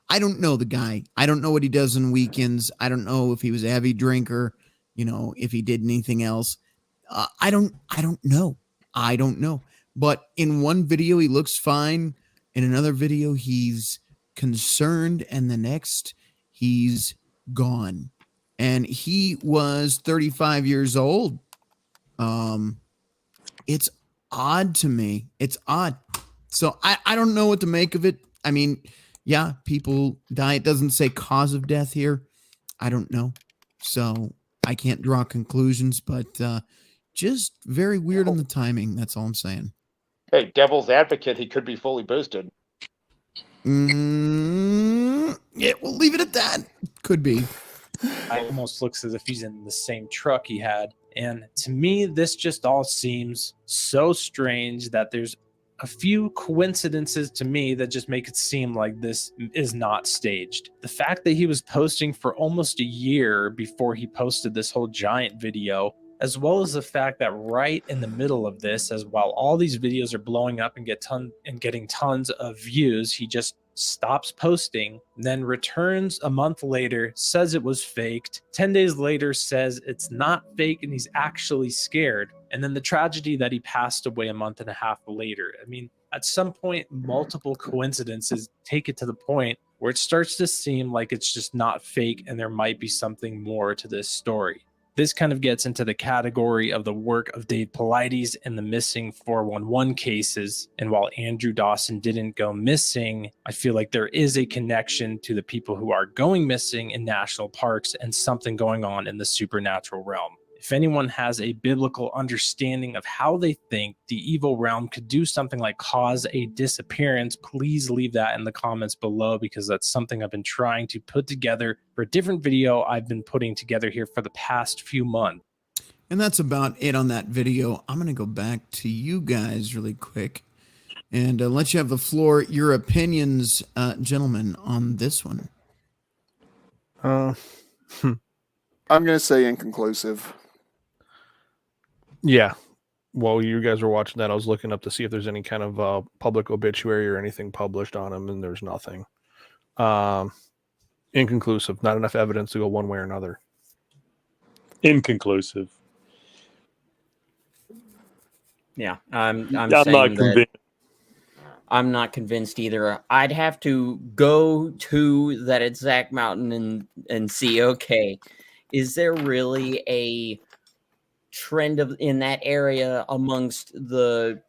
I don't know the guy. I don't know what he does on weekends. I don't know if he was a heavy drinker, if he did anything else. I don't know. I don't know. But in one video, he looks fine. In another video, he's concerned. And the next, he's gone. And he was 35 years old. It's odd to me. It's odd. So I don't know what to make of it. I mean, yeah, people die. It doesn't say cause of death here. I don't know. So I can't draw conclusions, but just very weird on the timing. That's all I'm saying. Hey, devil's advocate, he could be fully boosted. Yeah, we'll leave it at that. Could be. It almost looks as if he's in the same truck he had. And to me, this just all seems so strange that there's a few coincidences to me that just make it seem like this is not staged. The fact that he was posting for almost a year before he posted this whole giant video, as well as the fact that right in the middle of this, as while all these videos are blowing up and getting tons of views, he just stops posting, then returns a month later, says it was faked, 10 days later says it's not fake and he's actually scared, and then the tragedy that he passed away a month and a half later. I mean, at some point, multiple coincidences take it to the point where it starts to seem like it's just not fake and there might be something more to this story. This kind of gets into the category of the work of Dave Paulides and the missing 411 cases. And while Andrew Dawson didn't go missing, I feel like there is a connection to the people who are going missing in national parks and something going on in the supernatural realm. If anyone has a biblical understanding of how they think the evil realm could do something like cause a disappearance, please leave that in the comments below, because that's something I've been trying to put together for a different video I've been putting together here for the past few months. And that's about it on that video. I'm going to go back to you guys really quick and let you have the floor. Your opinions, gentlemen, on this one. I'm going to say inconclusive. Yeah. While you guys were watching that, I was looking up to see if there's any kind of public obituary or anything published on him, and there's nothing. Inconclusive. Not enough evidence to go one way or another. Inconclusive. Yeah, I'm not saying convinced. that I'm not convinced either. I'd have to go to that exact mountain and see, okay, is there really a trend in that area amongst the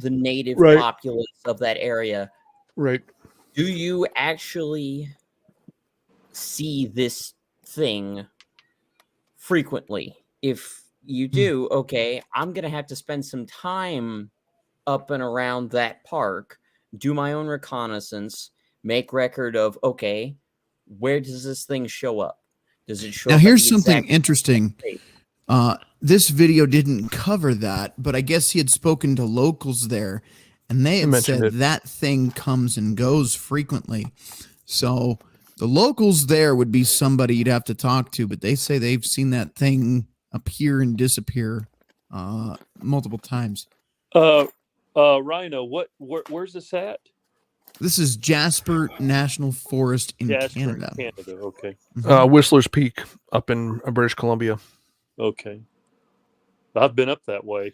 native populace of that area? Right. Do you actually see this thing frequently? If you do, okay, I'm going to have to spend some time up and around that park, do my own reconnaissance, make record of, okay, where does this thing show up? Does it show up? Now, here's something interesting. This video didn't cover that, but I guess he had spoken to locals there, and they had said that thing comes and goes frequently. So the locals there would be somebody you'd have to talk to, but they say they've seen that thing appear and disappear multiple times. Rhino, where's this at? This is Jasper National Forest in Canada. Okay. Whistler's Peak up in British Columbia. Okay. I've been up that way.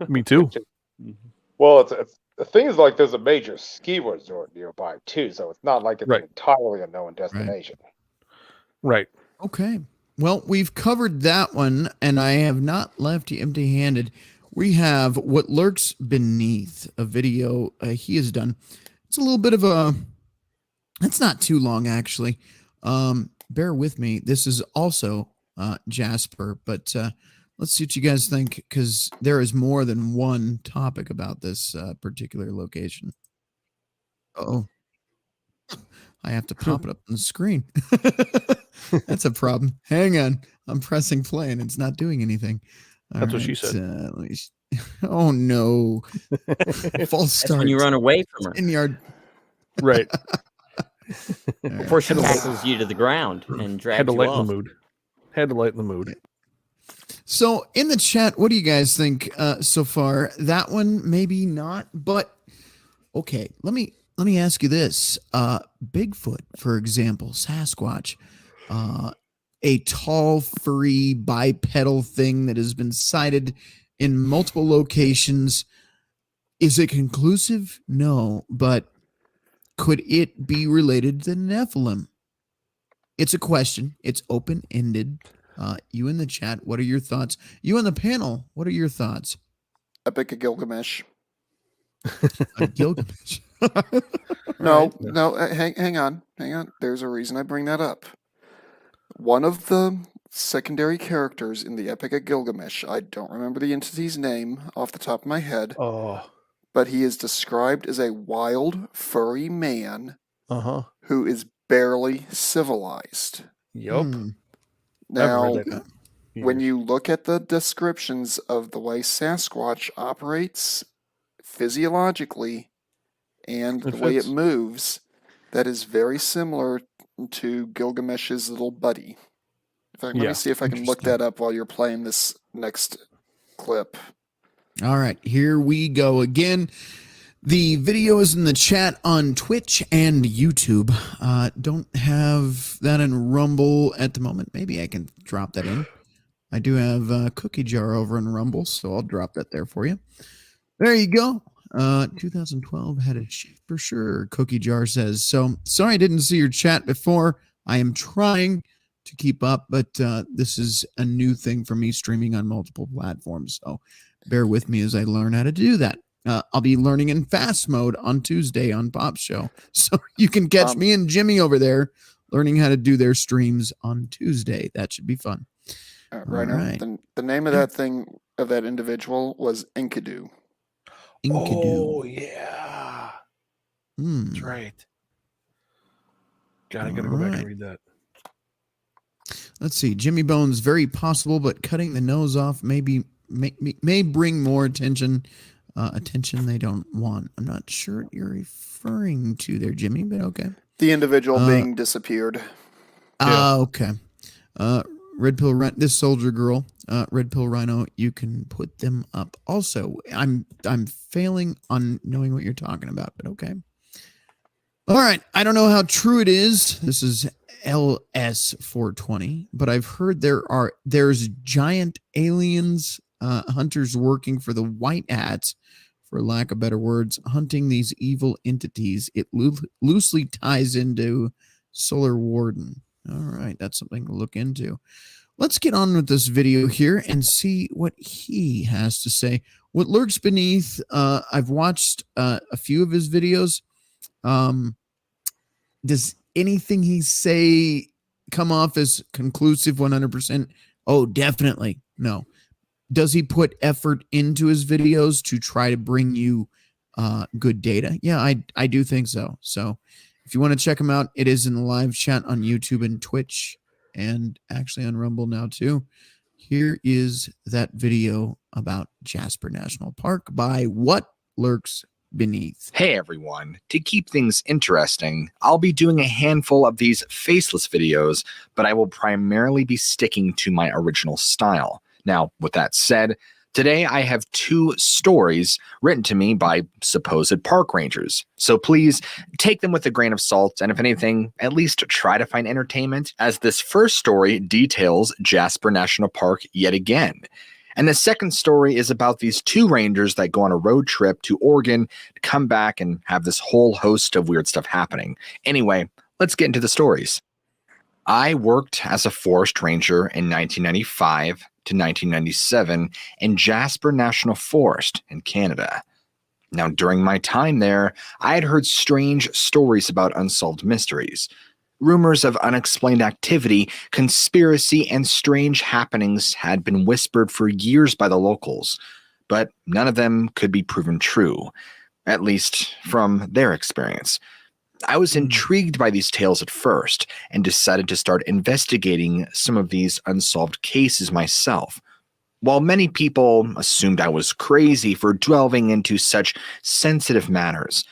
Me too. Well, the thing is, like, there's a major ski resort nearby too, so it's not like it's an entirely unknown destination. Right. Okay. Well, we've covered that one, and I have not left you empty-handed. We have What Lurks Beneath, a video he has done. It's a little bit of a... It's not too long, actually. Bear with me. This is also Jasper, but let's see what you guys think, because there is more than one topic about this particular location. Uh-oh. I have to pop it up on the screen. That's a problem. Hang on. I'm pressing play and it's not doing anything. That's what she said. Oh, no. False start. When you run away from her. In yard. Right. Before she tackles you to the ground and drags you off. Had to lighten the mood. So in the chat, what do you guys think so far? That one, maybe not, but okay. Let me ask you this. Bigfoot, for example, Sasquatch, a tall, furry, bipedal thing that has been sighted in multiple locations. Is it conclusive? No, but could it be related to the Nephilim? It's a question. It's open-ended. You in the chat, what are your thoughts? You on the panel, what are your thoughts? Epic of Gilgamesh. Gilgamesh. No, hang on. There's a reason I bring that up. One of the secondary characters in the Epic of Gilgamesh, I don't remember the entity's name off the top of my head, but he is described as a wild, furry man Uh-huh. who is barely civilized. Yup. Hmm. Now, I've heard that. when you look at the descriptions of the way Sasquatch operates physiologically and It the way it fits. moves, that is very similar to Gilgamesh's little buddy. In fact, let Yeah, me see if I can look interesting. that up while you're playing this next clip. All right, here we go again. The video is in the chat on Twitch and YouTube. Don't have that in Rumble at the moment. Maybe I can drop that in. I do have a cookie jar over in Rumble, so I'll drop that there for you. There you go. 2012 had a shape for sure, Cookie Jar says. So sorry I didn't see your chat before. I am trying to keep up, but this is a new thing for me, streaming on multiple platforms. So bear with me as I learn how to do that. I'll be learning in fast mode on Tuesday on Pop's show. So you can catch me and Jimmy over there learning how to do their streams on Tuesday. That should be fun. Right now, right. the name of that thing, of that individual, was Enkidu. Oh, yeah. That's right. I gotta go back and read that. Let's see. Jimmy Bones, very possible, but cutting the nose off may bring more attention they don't want. I'm not sure what you're referring to there, Jimmy, but okay. The individual being disappeared. Okay. RedPillRhino, this soldier girl, RedPillRhino, you can put them up. Also, I'm failing on knowing what you're talking about, but okay. All right. I don't know how true it is. This is LS420, but I've heard there's giant aliens, hunters working for the White Hats, for lack of better words, hunting these evil entities. It loosely ties into Solar Warden. All right, that's something to look into. Let's get on with this video here and see what he has to say. What lurks beneath, I've watched a few of his videos. Does anything he say come off as conclusive 100%? Oh, definitely. No. Does he put effort into his videos to try to bring you good data? Yeah, I do think so. So if you want to check him out, it is in the live chat on YouTube and Twitch, and actually on Rumble now too. Here is that video about Jasper National Park by What Lurks Beneath. Hey everyone, to keep things interesting, I'll be doing a handful of these faceless videos, but I will primarily be sticking to my original style. Now, with that said, today I have 2 stories written to me by supposed park rangers. So please take them with a grain of salt, and if anything, at least try to find entertainment, as this first story details Jasper National Park yet again. And the second story is about these 2 rangers that go on a road trip to Oregon to come back and have this whole host of weird stuff happening. Anyway, let's get into the stories. I worked as a forest ranger in 1995 to 1997 in Jasper National Forest in Canada. Now, during my time there, I had heard strange stories about unsolved mysteries. Rumors of unexplained activity, conspiracy, and strange happenings had been whispered for years by the locals, but none of them could be proven true, at least from their experience. I was intrigued by these tales at first and decided to start investigating some of these unsolved cases myself. While many people assumed I was crazy for delving into such sensitive matters,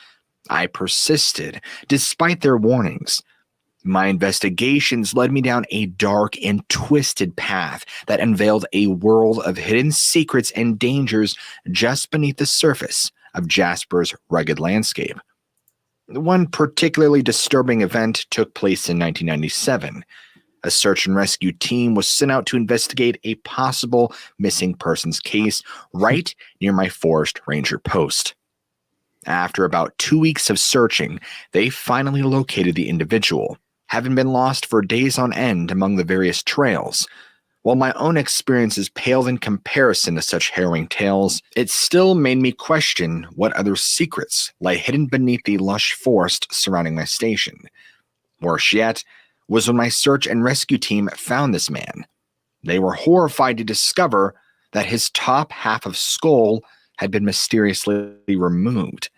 I persisted despite their warnings. My investigations led me down a dark and twisted path that unveiled a world of hidden secrets and dangers just beneath the surface of Jasper's rugged landscape. One particularly disturbing event took place in 1997. A search and rescue team was sent out to investigate a possible missing persons case right near my forest ranger post. After about 2 weeks of searching, they finally located the individual, having been lost for days on end among the various trails. While my own experiences paled in comparison to such harrowing tales, it still made me question what other secrets lay hidden beneath the lush forest surrounding my station. Worse yet was when my search and rescue team found this man. They were horrified to discover that his top half of skull had been mysteriously removed.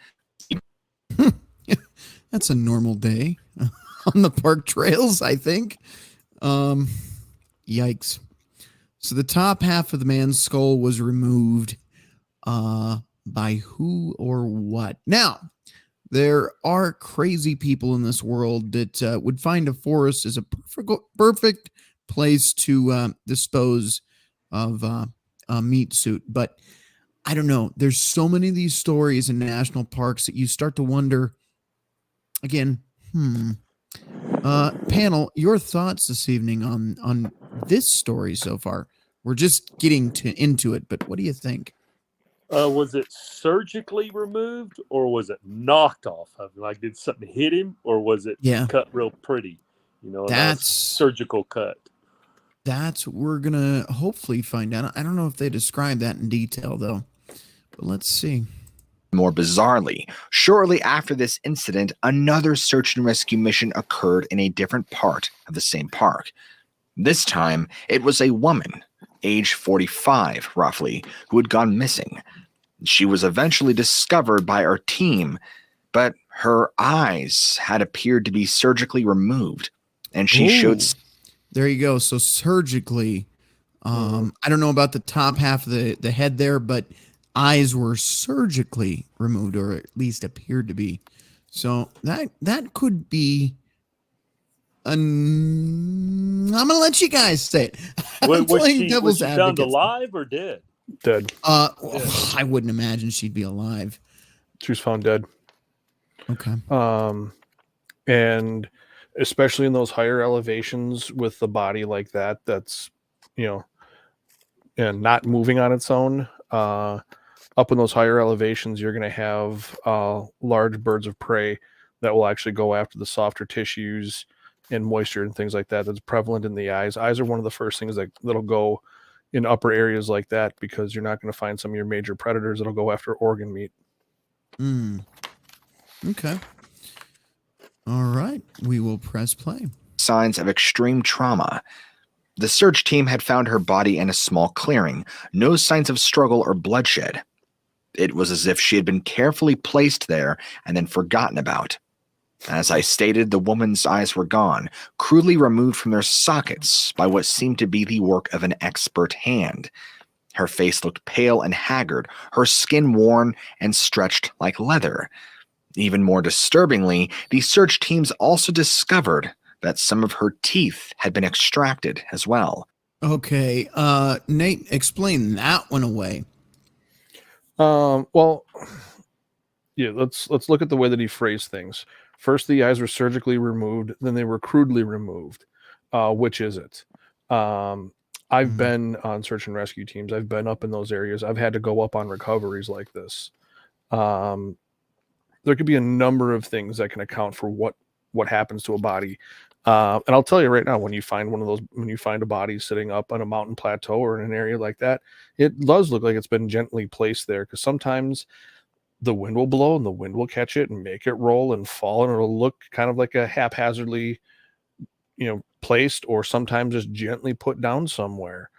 That's a normal day on the park trails, I think. Yikes. So the top half of the man's skull was removed by who or what? Now, there are crazy people in this world that would find a forest as a perfect place to dispose of a meat suit. But I don't know. There's so many of these stories in national parks that you start to wonder, again, panel, your thoughts this evening on this story so far? We're just getting into it, but what do you think? Was it surgically removed or was it knocked off of him? Like, did something hit him or was it cut real pretty? You know, that's surgical cut. That's what we're going to hopefully find out. I don't know if they describe that in detail, though. But let's see. More bizarrely, shortly after this incident, another search and rescue mission occurred in a different part of the same park. This time, it was a woman, age 45 roughly, who had gone missing. She was eventually discovered by our team, but her eyes had appeared to be surgically removed, and she showed... There you go. So surgically, I don't know about the top half of the head there, but eyes were surgically removed, or at least appeared to be. So that could be... I'm gonna let you guys say it. Was she found alive or dead? Dead. I wouldn't imagine she'd be alive. She was found dead. Okay. And especially in those higher elevations with the body like that, that's, and not moving on its own. Up in those higher elevations, you're going to have large birds of prey that will actually go after the softer tissues and moisture and things like that. That's prevalent in the eyes. Eyes are one of the first things that'll go in upper areas like that, because you're not going to find some of your major predators that'll go after organ meat. Okay. All right. We will press play. Signs of extreme trauma. The search team had found her body in a small clearing. No signs of struggle or bloodshed. It was as if she had been carefully placed there and then forgotten about. As I stated, the woman's eyes were gone, crudely removed from their sockets by what seemed to be the work of an expert hand. Her face looked pale and haggard, her skin worn and stretched like leather. Even more disturbingly, the search teams also discovered that some of her teeth had been extracted as well. Okay, Nate, explain that one away. Well, yeah, let's look at the way that he phrased things. First, the eyes were surgically removed, then they were crudely removed. Which is it? I've been on search and rescue teams. I've been up in those areas. I've had to go up on recoveries like this. There could be a number of things that can account for what happens to a body. And I'll tell you right now, when you find a body sitting up on a mountain plateau or in an area like that, it does look like it's been gently placed there, because sometimes the wind will blow and the wind will catch it and make it roll and fall, and it'll look kind of like a haphazardly, placed, or sometimes just gently put down somewhere.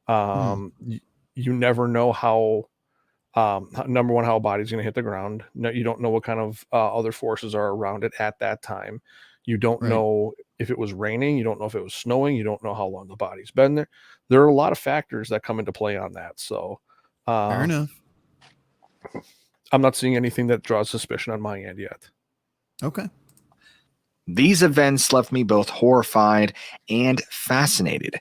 You never know how, number one, how a body's going to hit the ground. No, you don't know what kind of other forces are around it at that time. You don't know if it was raining. You don't know if it was snowing. You don't know how long the body's been there. There are a lot of factors that come into play on that. So, fair enough. I'm not seeing anything that draws suspicion on my end yet. Okay. These events left me both horrified and fascinated.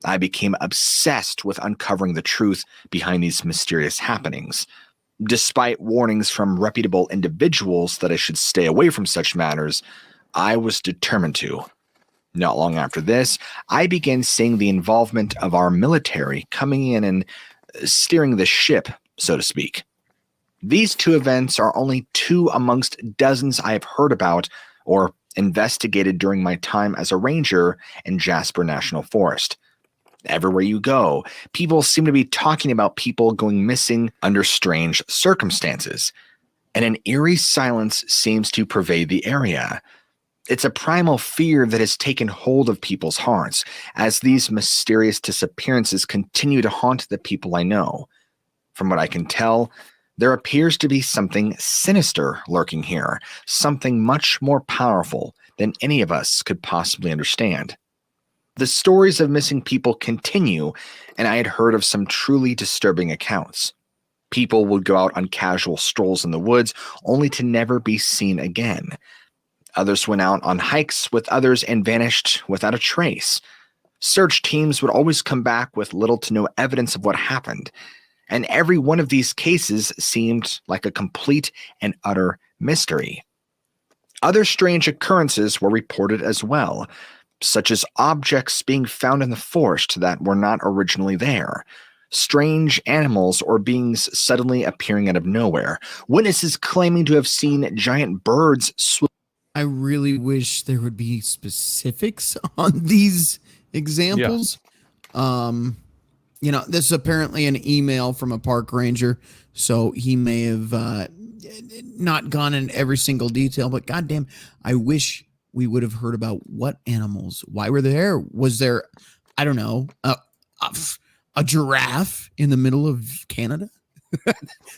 I became obsessed with uncovering the truth behind these mysterious happenings. Despite warnings from reputable individuals that I should stay away from such matters, I was determined to. Not long after this, I began seeing the involvement of our military coming in and steering the ship, so to speak. These two events are only two amongst dozens I have heard about or investigated during my time as a ranger in Jasper National Forest. Everywhere you go, people seem to be talking about people going missing under strange circumstances, and an eerie silence seems to pervade the area. It's a primal fear that has taken hold of people's hearts as these mysterious disappearances continue to haunt the people I know. From what I can tell, There appears to be something sinister lurking here, something much more powerful than any of us could possibly understand. The stories of missing people continue, and I had heard of some truly disturbing accounts. People would go out on casual strolls in the woods, only to never be seen again. Others went out on hikes with others and vanished without a trace. Search teams would always come back with little to no evidence of what happened, and every one of these cases seemed like a complete and utter mystery. Other strange occurrences were reported as well, such as objects being found in the forest that were not originally there, strange animals or beings suddenly appearing out of nowhere, witnesses claiming to have seen giant birds swoop. I really wish there would be specifics on these examples. You know, this is apparently an email from a park ranger, so he may have not gone in every single detail, but goddamn, I wish we would have heard about what animals, why were they there? Was there, I don't know, a giraffe in the middle of Canada?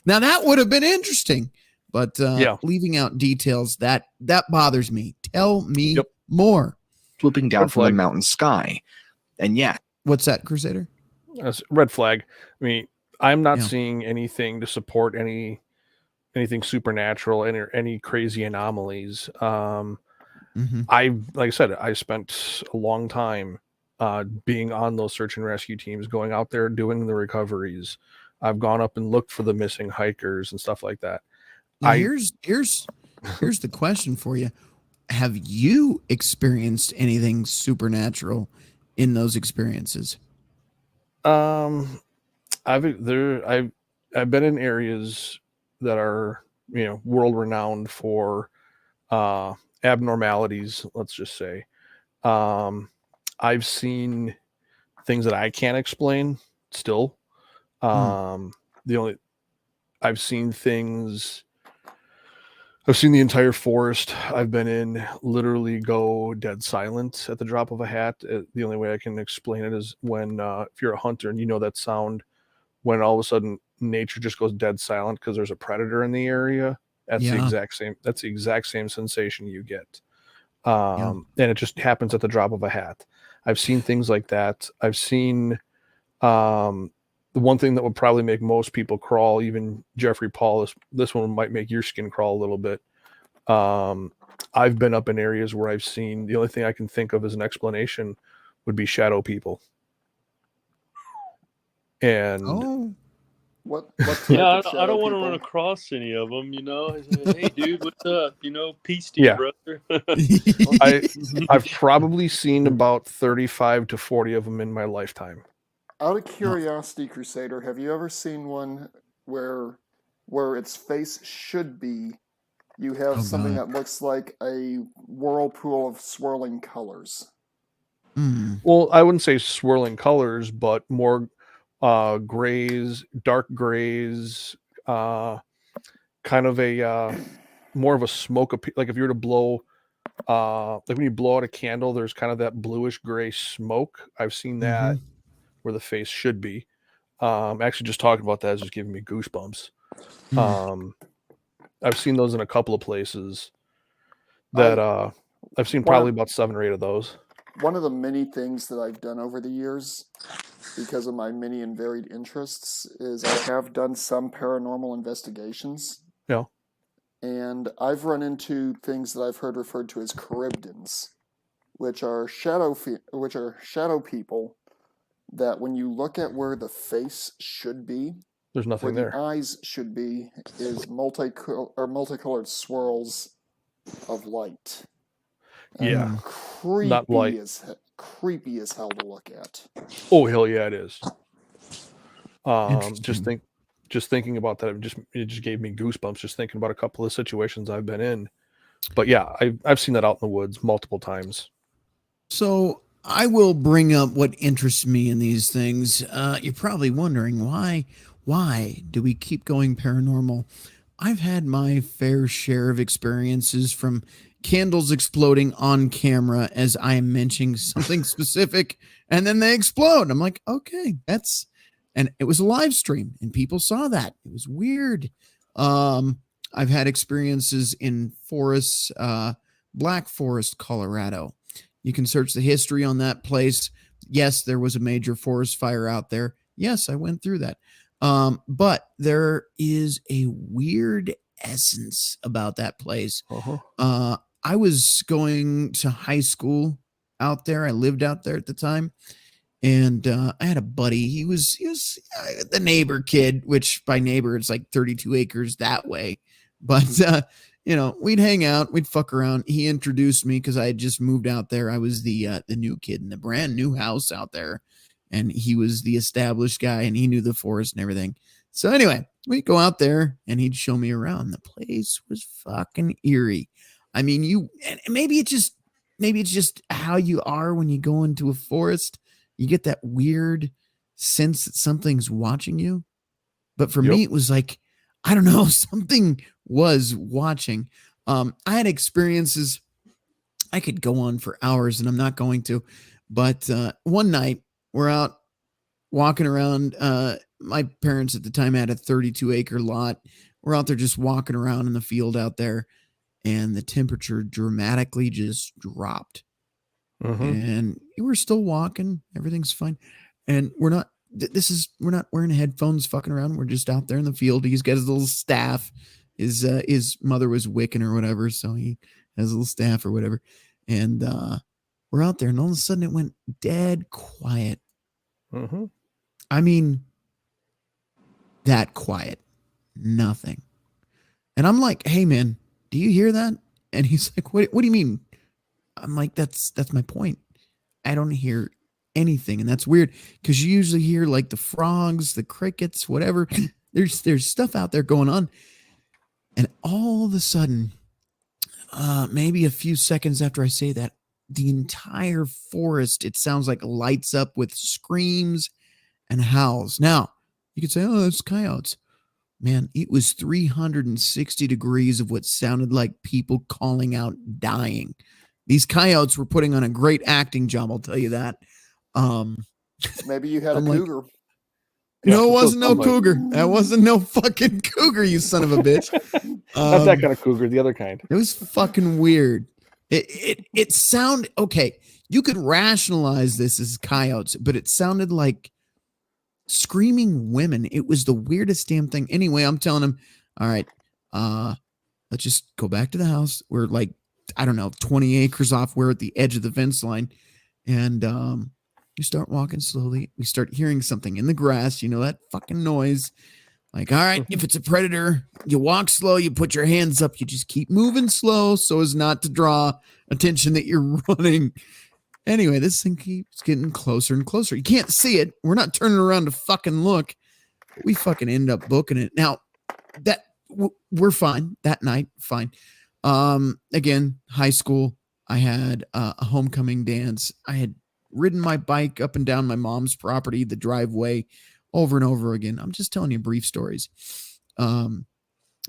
Now that would have been interesting, but leaving out details, that bothers me. Tell me more. Swooping down from the mountain sky. And yet. What's that, Crusader? Red flag. I mean, I'm not seeing anything to support anything supernatural, any crazy anomalies. Like I said, I spent a long time being on those search and rescue teams, going out there doing the recoveries. I've gone up and looked for the missing hikers and stuff like that. Now, here's the question for you. Have you experienced anything supernatural in those experiences? I've been in areas that are, world renowned for abnormalities, let's just say. I've seen things that I can't explain still. I've seen the entire forest I've been in literally go dead silent at the drop of a hat. The only way I can explain it is when, if you're a hunter and you know that sound, when all of a sudden nature just goes dead silent because there's a predator in the area. That's the exact same sensation you get. And it just happens at the drop of a hat. I've seen things like that. I've seen, the one thing that would probably make most people crawl, even Jeffrey Paul, this one might make your skin crawl a little bit. I've been up in areas where I've seen, the only thing I can think of as an explanation would be shadow people. And I don't want to run across any of them, I say, hey dude, what's up? Peace to you, brother. I've probably seen about 35 to 40 of them in my lifetime. Out of curiosity, Crusader, have you ever seen one where its face should be, you have something that looks like a whirlpool of swirling colors? Well, I wouldn't say swirling colors, but more grays, dark grays, kind of a more of a smoke. Like if you were to blow, like when you blow out a candle, there's kind of that bluish gray smoke. I've seen that. Where the face should be. Actually, just talking about that is just giving me goosebumps. I've seen those in a couple of places that I've seen probably about 7 or 8 of those. One of the many things that I've done over the years, because of my many and varied interests, is I have done some paranormal investigations. Yeah. And I've run into things that I've heard referred to as Charybdins, which are shadow people that when you look at where the face should be, there's nothing there. Where the eyes should be is multicolored swirls of light. And not light. Creepy as hell to look at. Oh hell yeah, it is. Just thinking about that, it just gave me goosebumps just thinking about a couple of situations I've been in. But yeah, I've seen that out in the woods multiple times. So I will bring up what interests me in these things. You're probably wondering why do we keep going paranormal? I've had my fair share of experiences, from candles exploding on camera as I am mentioning something specific, and then they explode. I'm like, okay, and it was a live stream and people saw that. It was weird. I've had experiences in forests, Black Forest, Colorado. You can search the history on that place. Yes, there was a major forest fire out there. Yes, I went through that. But there is a weird essence about that place. I was going to high school out there. I lived out there at the time. And I had a buddy. He was the neighbor kid, which by neighbor, it's like 32 acres that way. But, we'd hang out, we'd fuck around. He introduced me because I had just moved out there. I was the new kid in the brand new house out there. And he was the established guy and he knew the forest and everything. So anyway, we'd go out there and he'd show me around. The place was fucking eerie. I mean, maybe it's just how you are when you go into a forest. You get that weird sense that something's watching you. But for me, it was like, I don't know, something was watching. I had experiences. I could go on for hours and I'm not going to. But one night we're out walking around. My parents at the time had a 32-acre lot. We're out there just walking around in the field out there. And the temperature dramatically just dropped. And we're still walking. Everything's fine. And we're not wearing headphones fucking around. We're just out there in the field. He's got his little staff. His mother was Wiccan or whatever. So he has a little staff or whatever. And we're out there and all of a sudden it went dead quiet. I mean, that quiet. Nothing. And I'm like, hey man, do you hear that? And he's like, what do you mean? I'm like, that's my point. I don't hear anything. And that's weird because you usually hear like the frogs, the crickets, whatever. There's stuff out there going on. And all of a sudden, maybe a few seconds after I say that, the entire forest, it sounds like lights up with screams and howls. Now, you could say, oh, it's coyotes. Man, it was 360 degrees of what sounded like people calling out dying. These coyotes were putting on a great acting job, I'll tell you that. Maybe you had a cougar. No, it wasn't no cougar. That wasn't no fucking cougar, you son of a bitch. Not that kind of cougar, the other kind. It was fucking weird. It sounded okay. You could rationalize this as coyotes, but it sounded like screaming women. It was the weirdest damn thing. Anyway, I'm telling him, all right, let's just go back to the house. We're like, I don't know, 20 acres off. We're at the edge of the fence line. And you start walking slowly. We start hearing something in the grass, that fucking noise. Like, all right, if it's a predator, you walk slow, you put your hands up, you just keep moving slow so as not to draw attention that you're running. Anyway, this thing keeps getting closer and closer. You can't see it. We're not turning around to fucking look. We fucking end up booking it. Now, we're fine that night. Fine. Again, high school, I had a homecoming dance. I had ridden my bike up and down my mom's property, the driveway, over and over again. I'm just telling you brief stories. And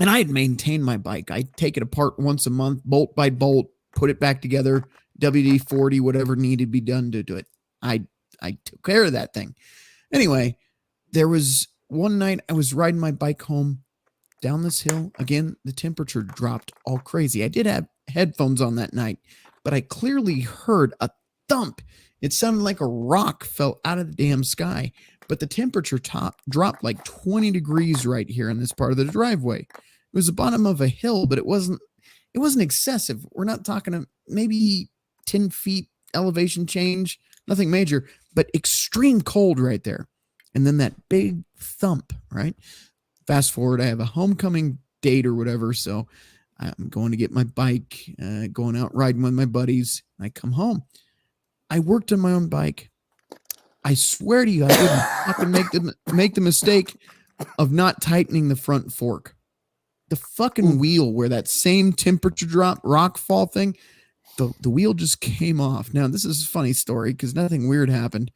I had maintained my bike. I'd take it apart once a month, bolt by bolt, put it back together, WD-40, whatever needed to be done to do it. I took care of that thing. Anyway, there was one night I was riding my bike home down this hill. Again, the temperature dropped all crazy. I did have headphones on that night, but I clearly heard a thump. It sounded like a rock fell out of the damn sky, but the temperature dropped like 20 degrees right here in this part of the driveway. It was the bottom of a hill, but it wasn't excessive. We're not talking maybe 10 feet elevation change, nothing major, but extreme cold right there. And then that big thump, right? Fast forward, I have a homecoming date or whatever, so I'm going to get my bike, going out riding with my buddies. I come home. I worked on my own bike. I swear to you, I didn't fucking make the mistake of not tightening the front fork. The fucking wheel where that same temperature drop rock fall thing, the wheel just came off. Now, this is a funny story because nothing weird happened,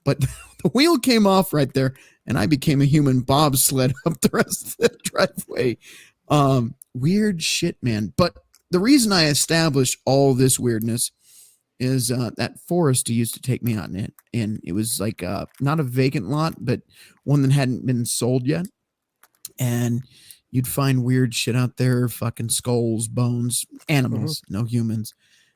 but the wheel came off right there and I became a human bobsled up the rest of the driveway. Weird shit, man. But the reason I established all this weirdness is that forest he used to take me out in it. And it was like not a vacant lot, but one that hadn't been sold yet. And You'd find weird shit out there, fucking skulls, bones, animals, no humans,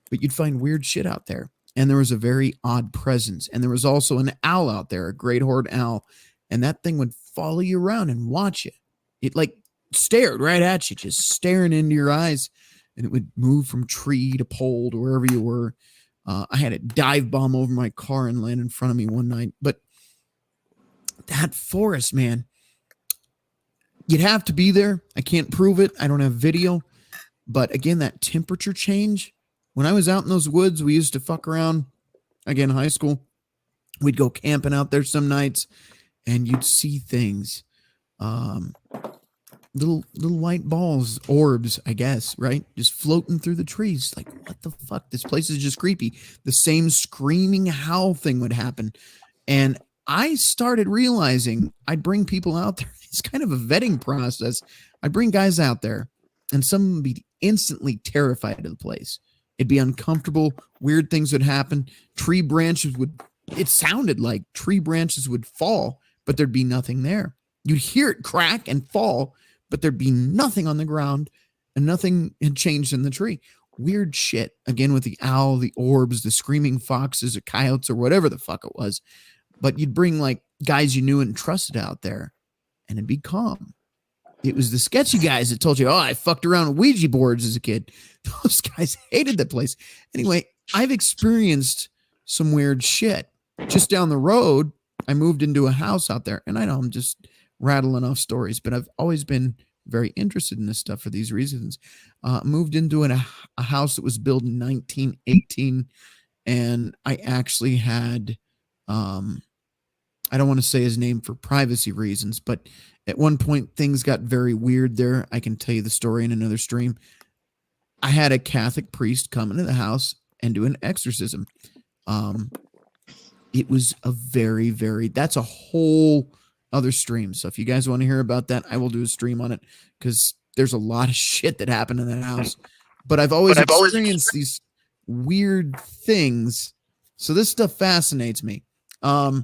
but you'd find weird shit out there. And there was a very odd presence. And there was also an owl out there, a great horned owl. And that thing would follow you around and watch you. It like stared right at you, just staring into your eyes. And it would move from tree to pole to wherever you were. I had it dive bomb over my car and land in front of me one night. But that forest, man, you'd have to be there. I can't prove it. I don't have video. But again, that temperature change. When I was out in those woods, we used to fuck around. Again, high school. We'd go camping out there some nights, and you'd see things. Little white balls, orbs, I guess, right? Just floating through the trees. Like, what the fuck? This place is just creepy. The same screaming howl thing would happen. And I started realizing I'd bring people out there. It's kind of a vetting process. I'd bring guys out there, and some would be instantly terrified of the place. It'd be uncomfortable. Weird things would happen. It sounded like tree branches would fall, but there'd be nothing there. You'd hear it crack and fall, but there'd be nothing on the ground, and nothing had changed in the tree. Weird shit. Again, with the owl, the orbs, the screaming foxes or coyotes or whatever the fuck it was. But you'd bring like guys you knew and trusted out there, and it'd be calm. It was the sketchy guys that told you, I fucked around with Ouija boards as a kid. Those guys hated that place. Anyway, I've experienced some weird shit. Just down the road, I moved into a house out there, and I know I'm just rattling off stories, but I've always been very interested in this stuff for these reasons. Moved into a house that was built in 1918, and I actually had, I don't want to say his name for privacy reasons, but at one point things got very weird there. I can tell you the story in another stream. I had a Catholic priest come into the house and do an exorcism. It was a that's a whole other stream. So if you guys want to hear about that, I will do a stream on it because there's a lot of shit that happened in that house. But I've always experienced these weird things. So this stuff fascinates me. A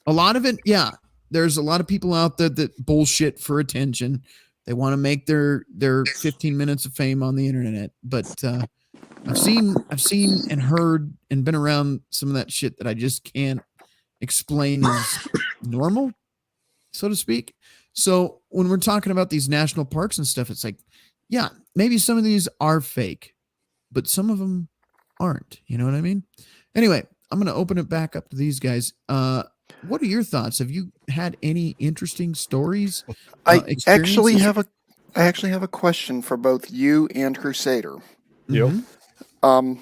lot of it, yeah. There's a lot of people out there that bullshit for attention. They want to make their 15 minutes of fame on the internet. But I've seen and heard and been around some of that shit that I just can't explain as normal, so to speak. So when we're talking about these national parks and stuff, it's like, yeah, maybe some of these are fake, but some of them aren't. You know what I mean? Anyway, I'm going to open it back up to these guys. What are your thoughts? Have you had any interesting stories? I actually have a question for both you and Crusader. Yep. One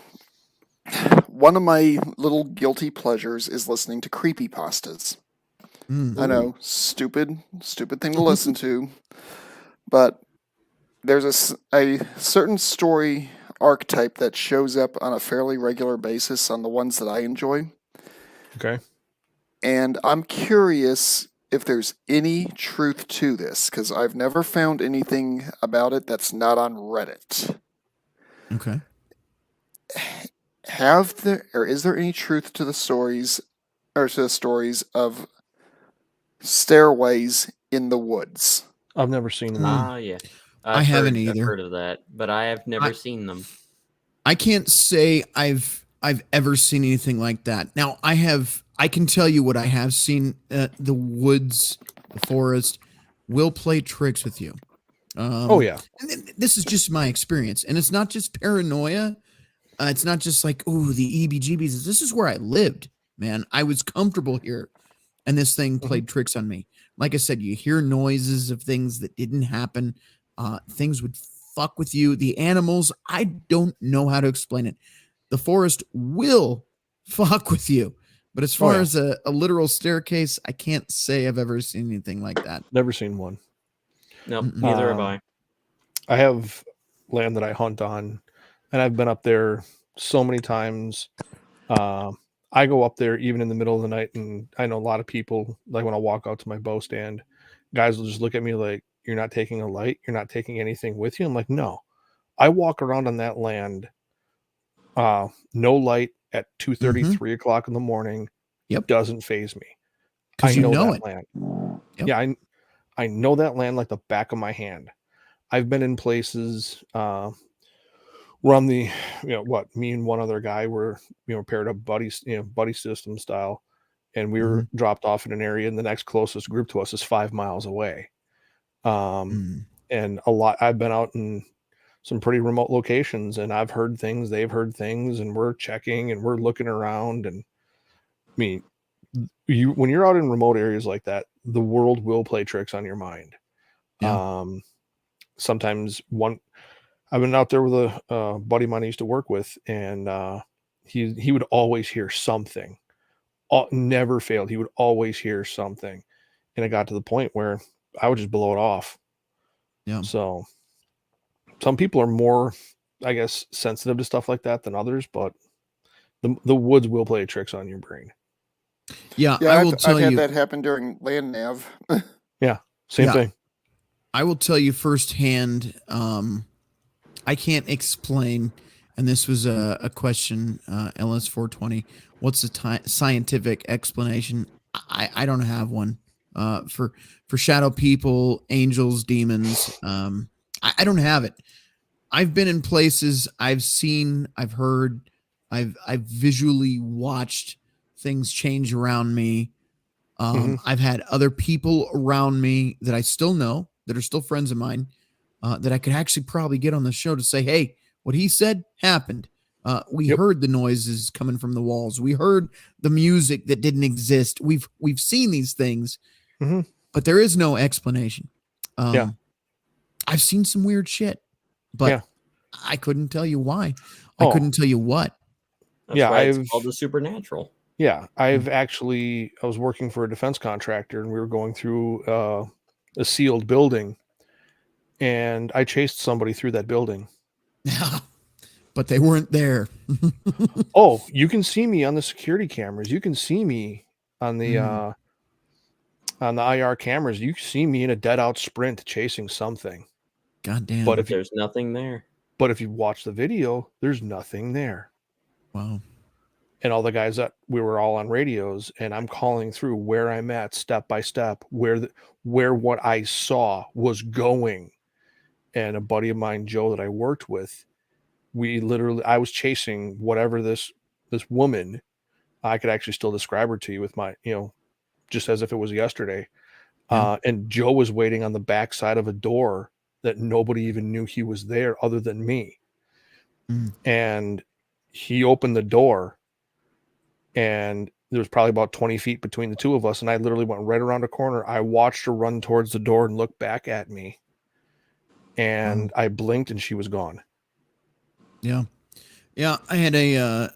of my little guilty pleasures is listening to creepypastas. I know, stupid thing to listen to, but there's a certain story archetype that shows up on a fairly regular basis on the ones that I enjoy. Okay. And I'm curious if there's any truth to this, because I've never found anything about it that's not on Reddit. Okay. Is there any truth to the stories, or to the stories of stairways in the woods? I've never seen one. Yeah. I haven't either. I've heard of that, but I have never seen them. I can't say I've ever seen anything like that. Now I can tell you what I have seen. The woods, the forest will play tricks with you. Oh yeah. And this is just my experience, and it's not just paranoia. It's not just like, oh, the EBGBs. This is where I lived, man. I was comfortable here, and this thing played tricks on me. Like I said, you hear noises of things that didn't happen. Things would fuck with you. The animals, I don't know how to explain it. The forest will fuck with you. But as far as a literal staircase, I can't say I've ever seen anything like that. Never seen one. No, neither have I. I have land that I hunt on, and I've been up there so many times. I go up there even in the middle of the night, and I know a lot of people, like when I walk out to my bow stand, guys will just look at me like, you're not taking a light? You're not taking anything with you? I'm like, no. I walk around on that land, no light at 2:30, 3 o'clock in the morning. Yep. Doesn't faze me. Because you know that it. land. Yep. Yeah, I know that land like the back of my hand. I've been in places where I'm the, me and one other guy were, paired up buddy system style, and we were dropped off in an area, and the next closest group to us is 5 miles away. And I've been out in some pretty remote locations, and I've heard things, they've heard things, and we're checking and we're looking around. And I mean, when you're out in remote areas like that, the world will play tricks on your mind. Yeah. Sometimes I've been out there with a buddy of mine I used to work with, and he would always hear something. Never failed. He would always hear something. And it got to the point where I would just blow it off. Yeah. So some people are more, I guess, sensitive to stuff like that than others, but the woods will play tricks on your brain. Yeah, I've had that happen during land nav. Yeah, same thing. I will tell you firsthand. I can't explain, and this was a question, LS420. What's the scientific explanation? I don't have one. For shadow people, angels, demons. I don't have it. I've been in places, I've seen, I've heard, I've visually watched things change around me. I've had other people around me that I still know, that are still friends of mine, that I could actually probably get on the show to say, hey, what he said happened. We heard the noises coming from the walls. We heard the music that didn't exist. We've seen these things, but there is no explanation. I've seen some weird shit, but I couldn't tell you why. I couldn't tell you what. That's why it's called the supernatural. Yeah, I was working for a defense contractor, and we were going through a sealed building, and I chased somebody through that building. Yeah, but they weren't there. Oh, you can see me on the security cameras. You can see me on the IR cameras. You can see me in a dead out sprint chasing something. God damn. But if there's nothing there. But if you watch the video, there's nothing there. Wow. And all the guys that we were all on radios, and I'm calling through where I'm at step by step, where what I saw was going. And a buddy of mine, Joe, that I worked with, I was chasing whatever this woman. I could actually still describe her to you with my, just as if it was yesterday. And Joe was waiting on the back side of a door that nobody even knew he was there other than me. And he opened the door, and there was probably about 20 feet between the two of us. And I literally went right around a corner. I watched her run towards the door and look back at me. And I blinked and she was gone. Yeah. Yeah. I had a,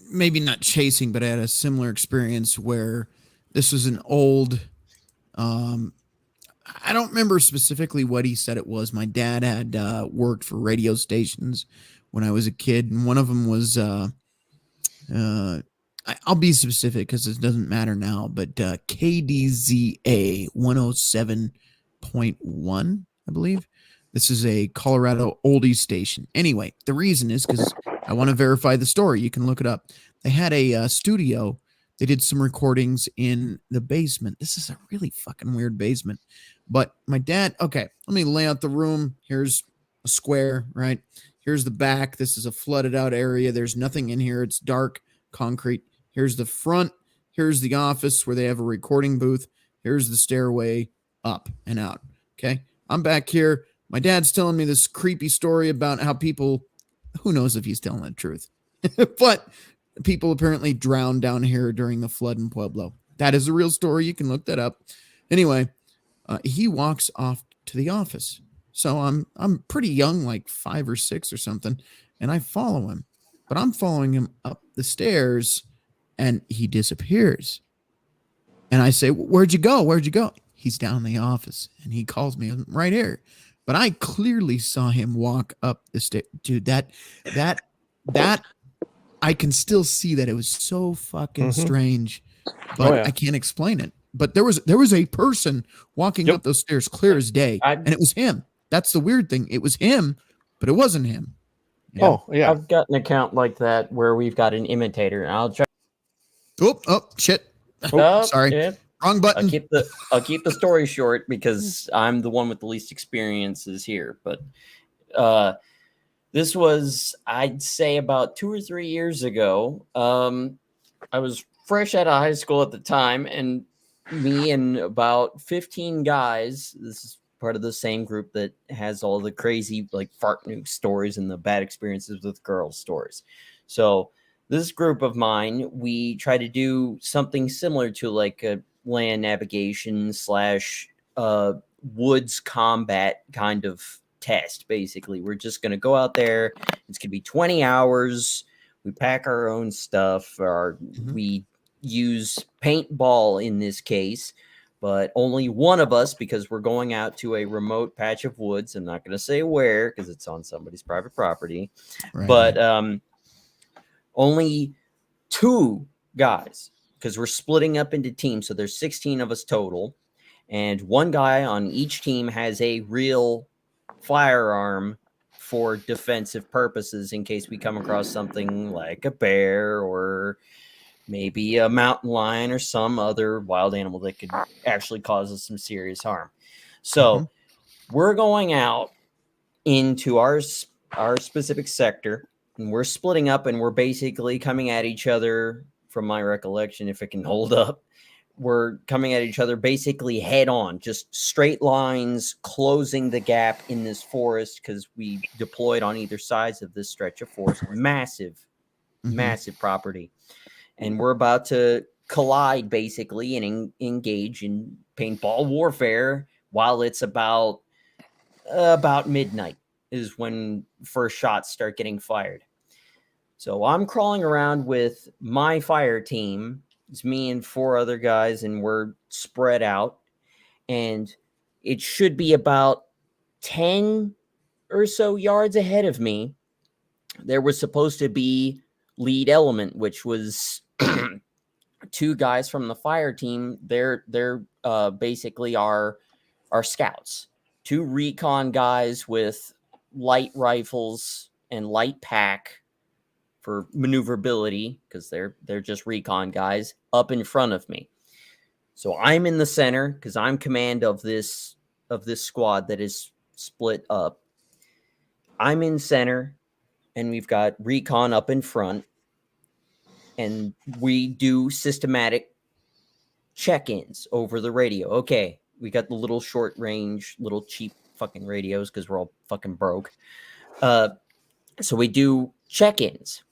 maybe not chasing, but I had a similar experience where this was an old, I don't remember specifically what he said it was. My dad had worked for radio stations when I was a kid, and one of them was I'll be specific because it doesn't matter now, but KDZA 107.1, I believe. This is a Colorado oldie station. Anyway, the reason is because I want to verify the story. You can look it up. They had a studio. They did some recordings in the basement. This is a really fucking weird basement. But my dad, okay, let me lay out the room. Here's a square, right? Here's the back. This is a flooded out area. There's nothing in here. It's dark, concrete. Here's the front. Here's the office where they have a recording booth. Here's the stairway up and out. Okay. I'm back here. My dad's telling me this creepy story about how people, who knows if he's telling the truth, but people apparently drowned down here during the flood in Pueblo. That is a real story. You can look that up. Anyway, he walks off to the office. So I'm pretty young, like 5 or 6 or something, and I follow him. But I'm following him up the stairs, and he disappears. And I say, "Where'd you go? Where'd you go?" He's down in the office, and he calls me, "I'm right here." But I clearly saw him walk up the stairs. Dude, that I can still see that. It was so fucking strange, but I can't explain it. But there was a person walking up those stairs clear as day, and it was him. That's the weird thing. It was him, but it wasn't him. Yeah. Oh, yeah. I've got an account like that where we've got an imitator. And I'll try. Oh, shit. Oh, sorry. Yeah. Wrong button. I'll keep the story short because I'm the one with the least experiences here. But this was, I'd say, about 2 or 3 years ago. I was fresh out of high school at the time, and me and about 15 guys. This is part of the same group that has all the crazy like fart nuke stories and the bad experiences with girls stories. So this group of mine, we try to do something similar to like a land navigation / woods combat kind of test. Basically, we're just going to go out there. It's going to be 20 hours. We pack our own stuff, or we use paintball in this case, but only one of us, because we're going out to a remote patch of woods. I'm not going to say where because it's on somebody's private property, Right. but only 2 guys, because we're splitting up into teams. So there's 16 of us total, and 1 guy on each team has a real firearm for defensive purposes in case we come across something like a bear or maybe a mountain lion or some other wild animal that could actually cause us some serious harm. So we're going out into our specific sector, and we're splitting up, and we're basically coming at each other, from my recollection, if it can hold up. We're coming at each other basically head on, just straight lines, closing the gap in this forest, because we deployed on either sides of this stretch of forest. Massive property. And we're about to collide basically and engage in paintball warfare while it's about midnight is when first shots start getting fired. So I'm crawling around with my fire team. It's me and 4 other guys, and we're spread out. And it should be about 10 or so yards ahead of me. There was supposed to be lead element, which was 2 guys from the fire team. They're basically our scouts. 2 recon guys with light rifles and light pack for maneuverability, because they're just recon guys up in front of me. So I'm in the center because I'm command of this squad that is split up. I'm in center, and we've got recon up in front, and we do systematic check-ins over the radio. Okay, we got the little short range, little cheap fucking radios because we're all fucking broke. So we do check-ins.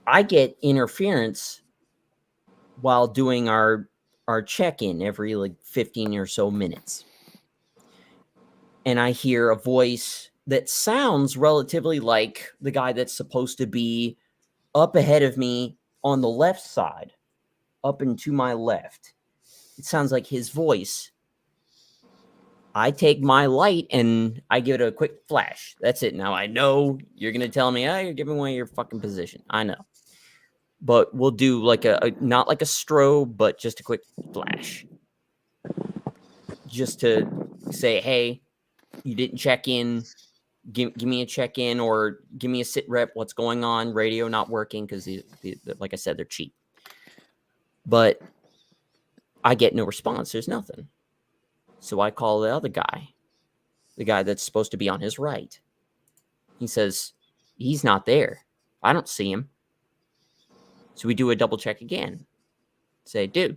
I get interference while doing our check-in every like 15 or so minutes. And I hear a voice that sounds relatively like the guy that's supposed to be up ahead of me on the left side, up and to my left. It sounds like his voice. I take my light and I give it a quick flash. That's it. Now I know you're going to tell me, oh, you're giving away your fucking position. I know. But we'll do like a not like a strobe, but just a quick flash. Just to say, hey, you didn't check in. Give me a check in, or give me a sit rep. What's going on? Radio not working because, like I said, they're cheap. But I get no response. There's nothing. So I call the other guy, the guy that's supposed to be on his right. He says, he's not there. I don't see him. So we do a double check again. Say, dude,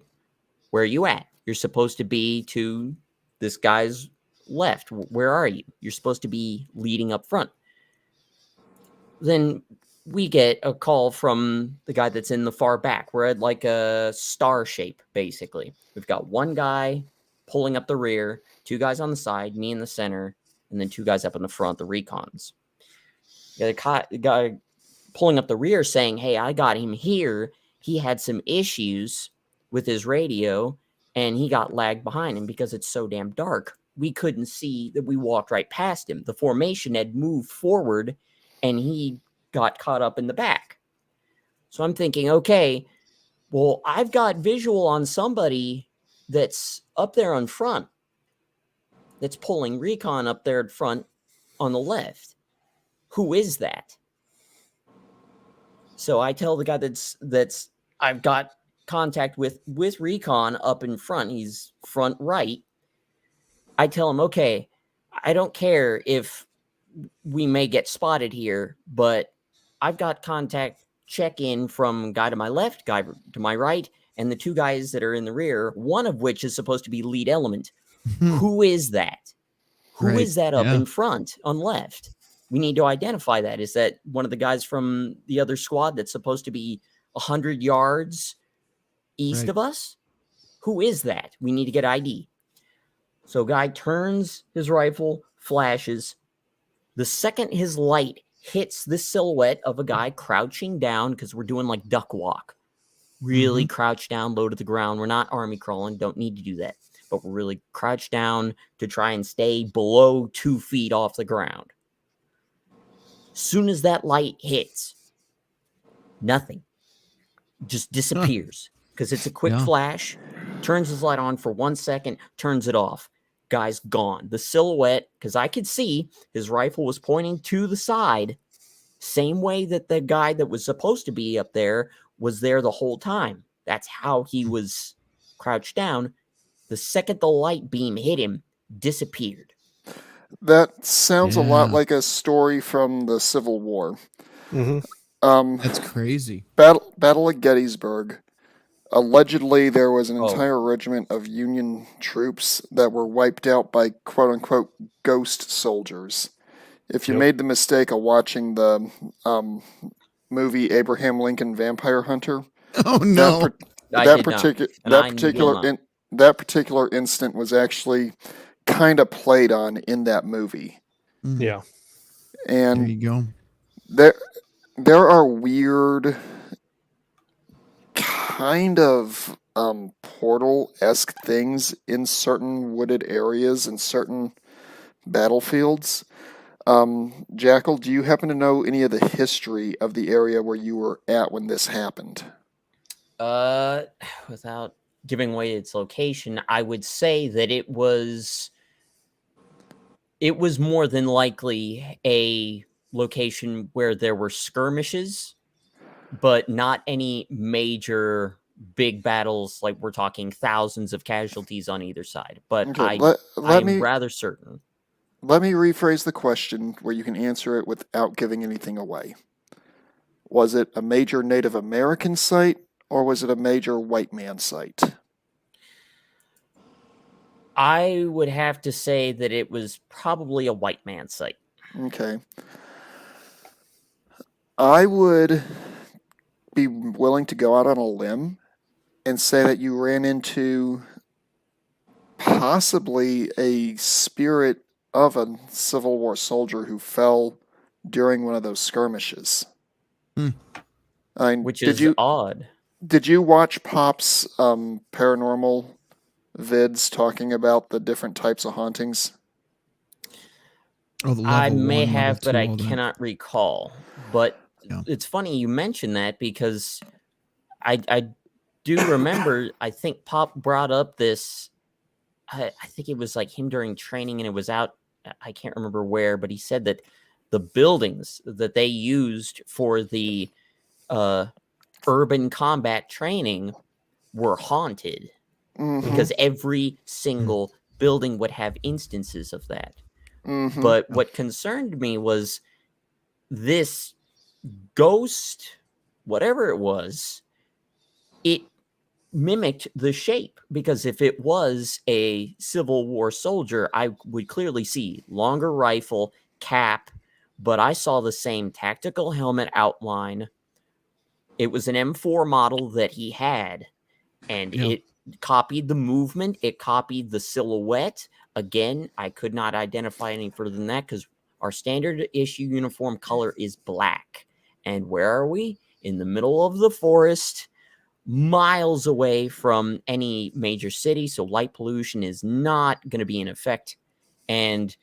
where are you at? You're supposed to be to this guy's left. Where are you? You're supposed to be leading up front. Then we get a call from the guy that's in the far back. We're at like a star shape, basically. We've got 1 guy pulling up the rear, 2 guys on the side, me in the center, and then 2 guys up in the front, the recons. The guy pulling up the rear saying, hey, I got him here. He had some issues with his radio, and he got lagged behind him because it's so damn dark. We couldn't see that we walked right past him. The formation had moved forward, and he got caught up in the back. So I'm thinking, okay, well, I've got visual on somebody that's up there on front, that's pulling recon up there in front on the left. Who is that? So I tell the guy that's I've got contact with Recon up in front. He's front right. I tell him, okay, I don't care if we may get spotted here, but I've got contact check-in from guy to my left, guy to my right, and the two guys that are in the rear, one of which is supposed to be lead element. Who is that? Who is that up in front on left? We need to identify that. Is that one of the guys from the other squad that's supposed to be 100 yards east of us? Who is that? We need to get ID. So guy turns his rifle, flashes. The second his light hits the silhouette of a guy crouching down, because we're doing like duck walk, really crouch down, low to the ground. We're not army crawling, don't need to do that, but we're really crouched down to try and stay below 2 feet off the ground. Soon as that light hits, nothing, just disappears, because it's a quick flash. Turns his light on for 1 second, turns it off. Guy's gone. The silhouette, because I could see his rifle was pointing to the side, same way that the guy that was supposed to be up there was there the whole time. That's how he was crouched down. The second the light beam hit him, disappeared. That sounds a lot like a story from the Civil War. That's crazy. Battle of Gettysburg. Allegedly, there was an entire regiment of Union troops that were wiped out by quote-unquote ghost soldiers. If you made the mistake of watching the movie Abraham Lincoln Vampire Hunter, that particular incident was actually kind of played on in that movie. Yeah. And there you go. There are weird kind of portal-esque things in certain wooded areas and certain battlefields. Jackal, do you happen to know any of the history of the area where you were at when this happened? Without giving away its location, I would say that it was more than likely a location where there were skirmishes, but not any major big battles, like we're talking thousands of casualties on either side. But okay, I'm rather certain. Let me rephrase the question where you can answer it without giving anything away. Was it a major Native American site, or was it a major white man site? I would have to say that it was probably a white man site. Okay. I would be willing to go out on a limb and say that you ran into possibly a spirit of a Civil War soldier who fell during one of those skirmishes. Which is odd. Did you watch Pop's paranormal vids talking about the different types of hauntings? I may have, but I cannot recall. But it's funny you mentioned that, because I do remember, I think Pop brought up this, I think it was like him during training, and it was out, I can't remember where, but he said that the buildings that they used for the urban combat training were haunted, because every single building would have instances of that. But what concerned me was this ghost, whatever it was, it mimicked the shape, because if it was a Civil War soldier, I would clearly see longer rifle, cap, but I saw the same tactical helmet outline. It was an M4 model that he had, and it copied the movement. It copied the silhouette. Again, I could not identify any further than that, because our standard issue uniform color is black. And where are we? In the middle of the forest, miles away from any major city, so light pollution is not going to be in effect. And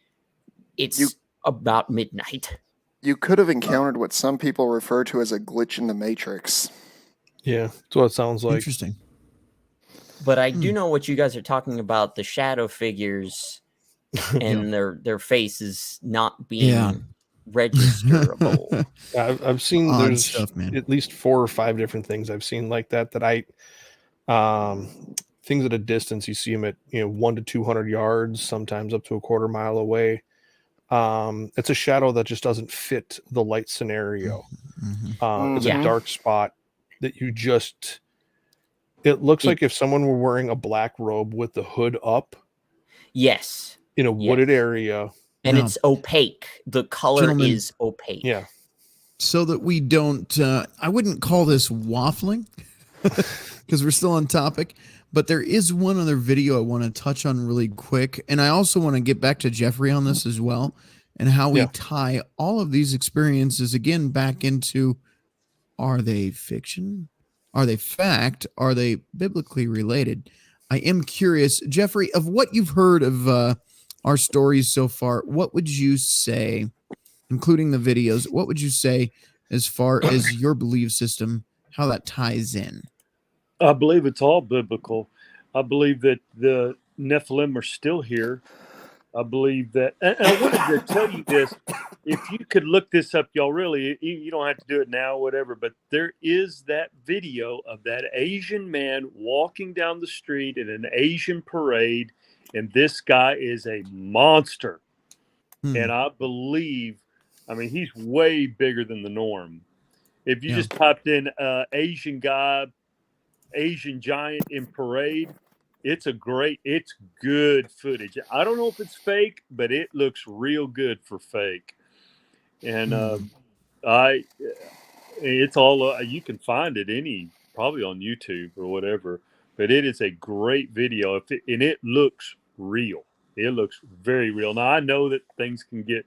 it's about midnight. You could have encountered what some people refer to as a glitch in the Matrix. Yeah, that's what it sounds like. Interesting. But I do know what you guys are talking about, the shadow figures and their faces not being registerable. I've seen there's stuff, man. At least 4 or 5 different things I've seen like that I Things at a distance, you see them at 1 to 200 yards, sometimes up to a quarter mile away. It's a shadow that just doesn't fit the light scenario. It's a dark spot that it looks like if someone were wearing a black robe with the hood up. Yes. In a wooded area. And it's opaque. The color is opaque. Yeah. So that we don't, I wouldn't call this waffling because we're still on topic, but there is one other video I want to touch on really quick. And I also want to get back to Jeffrey on this as well and how we tie all of these experiences again back into, are they fiction? Are they fact? Are they biblically related? I am curious, Jeffrey, of what you've heard of our stories so far, what would you say, including the videos, what would you say as far as your belief system, how that ties in? I believe it's all biblical. I believe that the Nephilim are still here. I believe that, and I wanted to tell you this, if you could look this up, y'all really, you don't have to do it now, whatever, but there is that video of that Asian man walking down the street in an Asian parade, and this guy is a monster. And I believe, I mean, he's way bigger than the norm. If you just typed in Asian guy, Asian giant in parade, it's good footage. I don't know if it's fake, but it looks real good for fake. And it's all, you can find it probably on YouTube or whatever, but it is a great video. And it looks real. It looks very real. Now I know that things can get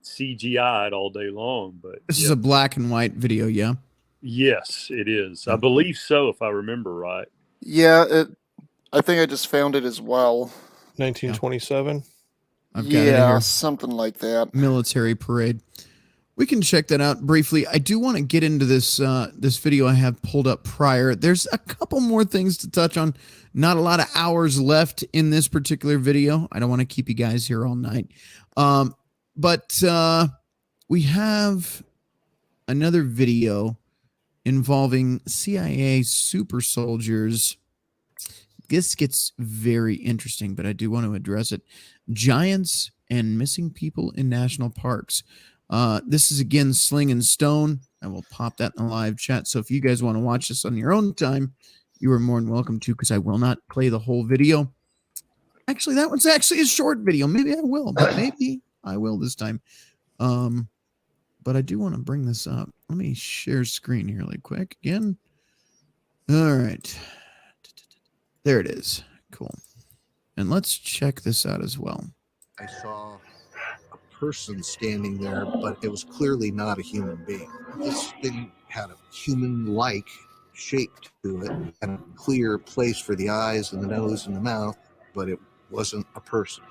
CGI'd all day long, but this is a black and white video. Yeah. Yes, it is. I believe so. If I remember right. Yeah. I think I just found it as well. 1927. I've got it here. Something like that. Military parade. We can check that out briefly. I do want to get into this this video I have pulled up prior. There's a couple more things to touch on. Not a lot of hours left in this particular video. I don't want to keep you guys here all night. But we have another video involving CIA super soldiers. This gets very interesting, but I do want to address it. Giants and missing people in national parks. This is, again, Sling and Stone. I will pop that in the live chat. So if you guys want to watch this on your own time, you are more than welcome to, because I will not play the whole video. Actually, that one's actually a short video. Maybe I will, but maybe I will this time. But I do want to bring this up. Let me share screen here really quick again. All right. There it is. Cool. And let's check this out as well. I saw a person standing there, but it was clearly not a human being. This thing had a human-like shape to it and a clear place for the eyes and the nose and the mouth, but it wasn't a person.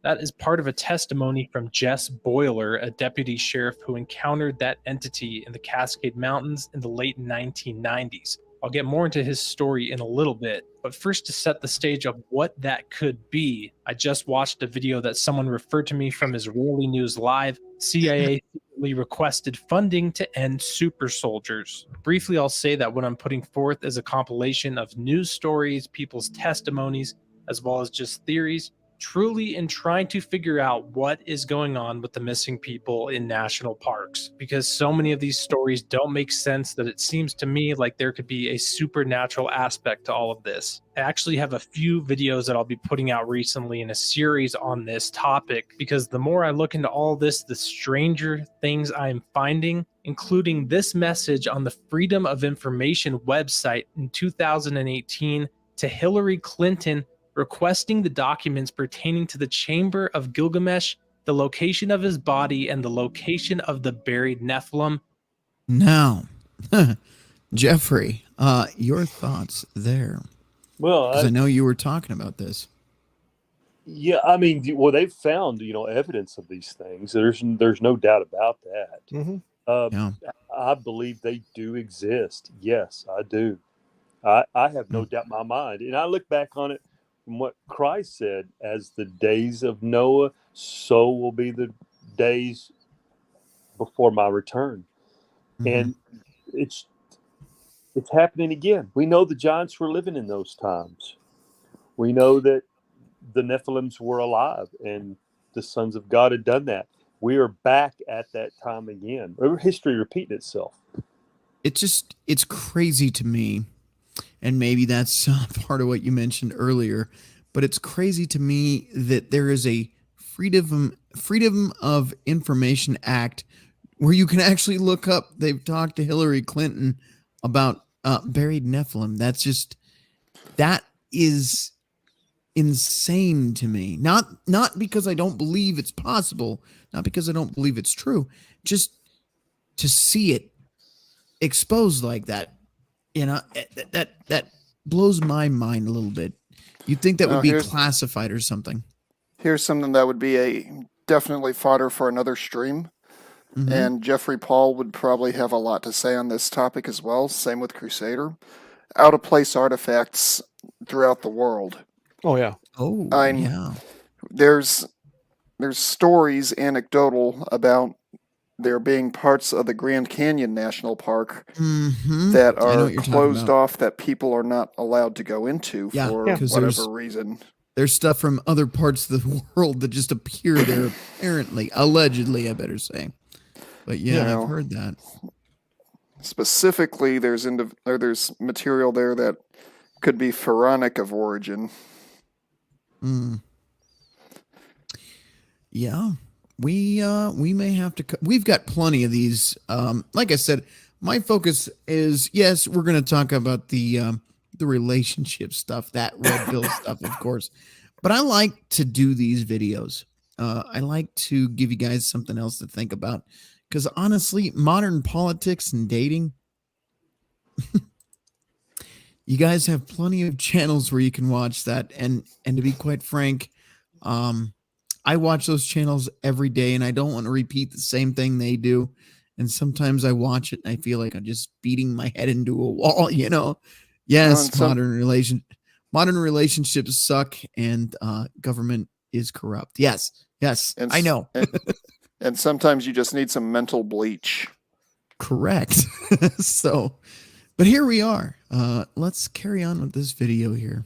That is part of a testimony from Jess Boiler, a deputy sheriff who encountered that entity in the Cascade Mountains in the late 1990s. I'll get more into his story in a little bit, but first, to set the stage of what that could be, I just watched a video that someone referred to me from Israeli News Live. CIA secretly requested funding to end super soldiers. Briefly, I'll say that what I'm putting forth is a compilation of news stories, people's testimonies, as well as just theories, truly in trying to figure out what is going on with the missing people in national parks, because so many of these stories don't make sense that it seems to me like there could be a supernatural aspect to all of this. I actually have a few videos that I'll be putting out recently in a series on this topic, because the more I look into all this, the stranger things I am finding, including this message on the Freedom of Information website in 2018 to Hillary Clinton, requesting the documents pertaining to the Chamber of Gilgamesh, the location of his body, and the location of the buried Nephilim. Now, Jeffrey, your thoughts there? Well, because I know you were talking about this. Yeah, I mean, well, they've found evidence of these things. There's no doubt about that. Mm-hmm. I believe they do exist. Yes, I do. I have no doubt in my mind, and I look back on it from what Christ said: as the days of Noah, so will be the days before my return. And it's It's happening again. We know the giants were living in those times. We know that the Nephilims were alive and the sons of God had done that. We are back at that time again. History repeating itself. It's crazy to me, and maybe that's part of what you mentioned earlier, but it's crazy to me that there is a Freedom of Information Act where you can actually look up. They've talked to Hillary Clinton about buried Nephilim. That is insane to me. Not because I don't believe it's possible, not because I don't believe it's true, just to see it exposed like that, that blows my mind a little bit. You'd think that would be classified or something. Here's something that would be a definitely fodder for another stream. Mm-hmm. And Jeffrey Paul would probably have a lot to say on this topic as well. Same with Crusader. Out of place artifacts throughout the world. Oh yeah. Oh yeah. There's stories anecdotal about there being parts of the Grand Canyon National Park that are closed off that people are not allowed to go into for whatever reason. There's stuff from other parts of the world that just appear there, apparently, allegedly, I better say. But I've heard that. Specifically, there's material there that could be pharaonic of origin. Yeah, we may have to. We've got plenty of these. Like I said, my focus is yes, we're going to talk about the relationship stuff, that red pill stuff, of course. But I like to do these videos. I like to give you guys something else to think about. Because honestly, modern politics and dating, you guys have plenty of channels where you can watch that. And to be quite frank, I watch those channels every day, and I don't want to repeat the same thing they do. And sometimes I watch it and I feel like I'm just beating my head into a wall, Yes, modern relationships suck, and government is corrupt. Yes, I know. And sometimes you just need some mental bleach. Correct. But here we are. Let's carry on with this video here.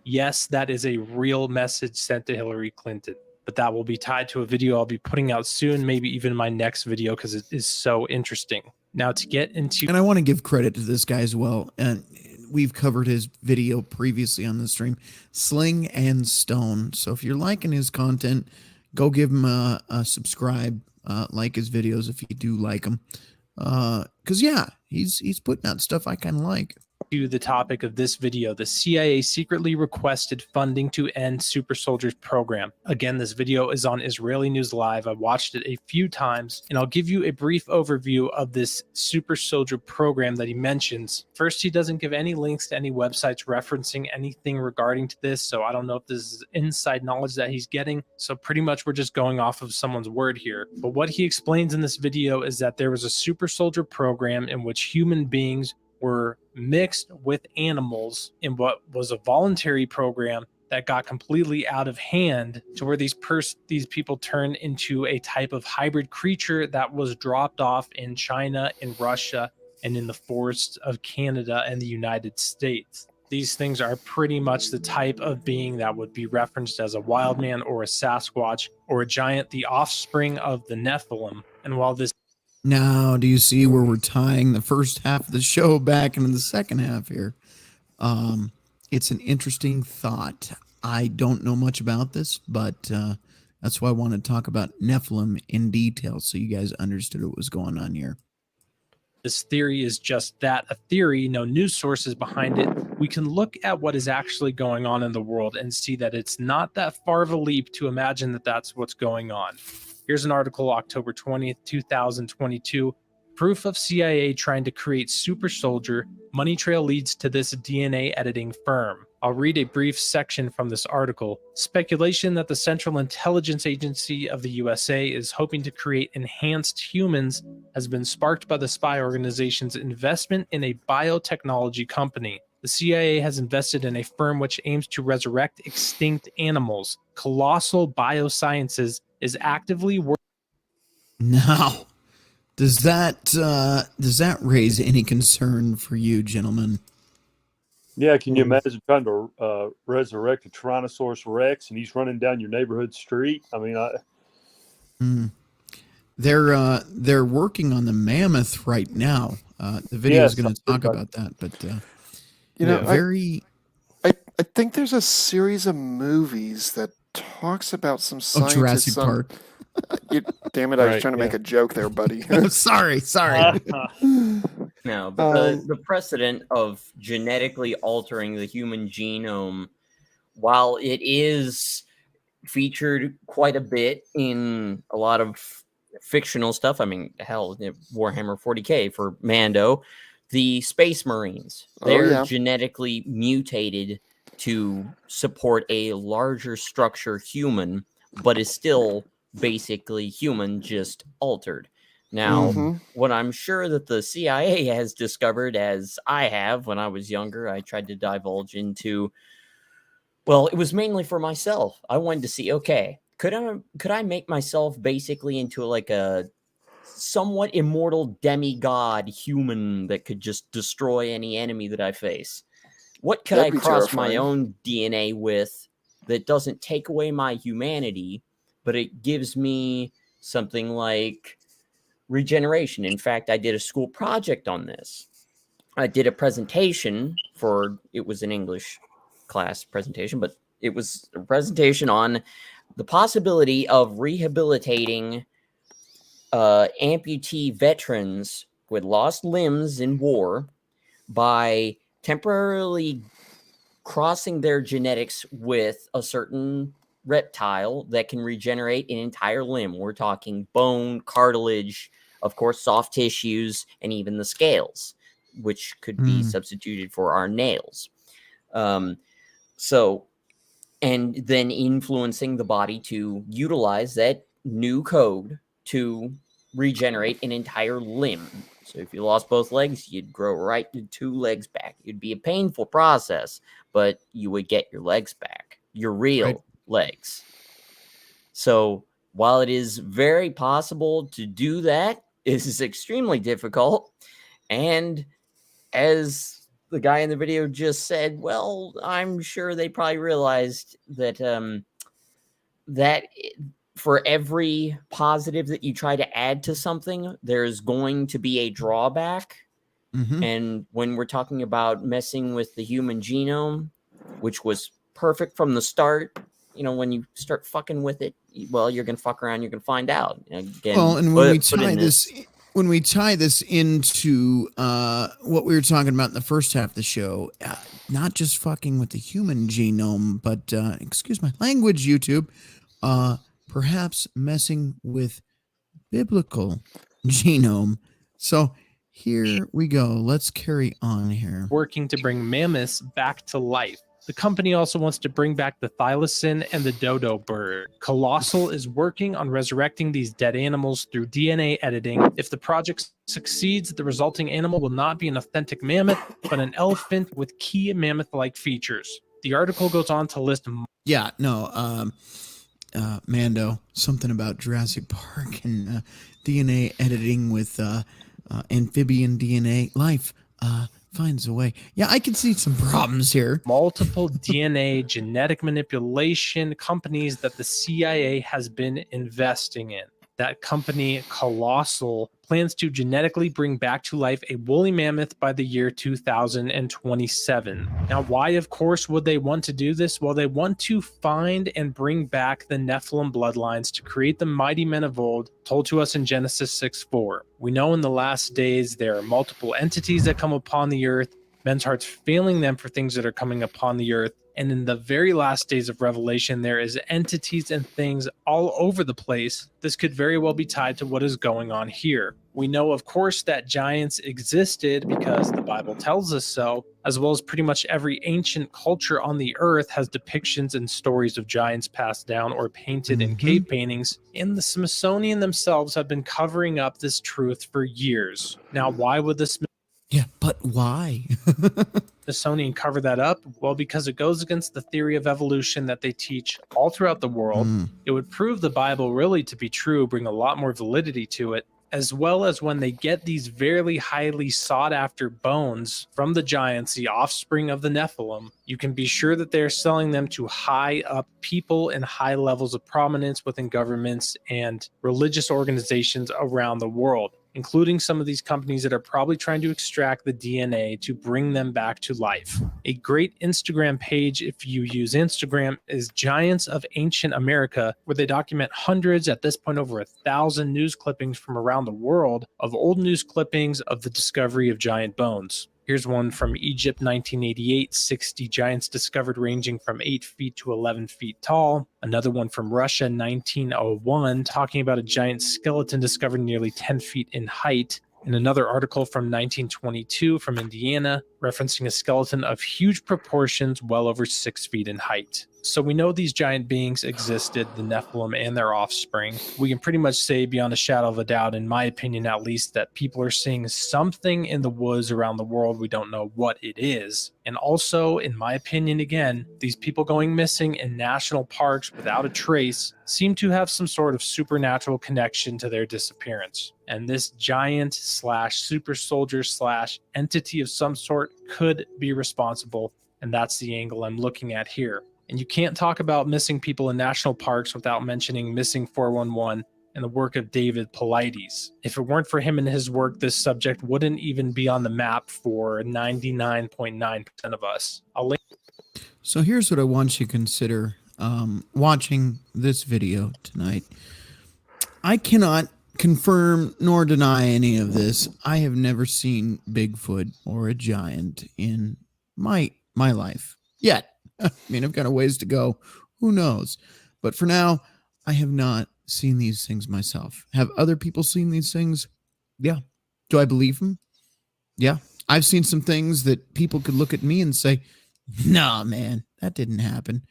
Yes, that is a real message sent to Hillary Clinton, but that will be tied to a video I'll be putting out soon, maybe even my next video, because it is so interesting. Now to get into... And I want to give credit to this guy as well. And we've covered his video previously on the stream, Sling and Stone. So if you're liking his content, go give him a subscribe, like his videos if you do like him. Because, he's putting out stuff I kind of like. To the topic of this video, the CIA secretly requested funding to end Super Soldiers program. Again, this video is on Israeli News Live. I watched it a few times, and I'll give you a brief overview of this Super Soldier program that he mentions. First, he doesn't give any links to any websites referencing anything regarding to this, so I don't know if this is inside knowledge that he's getting. So pretty much we're just going off of someone's word here. But what he explains in this video is that there was a Super Soldier program in which human beings were mixed with animals in what was a voluntary program that got completely out of hand, to where these people turned into a type of hybrid creature that was dropped off in China, in Russia, and in the forests of Canada and the United States. These things are pretty much the type of being that would be referenced as a wild man or a Sasquatch or a giant, the offspring of the Nephilim. And while this... Now, do you see where we're tying the first half of the show back into the second half here? It's an interesting thought. I don't know much about this, but that's why I want to talk about Nephilim in detail so you guys understood what was going on here. This theory is just that, a theory, no news sources behind it. We can look at what is actually going on in the world and see that it's not that far of a leap to imagine that that's what's going on. Here's an article, October 20th, 2022. Proof of CIA trying to create super soldier. Money trail leads to this DNA editing firm. I'll read a brief section from this article. Speculation that the Central Intelligence Agency of the USA is hoping to create enhanced humans has been sparked by the spy organization's investment in a biotechnology company. The CIA has invested in a firm which aims to resurrect extinct animals. Colossal Biosciences is actively working. Now, Does that raise any concern for you, gentlemen? Yeah, can you imagine trying to resurrect a Tyrannosaurus Rex and he's running down your neighborhood street? I mean, They're working on the mammoth right now. The video is Yes, going to talk about that, but You know, very. I think there's a series of movies that talks about some scientists. Jurassic Park. Damn it! I was Right, trying to make yeah. a joke there, buddy. sorry. No, but the precedent of genetically altering the human genome, while it is featured quite a bit in a lot of fictional stuff, I mean, hell, Warhammer 40K for Mando, the Space Marines, they're genetically mutated to support a larger structure human, but is still basically human, just altered. Now, what I'm sure that the CIA has discovered, as I have when I was younger, I tried to divulge into, well, it was mainly for myself. I wanted to see, okay, could I make myself basically into like a somewhat immortal demigod human that could just destroy any enemy that I face? What could I cross my own DNA with that doesn't take away my humanity, but it gives me something like regeneration? In fact, I did a school project on this. I did a presentation it was an English class presentation, but it was a presentation on the possibility of rehabilitating amputee veterans who had lost limbs in war by temporarily crossing their genetics with a certain reptile that can regenerate an entire limb. We're talking bone, cartilage, of course, soft tissues, and even the scales, which could be substituted for our nails. And then influencing the body to utilize that new code to regenerate an entire limb. So if you lost both legs, you'd grow right to 2 legs back. It'd be a painful process, but you would get your legs back, your real legs. So while it is very possible to do that, it is extremely difficult. And as the guy in the video just said, well, I'm sure they probably realized that for every positive that you try to add to something, there's going to be a drawback. And when we're talking about messing with the human genome, which was perfect from the start, when you start fucking with it, well, you're going to fuck around, you're going to find out. Again, well, and when we tie this into what we were talking about in the first half of the show, not just fucking with the human genome, but excuse my language, YouTube, perhaps messing with biblical genome. So here we go. Let's carry on here. Working to bring mammoths back to life. The company also wants to bring back the thylacine and the dodo bird. Colossal is working on resurrecting these dead animals through DNA editing. If the project succeeds, the resulting animal will not be an authentic mammoth, but an elephant with key mammoth-like features. The article goes on to list... Mando, something about Jurassic Park and DNA editing with amphibian DNA. Life finds a way. Yeah, I can see some problems here. Multiple DNA genetic manipulation companies that the CIA has been investing in. That company, Colossal, plans to genetically bring back to life a woolly mammoth by the year 2027. Now, why, of course, would they want to do this? Well, they want to find and bring back the Nephilim bloodlines to create the mighty men of old told to us in Genesis 6:4. We know in the last days there are multiple entities that come upon the earth, men's hearts failing them for things that are coming upon the earth. And in the very last days of Revelation, there is entities and things all over the place. This could very well be tied to what is going on here. We know, of course, that giants existed because the Bible tells us so, as well as pretty much every ancient culture on the earth has depictions and stories of giants passed down or painted in cave paintings. And the Smithsonian themselves have been covering up this truth for years. Now, why would the Yeah, but why? Smithsonian cover that up? Well, because it goes against the theory of evolution that they teach all throughout the world. It would prove the Bible really to be true, bring a lot more validity to it. as well as when they get these very highly sought after bones from the giants, the offspring of the Nephilim, you can be sure that they're selling them to high up people in high levels of prominence within governments and religious organizations around the world, including some of these companies that are probably trying to extract the DNA to bring them back to life. A great Instagram page, if you use Instagram, is Giants of Ancient America, where they document hundreds, at this point over 1,000 news clippings from around the world of old news clippings of the discovery of giant bones. Here's one from Egypt, 1988, 60 giants discovered ranging from 8 feet to 11 feet tall. Another one from Russia, 1901, talking about a giant skeleton discovered nearly 10 feet in height. And another article from 1922 from Indiana, referencing a skeleton of huge proportions, well over 6 feet in height. So we know these giant beings existed, the Nephilim and their offspring. We can pretty much say beyond a shadow of a doubt, in my opinion at least, that people are seeing something in the woods around the world. We don't know what it is. And also, in my opinion, again, these people going missing in national parks without a trace seem to have some sort of supernatural connection to their disappearance. And this giant slash super soldier slash entity of some sort could be responsible. And that's the angle I'm looking at here. And you can't talk about missing people in national parks without mentioning Missing 411 and the work of David Paulides. If it weren't for him and his work, this subject wouldn't even be on the map for 99.9% of us. I'll link. So here's what I want you to consider watching this video tonight. I cannot confirm nor deny any of this. I have never seen Bigfoot or a giant in my life yet. I mean, I've got a ways to go. Who knows? But for now, I have not seen these things myself. Have other people seen these things? Yeah. Do I believe them? Yeah. I've seen some things that people could look at me and say, nah, man, that didn't happen.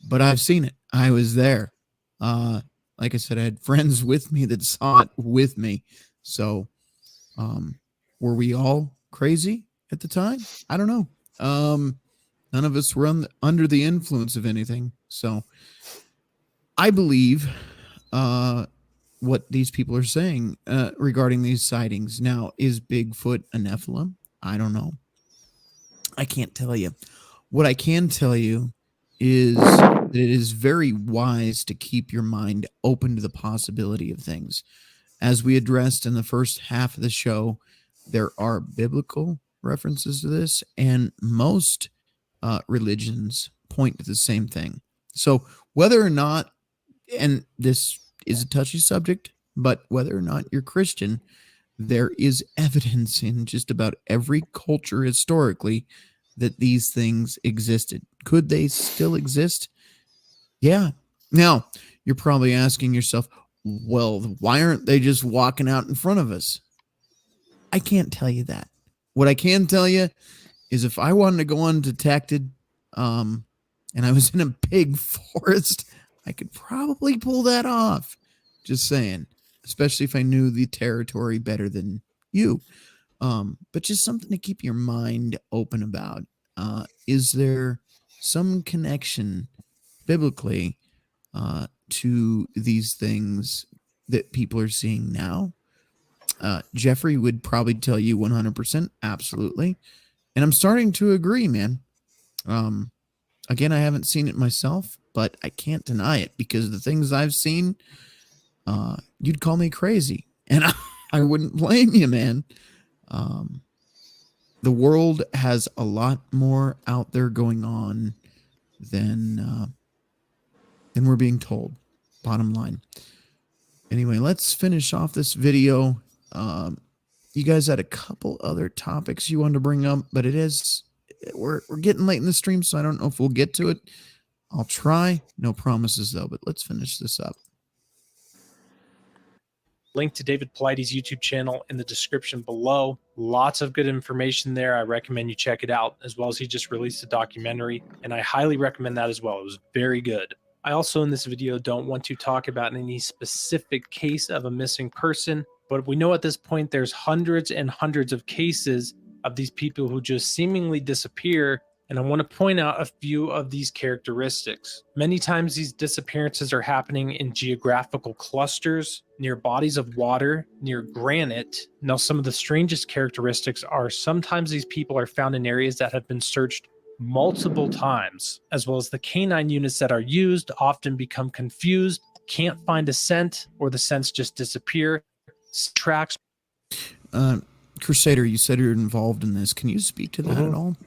But I've seen it. I was there. Like I said, I had friends with me that saw it with me. So were we all crazy at the time? I don't know. None of us were under the influence of anything. So I believe what these people are saying regarding these sightings. Now, is Bigfoot a Nephilim? I don't know. I can't tell you. What I can tell you is that it is very wise to keep your mind open to the possibility of things. As we addressed in the first half of the show, there are biblical references to this, and most religions point to the same thing. So whether or not, and this is a touchy subject, but whether or not you're Christian, there is evidence in just about every culture historically that these things existed. Could they still exist? Yeah. Now, you're probably asking yourself, well, why aren't they just walking out in front of us? I can't tell you that. What I can tell you is if I wanted to go undetected and I was in a big forest, I could probably pull that off. Just saying, especially if I knew the territory better than you. But just something to keep your mind open about. Is there some connection biblically to these things that people are seeing now? Jeffrey would probably tell you 100%, absolutely. And I'm starting to agree, man. Again, I haven't seen it myself, but I can't deny it because the things I've seen, you'd call me crazy. And I wouldn't blame you, man. The world has a lot more out there going on than we're being told. Bottom line. Anyway, let's finish off this video. You guys had a couple other topics you wanted to bring up, but we're getting late in the stream, so I don't know if we'll get to it. I'll try. No promises, though, but let's finish this up. Link to David Paulides' YouTube channel in the description below. Lots of good information there. I recommend you check it out, as well as he just released a documentary, and I highly recommend that as well. It was very good. I also, in this video, don't want to talk about any specific case of a missing person, but we know at this point there's hundreds and hundreds of cases of these people who just seemingly disappear And I want to point out a few of these characteristics. Many times these disappearances are happening in geographical clusters, near bodies of water, near granite. Now, some of the strangest characteristics are sometimes these people are found in areas that have been searched multiple times, as well as the canine units that are used often become confused, can't find a scent, or the scents just disappear. Tracks. Crusader, you said you're involved in this. Can you speak to that at all?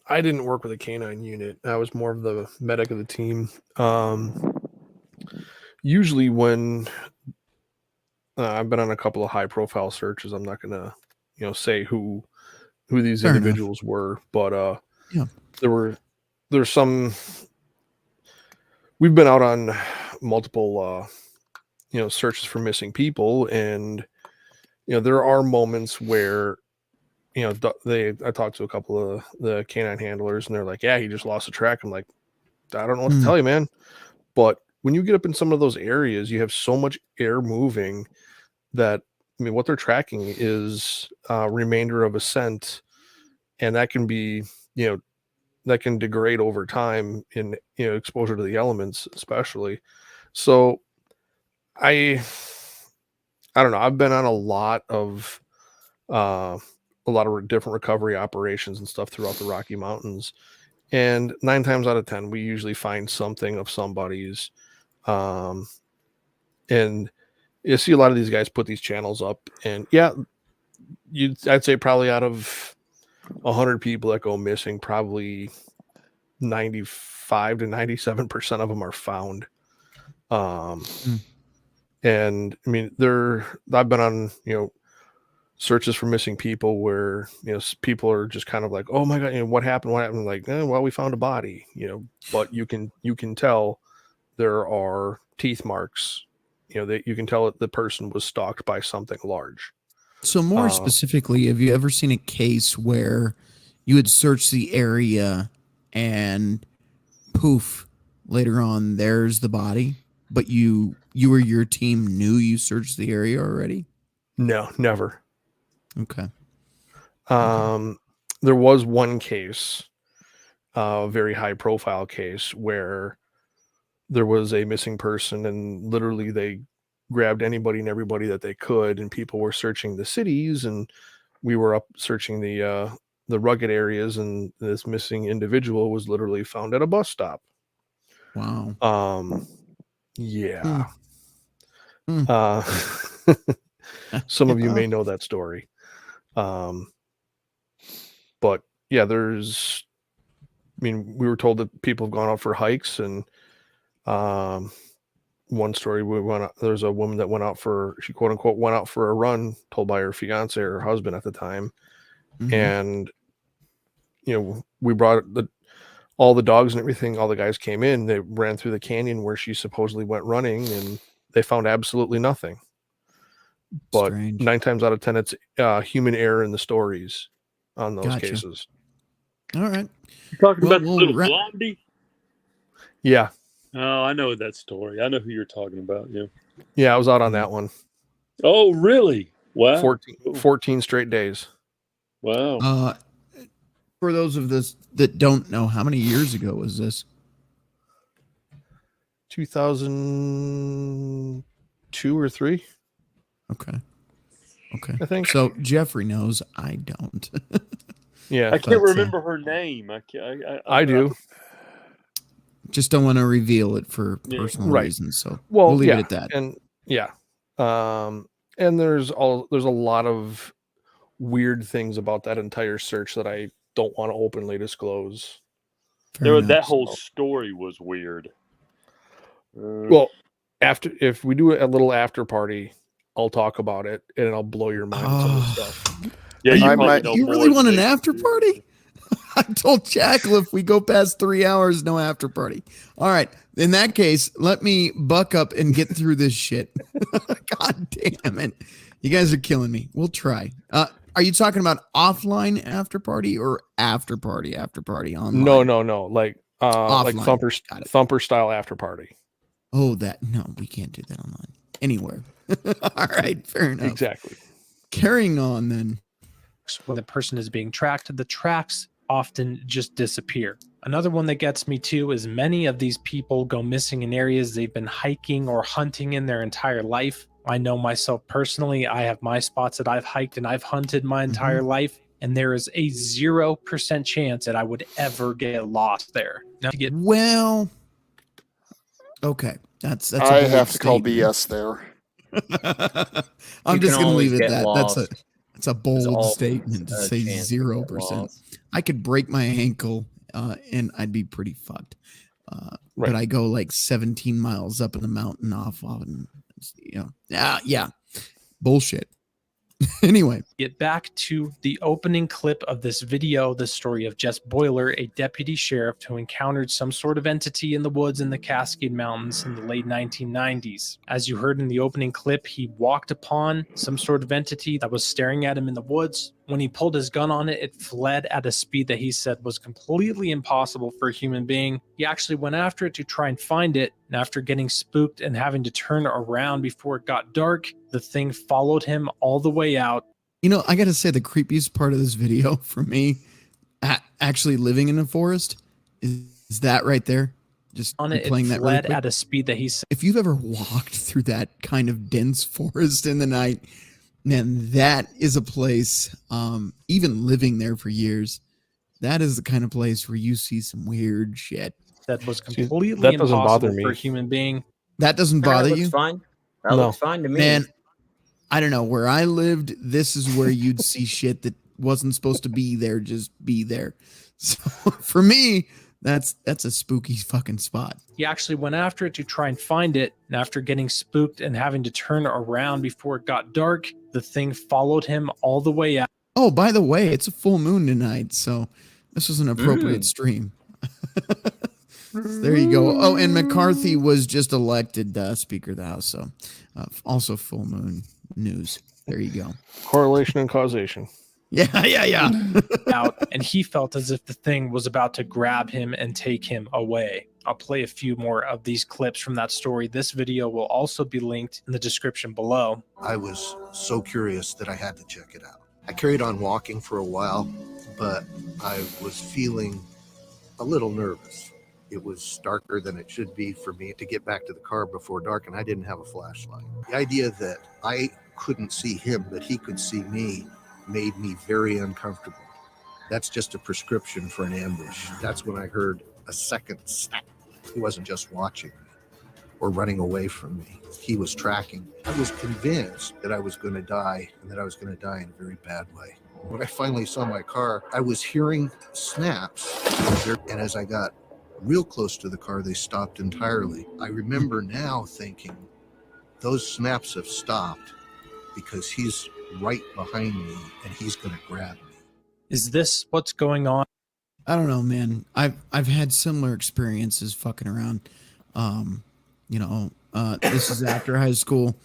I didn't work with a canine unit. I was more of the medic of the team. Usually when I've been on a couple of high profile searches, I'm not going to, say who these Fair individuals were, but yeah, there's some, we've been out on multiple, searches for missing people. And, there are moments where, I talked to a couple of the canine handlers and they're like, yeah, he just lost a track. I'm like, I don't know what to tell you, man. But when you get up in some of those areas, you have so much air moving that, what they're tracking is a remainder of a scent. And that can be, that can degrade over time in, exposure to the elements, especially. So I don't know. I've been on a lot of different recovery operations and stuff throughout the Rocky Mountains. And 9 times out of 10, we usually find something of somebody's. And you see a lot of these guys put these channels up, and yeah, I'd say probably out of 100 people that go missing, probably 95 to 97% of them are found. And I've been on, searches for missing people where, people are just kind of like, oh my God, what happened? Like, well, we found a body, but you can tell there are teeth marks, that you can tell that the person was stalked by something large. So more specifically, have you ever seen a case where you would search the area and poof, later on, there's the body, but you or your team knew you searched the area already? No, never. Okay. There was one case, a very high profile case, where there was a missing person and literally they grabbed anybody and everybody that they could, and people were searching the cities, and we were up searching the rugged areas, and this missing individual was literally found at a bus stop. Wow. Yeah. Some of you may know that story. But yeah, we were told that people have gone out for hikes, and one story there's a woman that she quote unquote went out for a run, told by her fiance or her husband at the time. And we brought all the dogs and everything, all the guys came in, they ran through the canyon where she supposedly went running, and they found absolutely nothing. But Strange. 9 times out of 10, it's human error in the stories on those cases. All right. You're talking about the little blondie? Yeah. Oh, I know that story. I know who you're talking about. Yeah. Yeah, I was out on that one. Oh, really? Wow. 14 straight days. Wow. For those of us that don't know, how many years ago was this? 2002 or 3. Okay. I think so. Jeffrey knows. I don't. Yeah, I can't remember her name. I do. Just don't want to reveal it for personal reasons. So we'll leave it at that. And and there's a lot of weird things about that entire search that I don't want to openly disclose. That whole story was weird. Well, if we do a little after party, I'll talk about it and I'll blow your mind with some of the stuff. Yeah, you really want an after party? I told Jackal if we go past 3 hours, no after party. All right. In that case, let me buck up and get through this shit. God damn it. You guys are killing me. We'll try. Are you talking about offline after party or after party online? No. Like Thumper style after party. Oh, no, we can't do that online. Anywhere. All right. Fair enough. Exactly. Carrying on then. when the person is being tracked, the tracks often just disappear. Another one that gets me too is many of these people go missing in areas they've been hiking or hunting in their entire life. I know myself personally, I have my spots that I've hiked and I've hunted my entire life, and there is a 0% chance that I would ever get lost there. Now, well, okay, that's a I bold have to call statement. BS there. I'm You just can going to leave always it get at that. lost. That's a There's bold always statement to a say chance to get 0%. lost. I could break my ankle and I'd be pretty fucked. But I go like 17 miles up in the mountain off and yeah, bullshit. Anyway, get back to the opening clip of this video, the story of Jess Boiler, a deputy sheriff who encountered some sort of entity in the woods in the Cascade Mountains in the late 1990s. As you heard in the opening clip, he walked upon some sort of entity that was staring at him in the woods. When he pulled his gun on it, it fled at a speed that he said was completely impossible for a human being. He actually went after it to try and find it, and after getting spooked and having to turn around before it got dark, the thing followed him all the way out. You know, I got to say the creepiest part of this video for me, actually living in a forest, is that right there. Just On it, playing it that really fled quick. at a speed that he said. If you've ever walked through that kind of dense forest in the night, man, that is a place, even living there for years, that is the kind of place where you see some weird shit. That was completely that doesn't bother impossible me. for a human being. That doesn't bother That you? looks fine. That No. looks fine to me. Man, I don't know. Where I lived, this is where you'd see shit that wasn't supposed to be there, just be there. So for me, that's a spooky fucking spot. He actually went after it to try and find it, and after getting spooked and having to turn around before it got dark, the thing followed him all the way out. Oh, by the way, it's a full moon tonight, so this was an appropriate stream. There you go. Oh, and McCarthy was just elected Speaker of the House, so also full moon news. There you go. Correlation and causation. Yeah. out, and he felt as if the thing was about to grab him and take him away. I'll play a few more of these clips from that story. This video will also be linked in the description below. I was so curious that I had to check it out. I carried on walking for a while, but I was feeling a little nervous. It was darker than it should be for me to get back to the car before dark, and I didn't have a flashlight. The idea that I couldn't see him, but he could see me, made me very uncomfortable. That's just a prescription for an ambush. That's when I heard a second snap. He wasn't just watching me or running away from me. He was tracking me. I was convinced that I was going to die, and that I was going to die in a very bad way. When I finally saw my car, I was hearing snaps, and as I got real close to the car, they stopped entirely. I remember now thinking, those snaps have stopped because he's right behind me and he's going to grab me. Is this what's going on? I don't know, man. I've had similar experiences fucking around. This is after high school.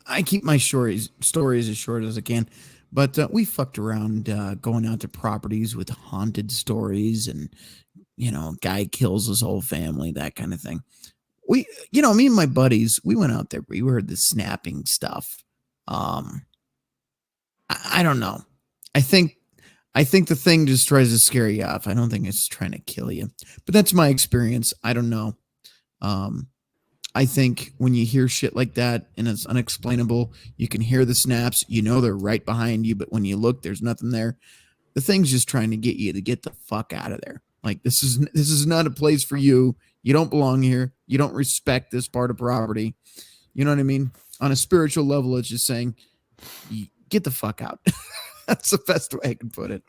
I keep my stories as short as I can, but we fucked around going out to properties with haunted stories, and guy kills his whole family, that kind of thing. Me and my buddies, we went out there. We heard the snapping stuff. I don't know. I think the thing just tries to scare you off. I don't think it's trying to kill you. But that's my experience. I don't know. I think when you hear shit like that and it's unexplainable, you can hear the snaps. They're right behind you, but when you look, there's nothing there. The thing's just trying to get you to get the fuck out of there. Like, this is not a place for you. You don't belong here. You don't respect this part of property. You know what I mean? On a spiritual level, it's just saying, get the fuck out. That's the best way I can put it.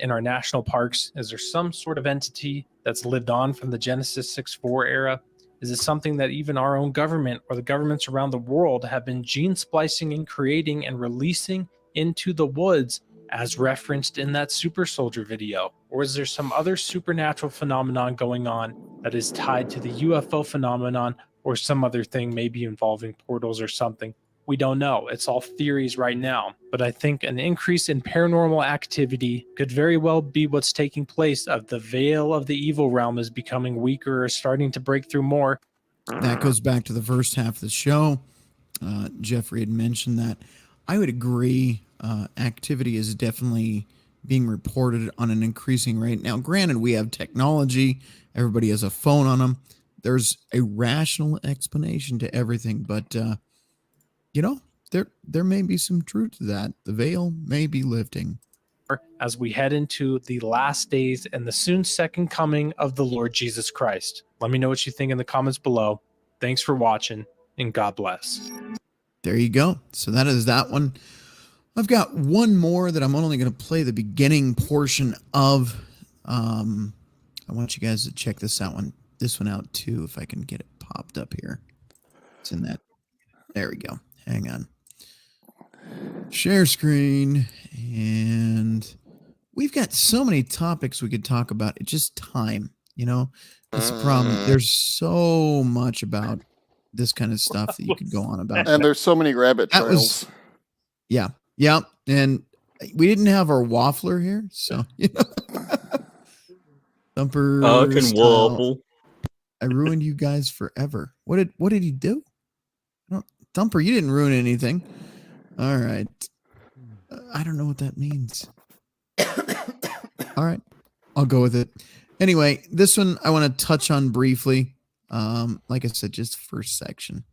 In our national parks, is there some sort of entity that's lived on from the Genesis 6.4 era? Is it something that even our own government or the governments around the world have been gene splicing and creating and releasing into the woods, as referenced in that super soldier video? Or is there some other supernatural phenomenon going on that is tied to the UFO phenomenon, or some other thing maybe involving portals or something? We don't know. It's all theories right now. But I think an increase in paranormal activity could very well be what's taking place. Of the veil of the evil realm is becoming weaker or starting to break through more. That goes back to the first half of the show. Jeffrey had mentioned that. I would agree. Activity is definitely being reported on an increasing rate. Now, granted, we have technology. Everybody has a phone on them. There's a rational explanation to everything, but there may be some truth to that. The veil may be lifting as we head into the last days and the soon second coming of the Lord Jesus Christ. Let me know what you think in the comments below. Thanks for watching, and God bless. There you go. So that is that one. I've got one more that I'm only going to play the beginning portion of. I want you guys to check this one out too, if I can get it popped up here. It's in that. There we go. Hang on. Share screen. And we've got so many topics we could talk about. It's just time, That's the problem. There's so much about this kind of stuff that you could go on about. And there's so many rabbit trails. Yeah. And we didn't have our waffler here, so Thumper. I can waffle. I ruined you guys forever. What did he do? Thumper, you didn't ruin anything. All right. I don't know what that means. All right. I'll go with it. Anyway, this one I want to touch on briefly. Like I said, just first section.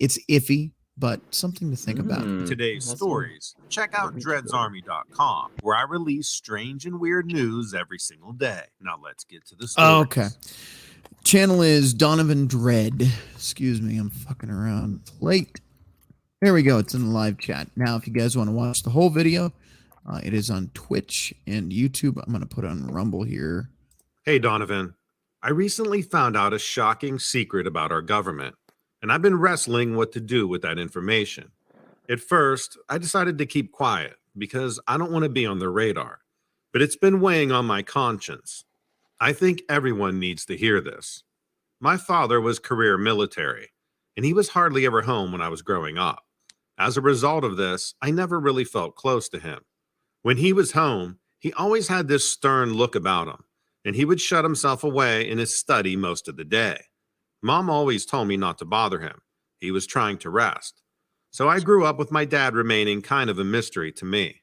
It's iffy, but something to think about. Today's stories. Check out dreadsarmy.com, where I release strange and weird news every single day. Now let's get to the stories. Okay. Channel is Donovan Dread. Excuse me, I'm fucking around late. There we go. It's in the live chat. Now, if you guys want to watch the whole video, it is on Twitch and YouTube. I'm going to put it on Rumble here. Hey, Donovan. I recently found out a shocking secret about our government, and I've been wrestling what to do with that information. At first, I decided to keep quiet because I don't want to be on the radar, but it's been weighing on my conscience. I think everyone needs to hear this. My father was career military, and he was hardly ever home when I was growing up. As a result of this, I never really felt close to him. When he was home, he always had this stern look about him, and he would shut himself away in his study most of the day. Mom always told me not to bother him. He was trying to rest. So I grew up with my dad remaining kind of a mystery to me.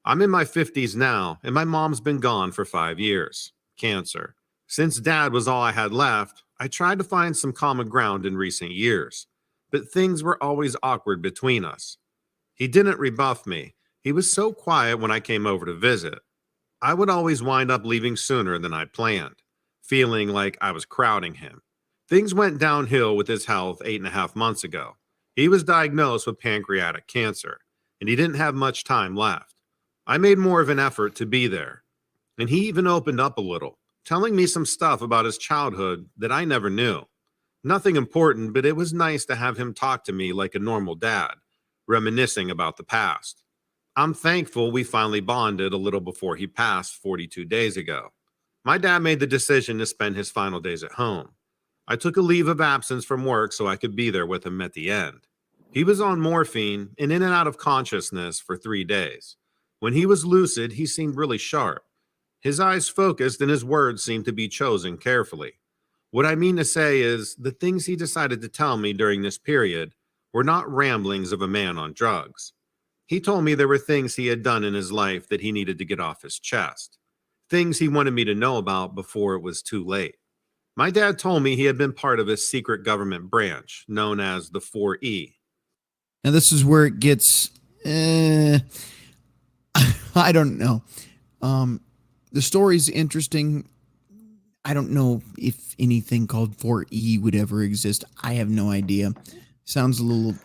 I'm in my 50s now, and my mom's been gone for 5 years. Cancer. Since dad was all I had left, I tried to find some common ground in recent years, but things were always awkward between us. He didn't rebuff me. He was so quiet when I came over to visit. I would always wind up leaving sooner than I planned, feeling like I was crowding him. Things went downhill with his health 8.5 months ago. He was diagnosed with pancreatic cancer, and he didn't have much time left. I made more of an effort to be there, and he even opened up a little, telling me some stuff about his childhood that I never knew. Nothing important, but it was nice to have him talk to me like a normal dad, reminiscing about the past. I'm thankful we finally bonded a little before he passed 42 days ago. My dad made the decision to spend his final days at home. I took a leave of absence from work so I could be there with him at the end. He was on morphine and in and out of consciousness for 3 days. When he was lucid, he seemed really sharp. His eyes focused and his words seemed to be chosen carefully. What I mean to say is the things he decided to tell me during this period were not ramblings of a man on drugs. He told me there were things he had done in his life that he needed to get off his chest, things he wanted me to know about before it was too late. My dad told me he had been part of a secret government branch known as the 4E. Now, this is where it gets, I don't know. The story's interesting. I don't know if anything called 4E would ever exist. I have no idea. Sounds a little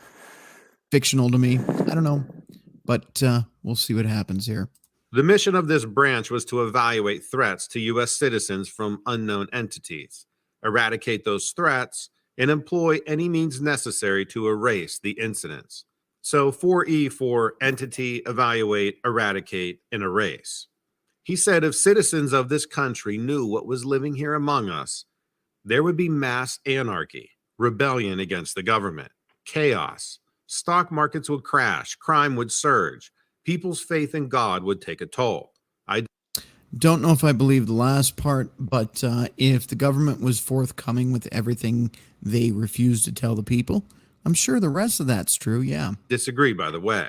fictional to me. I don't know. But we'll see what happens here. The mission of this branch was to evaluate threats to U.S. citizens from unknown entities, eradicate those threats, and employ any means necessary to erase the incidents. So 4E for entity, evaluate, eradicate, and erase. He said if citizens of this country knew what was living here among us, there would be mass anarchy, rebellion against the government, chaos. Stock markets would crash, crime would surge, people's faith in God would take a toll. I don't know if I believe the last part, but if the government was forthcoming with everything they refused to tell the people, I'm sure the rest of that's true. Yeah. Disagree, by the way.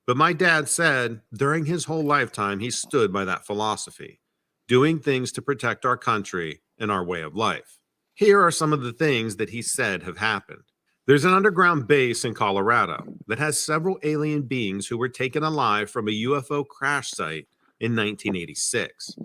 But my dad said during his whole lifetime, he stood by that philosophy, doing things to protect our country and our way of life. Here are some of the things that he said have happened. There's an underground base in Colorado that has several alien beings who were taken alive from a UFO crash site in 1986.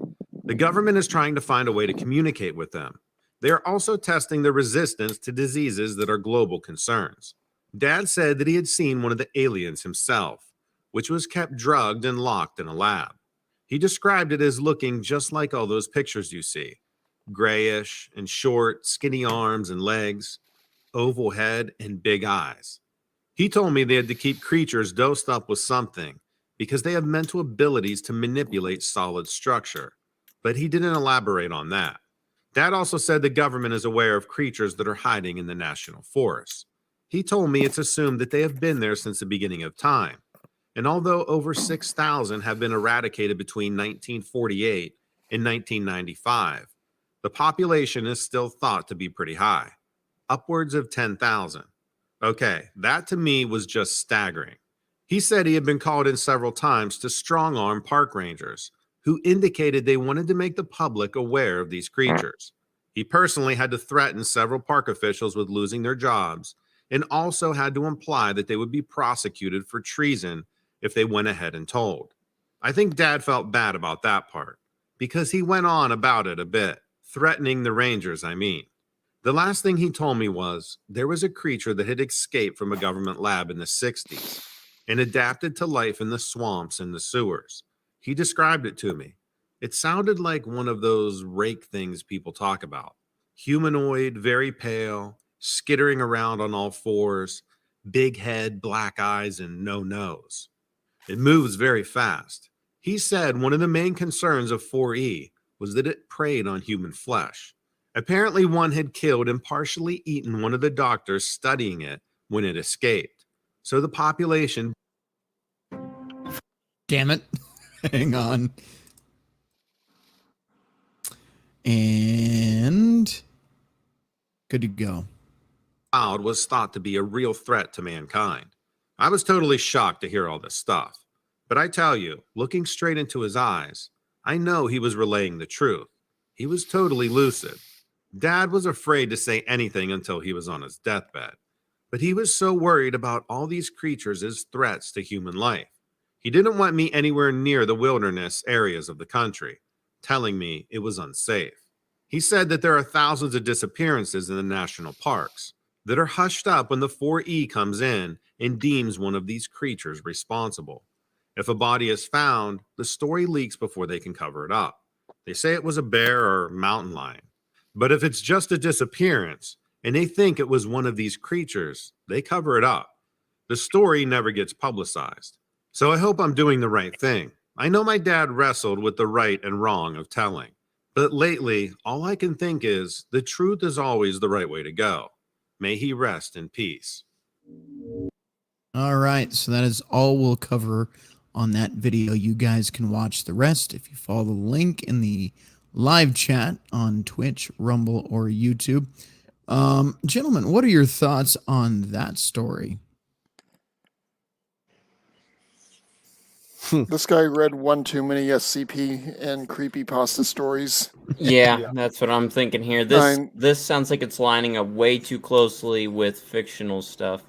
The government is trying to find a way to communicate with them. They are also testing their resistance to diseases that are global concerns. Dad said that he had seen one of the aliens himself, which was kept drugged and locked in a lab. He described it as looking just like all those pictures you see, grayish and short, skinny arms and legs, oval head and big eyes. He told me they had to keep creatures dosed up with something because they have mental abilities to manipulate solid structure, but he didn't elaborate on that. Dad also said the government is aware of creatures that are hiding in the national forests. He told me it's assumed that they have been there since the beginning of time. And although over 6,000 have been eradicated between 1948 and 1995, the population is still thought to be pretty high, upwards of 10,000. Okay, that to me was just staggering. He said he had been called in several times to strong-arm park rangers who indicated they wanted to make the public aware of these creatures. He personally had to threaten several park officials with losing their jobs and also had to imply that they would be prosecuted for treason if they went ahead and told. I think Dad felt bad about that part because he went on about it a bit, threatening the rangers, I mean. The last thing he told me was there was a creature that had escaped from a government lab in the 60s and adapted to life in the swamps and the sewers. He described it to me. It sounded like one of those rake things people talk about. Humanoid, very pale, skittering around on all fours, big head, black eyes, and no nose. It moves very fast. He said one of the main concerns of 4E was that it preyed on human flesh. Apparently, one had killed and partially eaten one of the doctors studying it when it escaped. So the population... Damn it. Hang on. And good to go. Child was thought to be a real threat to mankind. I was totally shocked to hear all this stuff. But I tell you, looking straight into his eyes, I know he was relaying the truth. He was totally lucid. Dad was afraid to say anything until he was on his deathbed. But he was so worried about all these creatures as threats to human life. He didn't want me anywhere near the wilderness areas of the country, telling me it was unsafe. He said that there are thousands of disappearances in the national parks that are hushed up when the 4E comes in and deems one of these creatures responsible. If a body is found, the story leaks before they can cover it up. They say it was a bear or mountain lion. But if it's just a disappearance and they think it was one of these creatures, they cover it up. The story never gets publicized. So I hope I'm doing the right thing. I know my dad wrestled with the right and wrong of telling. But lately, all I can think is the truth is always the right way to go. May he rest in peace. All right, so that is all we'll cover on that video. You guys can watch the rest if you follow the link in the live chat on Twitch, Rumble, or YouTube. Gentlemen, what are your thoughts on that story? This guy read one too many SCP and creepypasta stories. Yeah, that's what I'm thinking here. This sounds like it's lining up way too closely with fictional stuff.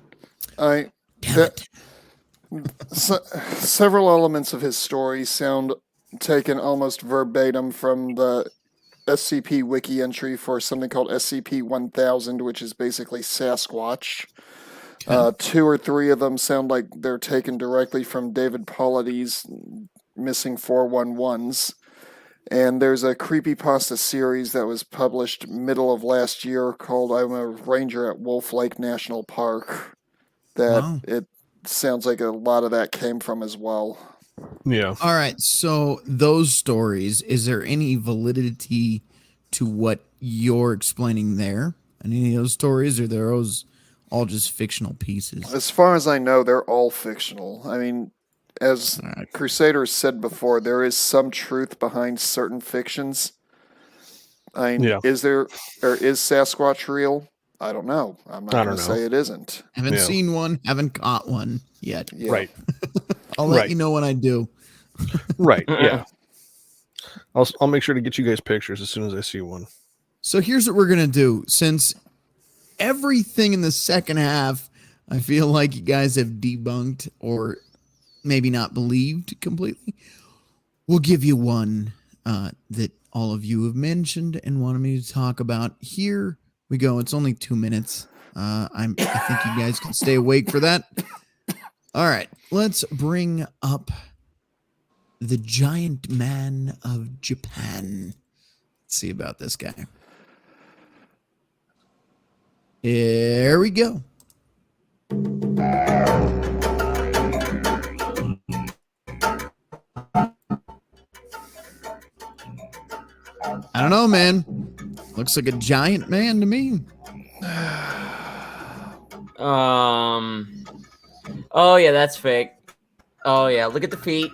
Several elements of his story sound taken almost verbatim from the SCP wiki entry for something called SCP-1000, which is basically Sasquatch. Two or three of them sound like they're taken directly from David Paulidy's Missing 411s. And there's a creepypasta series that was published middle of last year called I'm a Ranger at Wolf Lake National Park. It sounds like a lot of that came from as well. Yeah. All right. So those stories, is there any validity to what you're explaining there? Any of those stories, or are those all just fictional pieces? As far as I know, they're all fictional. I mean, as Crusaders said before, there is some truth behind certain fictions. Is Sasquatch real? I don't know. I'm not I going don't to know. say it isn't. Haven't Yeah. seen one, haven't caught one yet. Yeah. Right. I'll let Right. you know when I do. Right. Yeah. I'll make sure to get you guys pictures as soon as I see one. So here's what we're going to do. Since everything in the second half, I feel like you guys have debunked or maybe not believed completely, we'll give you one that all of you have mentioned and wanted me to talk about. Here we go. It's only 2 minutes. I think you guys can stay awake for that. All right. Let's bring up the giant man of Japan. Let's see about this guy. Here we go. I don't know, man. Looks like a giant man to me. Oh yeah, that's fake. Oh yeah, look at the feet.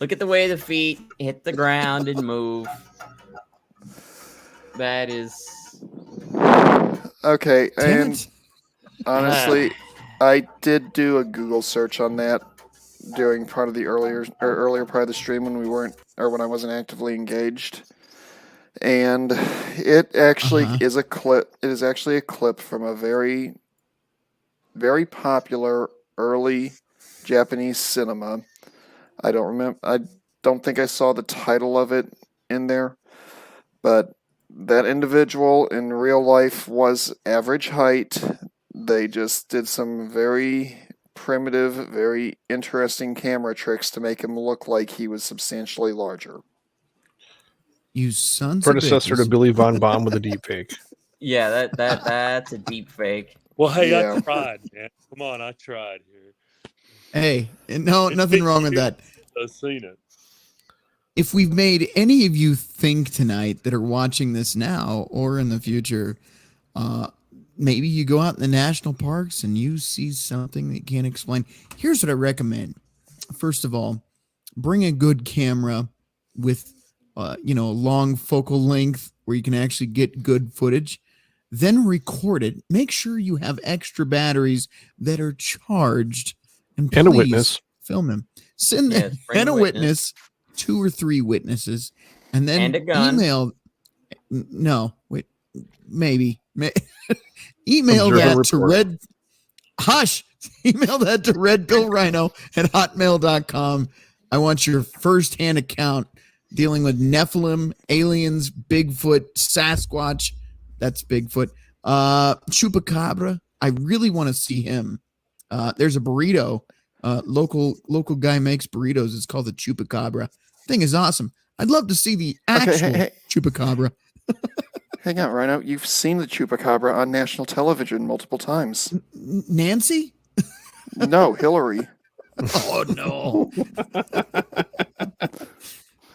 Look at the way the feet hit the ground and move. That is Okay, Damn and it. honestly, I did do a Google search on that during part of the earlier part of the stream when we weren't, or when I wasn't actively engaged, and it actually is a clip. It is actually a clip from a very, very popular early Japanese cinema. I don't remember. I don't think I saw the title of it in there, but that individual in real life was average height. They just did some very primitive, very interesting camera tricks to make him look like he was substantially larger. You sons Predecessor of to bitches. Billy Von Baum with a deep fake. yeah, that's a deep fake. Well, hey, Yeah. I tried, man. Come on, I tried here. Hey, no, nothing wrong with that. I've seen it. If we've made any of you think tonight that are watching this now or in the future, maybe you go out in the national parks and you see something that you can't explain. Here's what I recommend. First of all, bring a good camera with, a long focal length where you can actually get good footage. Then record it. Make sure you have extra batteries that are charged, and And a please witness. film them. Send them bring and a a witness. 2 or 3 witnesses, and then And a gun. email. No, wait, maybe email Observe and that to report. Red. Hush! Email that to RedPillRhino@hotmail.com. I want your first-hand account dealing with Nephilim, aliens, Bigfoot, Sasquatch. That's Bigfoot. Chupacabra. I really want to see him. There's a burrito. Local guy makes burritos. It's called the Chupacabra. Thing is awesome. I'd love to see the actual Chupacabra. Hang on, Rhino. You've seen the Chupacabra on national television multiple times. Nancy? No, Hillary. Oh no!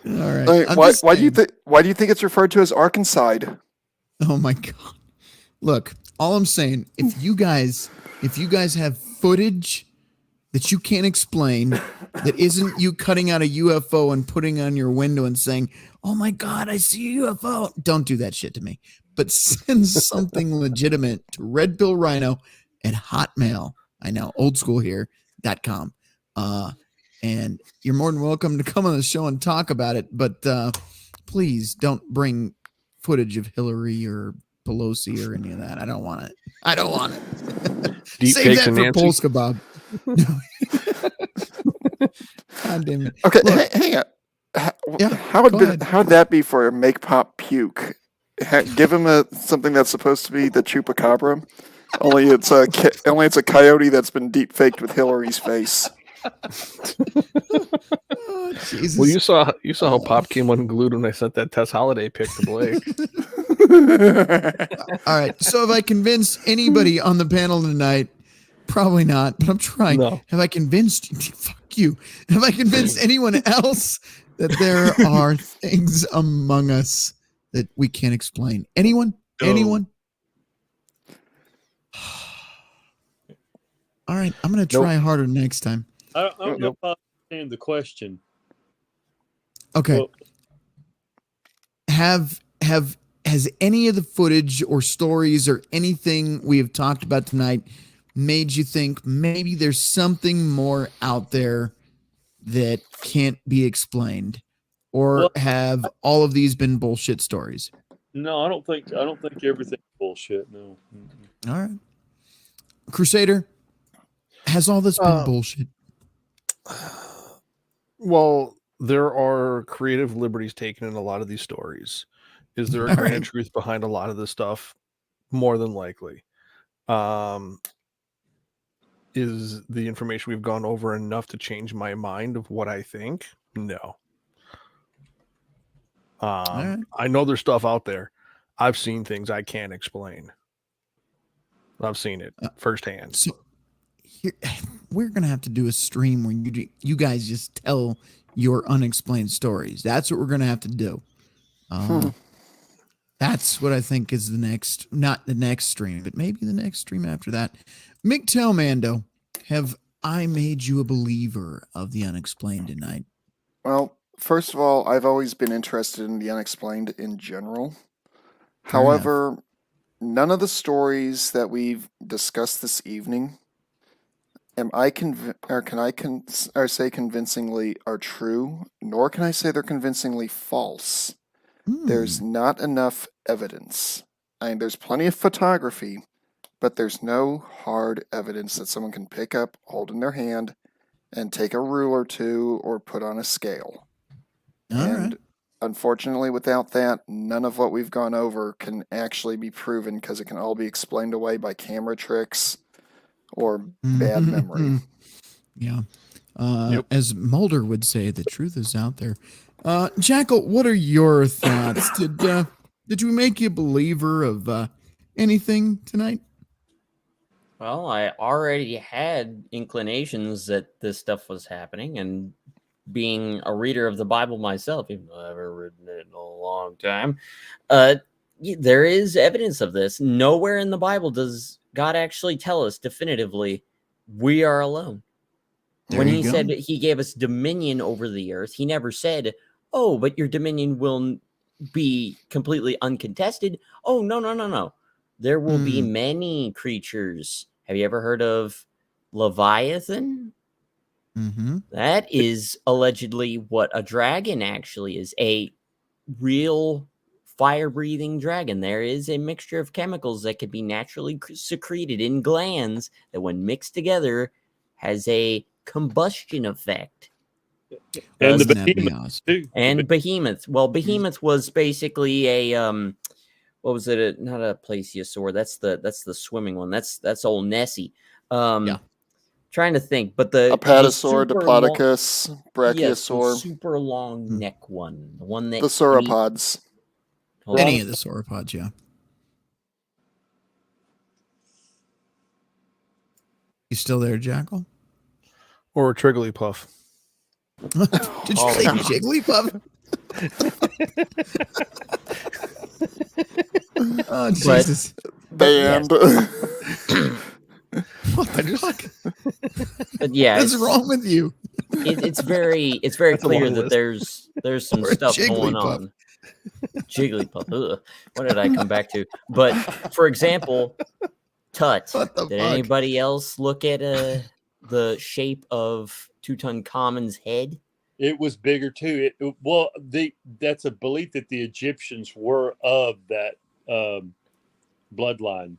All right. Why, I'm why just do you think? Why do you think it's referred to as Arkansas? Oh my god! Look, all I'm saying, if you guys have footage that you can't explain, that isn't you cutting out a UFO and putting on your window and saying, "Oh my god, I see a UFO," don't do that shit to me. But send something legitimate to RedPillRhino@hotmail. I know, old school here.com. And you're more than welcome to come on the show and talk about it. But please don't bring footage of Hillary or Pelosi or any of that. I don't want it. Deep Save fakes that and for Nancy. Polska Bob. God damn it. Okay, Look, hang on. How go would ahead. that be for a make pop puke? Give him something that's supposed to be the Chupacabra. Only it's a coyote that's been deep faked with Hillary's face. Oh, Jesus. Well, you saw how Pop came unglued when I sent that Tess Holiday pic to Blake. All right. So have I convinced anybody on the panel tonight? Probably not, but I'm trying. No. Have I convinced fuck you? Have I convinced anyone else that there are things among us that we can't explain? Anyone? No. Anyone? All right, I'm going to try harder next time. I don't know if I understand the question. Okay. Well, Have has any of the footage or stories or anything we have talked about tonight made you think maybe there's something more out there that can't be explained? Or have all of these been bullshit stories? No, I don't think everything's bullshit. No. All right. Crusader, has all this been bullshit? Well, there are creative liberties taken in a lot of these stories. Is there a grain of truth behind a lot of this stuff? More than likely. Is the information we've gone over enough to change my mind of what I think? No. I know there's stuff out there. I've seen things I can't explain. I've seen it firsthand. So here, we're gonna have to do a stream where you guys just tell your unexplained stories. That's what we're gonna have to do. That's what I think is the next, not the next stream, but maybe the next stream after that. MGTOW Mando, have I made you a believer of the unexplained tonight? Well, first of all, I've always been interested in the unexplained in general. Fair However, none of the stories that we've discussed this evening say convincingly are true, nor can I say they're convincingly false. There's not enough evidence. I mean, there's plenty of photography, but there's no hard evidence that someone can pick up, hold in their hand, and take a ruler to or put on a scale. Unfortunately, without that, none of what we've gone over can actually be proven because it can all be explained away by camera tricks or bad memory. Yeah. As Mulder would say, the truth is out there. Jackal, what are your thoughts? Did we make you a believer of anything tonight? Well, I already had inclinations that this stuff was happening, and being a reader of the Bible myself, even though I haven't written it in a long time, there is evidence of this. Nowhere in the Bible does God actually tell us definitively we are alone. When he said that he gave us dominion over the earth, he never said, oh, but your dominion will be completely uncontested. Oh, no. There will be many creatures. Have you ever heard of Leviathan? That is allegedly what a dragon actually is, a real fire-breathing dragon. There is a mixture of chemicals that can be naturally secreted in glands that when mixed together has a combustion effect. And the behemoth too. And behemoth. Well, behemoth was basically a what was it? Not a plesiosaur. That's the swimming one. That's old Nessie. Trying to think, but the Apatosaur, Diplodocus, Brachiosaur, the super long neck one, the one that the sauropods. Any of the sauropods, yeah. You still there, Jackal? Or Trigglypuff. Did you say Jigglypuff? Oh, Jesus. Banned. What the fuck? But yeah, what's wrong with you? It's very clear that there's some stuff going on. Jigglypuff. Ugh. What did I come back to? But for example, Tut. Did anybody else look at the shape of Tutankhamun's head? It was bigger too. That's a belief that the Egyptians were of that bloodline.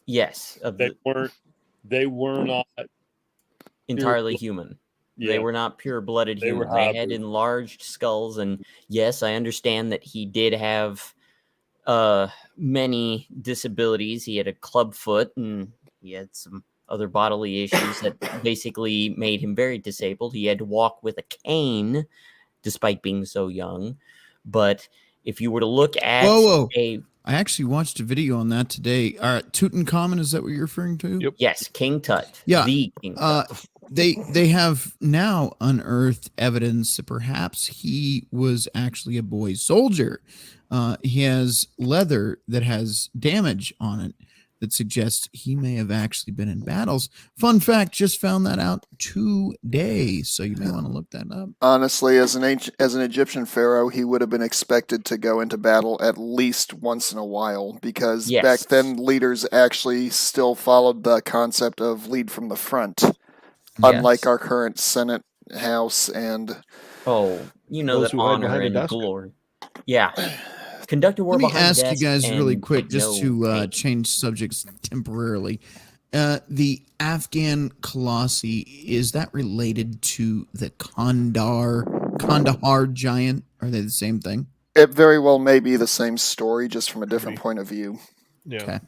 Yes, they were not entirely human. Yeah. They were not pure-blooded humans. They had enlarged skulls, and yes, I understand that he did have many disabilities. He had a club foot, and he had some other bodily issues that basically made him very disabled. He had to walk with a cane, despite being so young. But if you were to look at I actually watched a video on that today. Tutankhamun, is that what you're referring to? Yep. Yes, King Tut. Yeah. The King Tut. They have now unearthed evidence that perhaps he was actually a boy soldier. He has leather that has damage on it. that suggests he may have actually been in battles. Fun fact, just found that out today, so you may want to look that up. Honestly, as an Egyptian pharaoh, he would have been expected to go into battle at least once in a while, because back then leaders actually still followed the concept of lead from the front, unlike our current Senate, House, and Those who hide behind the desk. glory. Yeah. Conduct a war Let me behind ask the you desk guys really and quick, take just no to pay. change subjects temporarily. The Afghan Colossi, is that related to the Kandahar giant? Are they the same thing? it very well may be the same story, just from a different point of view. Yeah. Okay.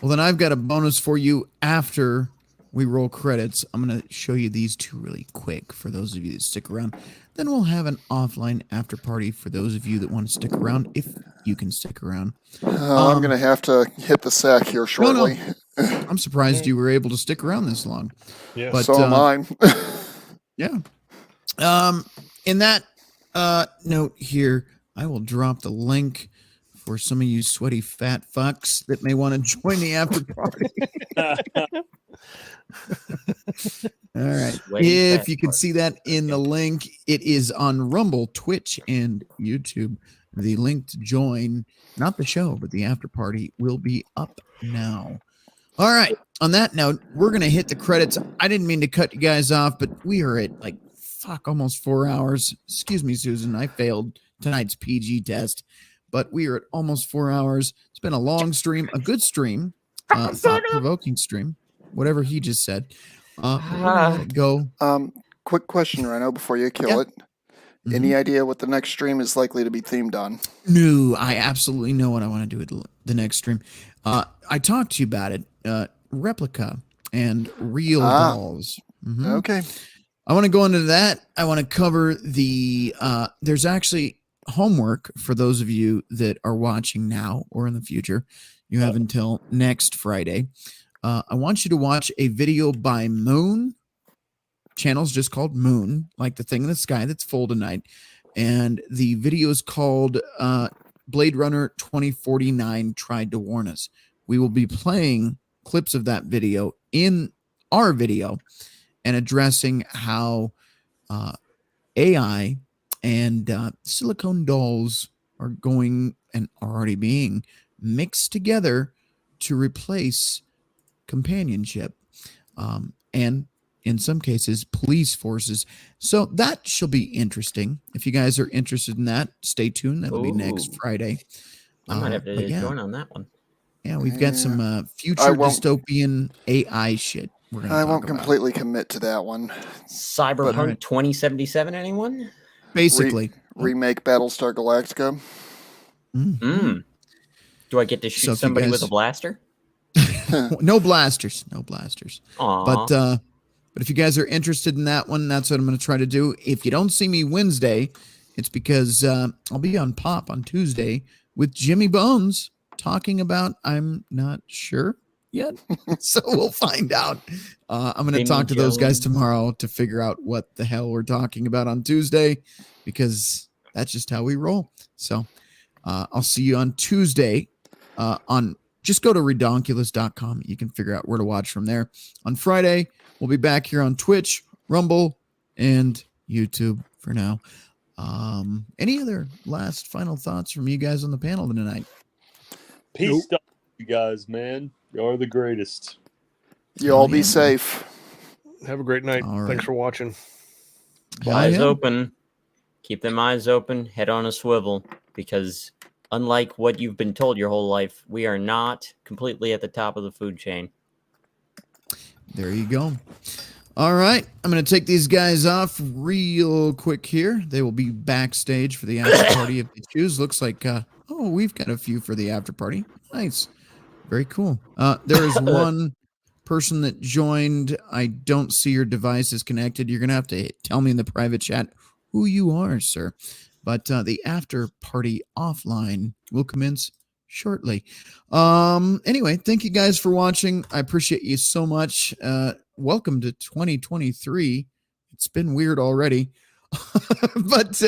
Well, then I've got a bonus for you after we roll credits. I'm going to show you these two really quick for those of you that stick around. Then we'll have an offline after party for those of you that want to stick around, if you can stick around. I'm going to have to hit the sack here shortly. No. I'm surprised you were able to stick around this long. Yeah. But, so am I. Yeah. In that note here, I will drop the link for some of you sweaty fat fucks that may want to join the after party. All right. If you can see that in the link, it is on Rumble, Twitch, and YouTube. The link to join, not the show, but the after party, will be up now. All right. On that note, we're going to hit the credits. I didn't mean to cut you guys off, but we are at almost 4 hours. Excuse me, Susan. I failed tonight's PG test, but we are at almost 4 hours. It's been a long stream, a good stream, thought-provoking stream, whatever he just said. We're gonna let it go. Quick question, Rhino, before you kill it. Any idea what the next stream is likely to be themed on? No, I absolutely know what I want to do at the next stream. I talked to you about it. Replica and real dolls. Okay. I want to go into that. I want to cover the there's actually homework for those of you that are watching now or in the future. You have until next Friday. I want you to watch a video by Moon. Channel's just called Moon, like the thing in the sky that's full tonight. And the video is called Blade Runner 2049 Tried to Warn Us. We will be playing clips of that video in our video and addressing how AI and silicone dolls are going and are already being mixed together to replace companionship and in some cases police forces. So that shall be interesting. If you guys are interested in that, stay tuned. That'll be next Friday. I might have to join on that one. Yeah, we've got some future dystopian AI shit. I won't completely commit to that one. Cyberpunk 2077, anyone? Basically. Remake Battlestar Galactica. Do I get to shoot somebody with a blaster? No blasters. No blasters. Aww. But if you guys are interested in that one, that's what I'm going to try to do. If you don't see me Wednesday, it's because I'll be on Pop on Tuesday with Jimmy Bones talking about I'm not sure yet. So we'll find out. I'm going to talk to those guys tomorrow to figure out what the hell we're talking about on Tuesday, because that's just how we roll. So I'll see you on Tuesday just go to redonkulous.com. You can figure out where to watch from there. On Friday, we'll be back here on Twitch, Rumble, and YouTube for now. Any other last final thoughts from you guys on the panel tonight? Peace, you guys, man. You are the greatest. You all be safe. Have a great night. Right. Thanks for watching. Eyes open. Keep them eyes open. Head on a swivel. Because unlike what you've been told your whole life, we are not completely at the top of the food chain. There you go. All right. I'm going to take these guys off real quick here. They will be backstage for the after party if they choose. Looks like, we've got a few for the after party. Nice. Very cool. There is one person that joined. I don't see your device is connected. You're going to have to tell me in the private chat who you are, sir. But the after party offline will commence shortly. Anyway, thank you guys for watching. I appreciate you so much. Welcome to 2023. It's been weird already. But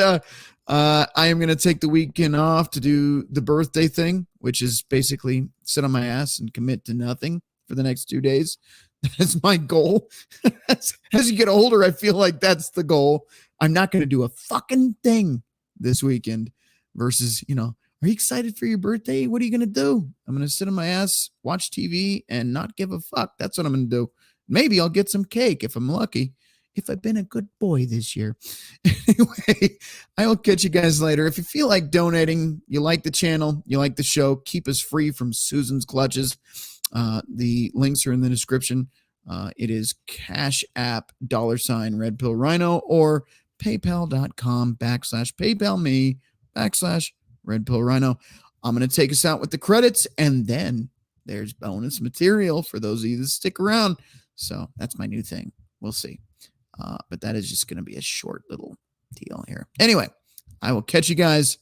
I am going to take the weekend off to do the birthday thing, which is basically sit on my ass and commit to nothing for the next 2 days. That's my goal. As you get older, I feel like that's the goal. I'm not going to do a fucking thing this weekend versus, are you excited for your birthday? What are you going to do? I'm going to sit on my ass, watch TV, and not give a fuck. That's what I'm going to do. Maybe I'll get some cake if I'm lucky, if I've been a good boy this year. Anyway, I will catch you guys later. If you feel like donating, you like the channel, you like the show, keep us free from Susan's clutches. The links are in the description. It is Cash App $RedPillRhino or PayPal.com/PayPalMe/RedPillRhino. I'm going to take us out with the credits, and then there's bonus material for those of you that stick around. So that's my new thing. We'll see. But that is just going to be a short little deal here. Anyway, I will catch you guys.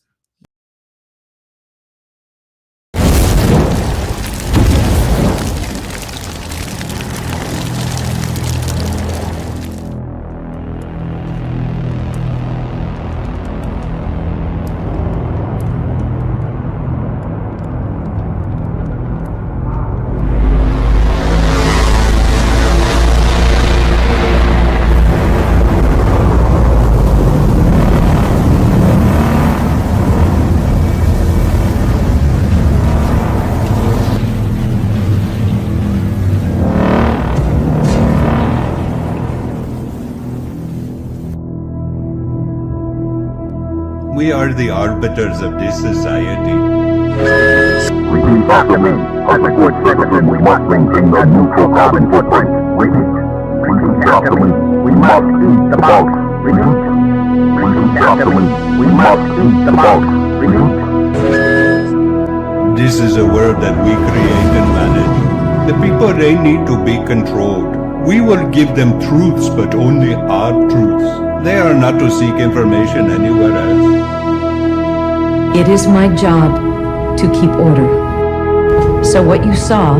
We are the arbiters of this society. Repeat after me. As a good citizen, we must maintain a neutral carbon footprint. Repeat after me. We must eat the bugs. Repeat after me. We must eat the bugs. This is a world that we create and manage. The people, they need to be controlled. We will give them truths, but only our truths. They are not to seek information anywhere else. It is my job to keep order. So what you saw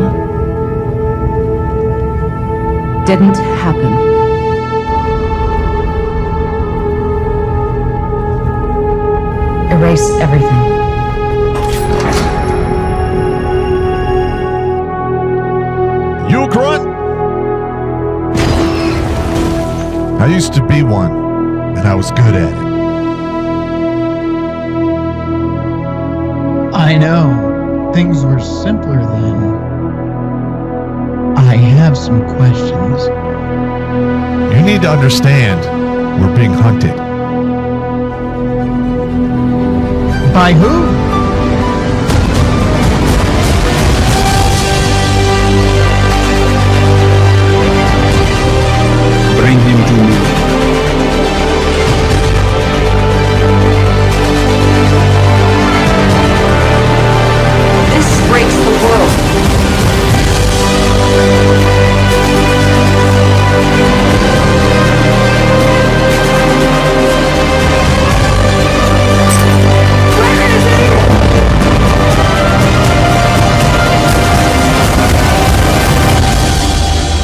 didn't happen. Erase everything. You a grunt? I used to be one. And I was good at it. I know. Things were simpler then. I have some questions. You need to understand, we're being hunted. By who? Bring him to me. Breaks the world.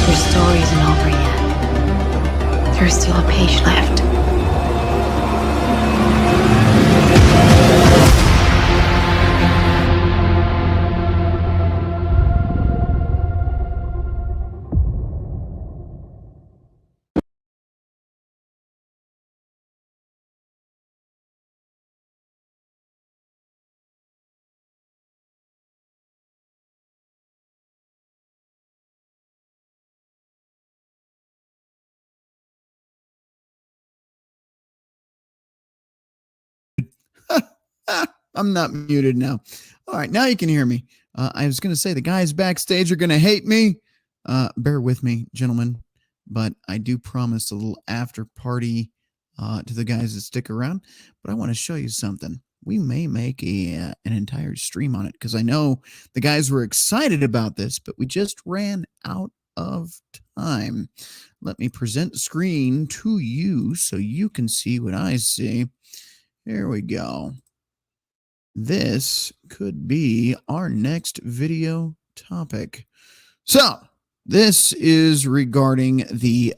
Your story isn't over yet. There's still a page left. I'm not muted now. All right, now you can hear me. I was going to say the guys backstage are going to hate me. Bear with me, gentlemen, but I do promise a little after party to the guys that stick around. But I want to show you something. We may make an entire stream on it because I know the guys were excited about this, but we just ran out of time. Let me present the screen to you so you can see what I see. Here we go. This could be our next video topic. So this is regarding the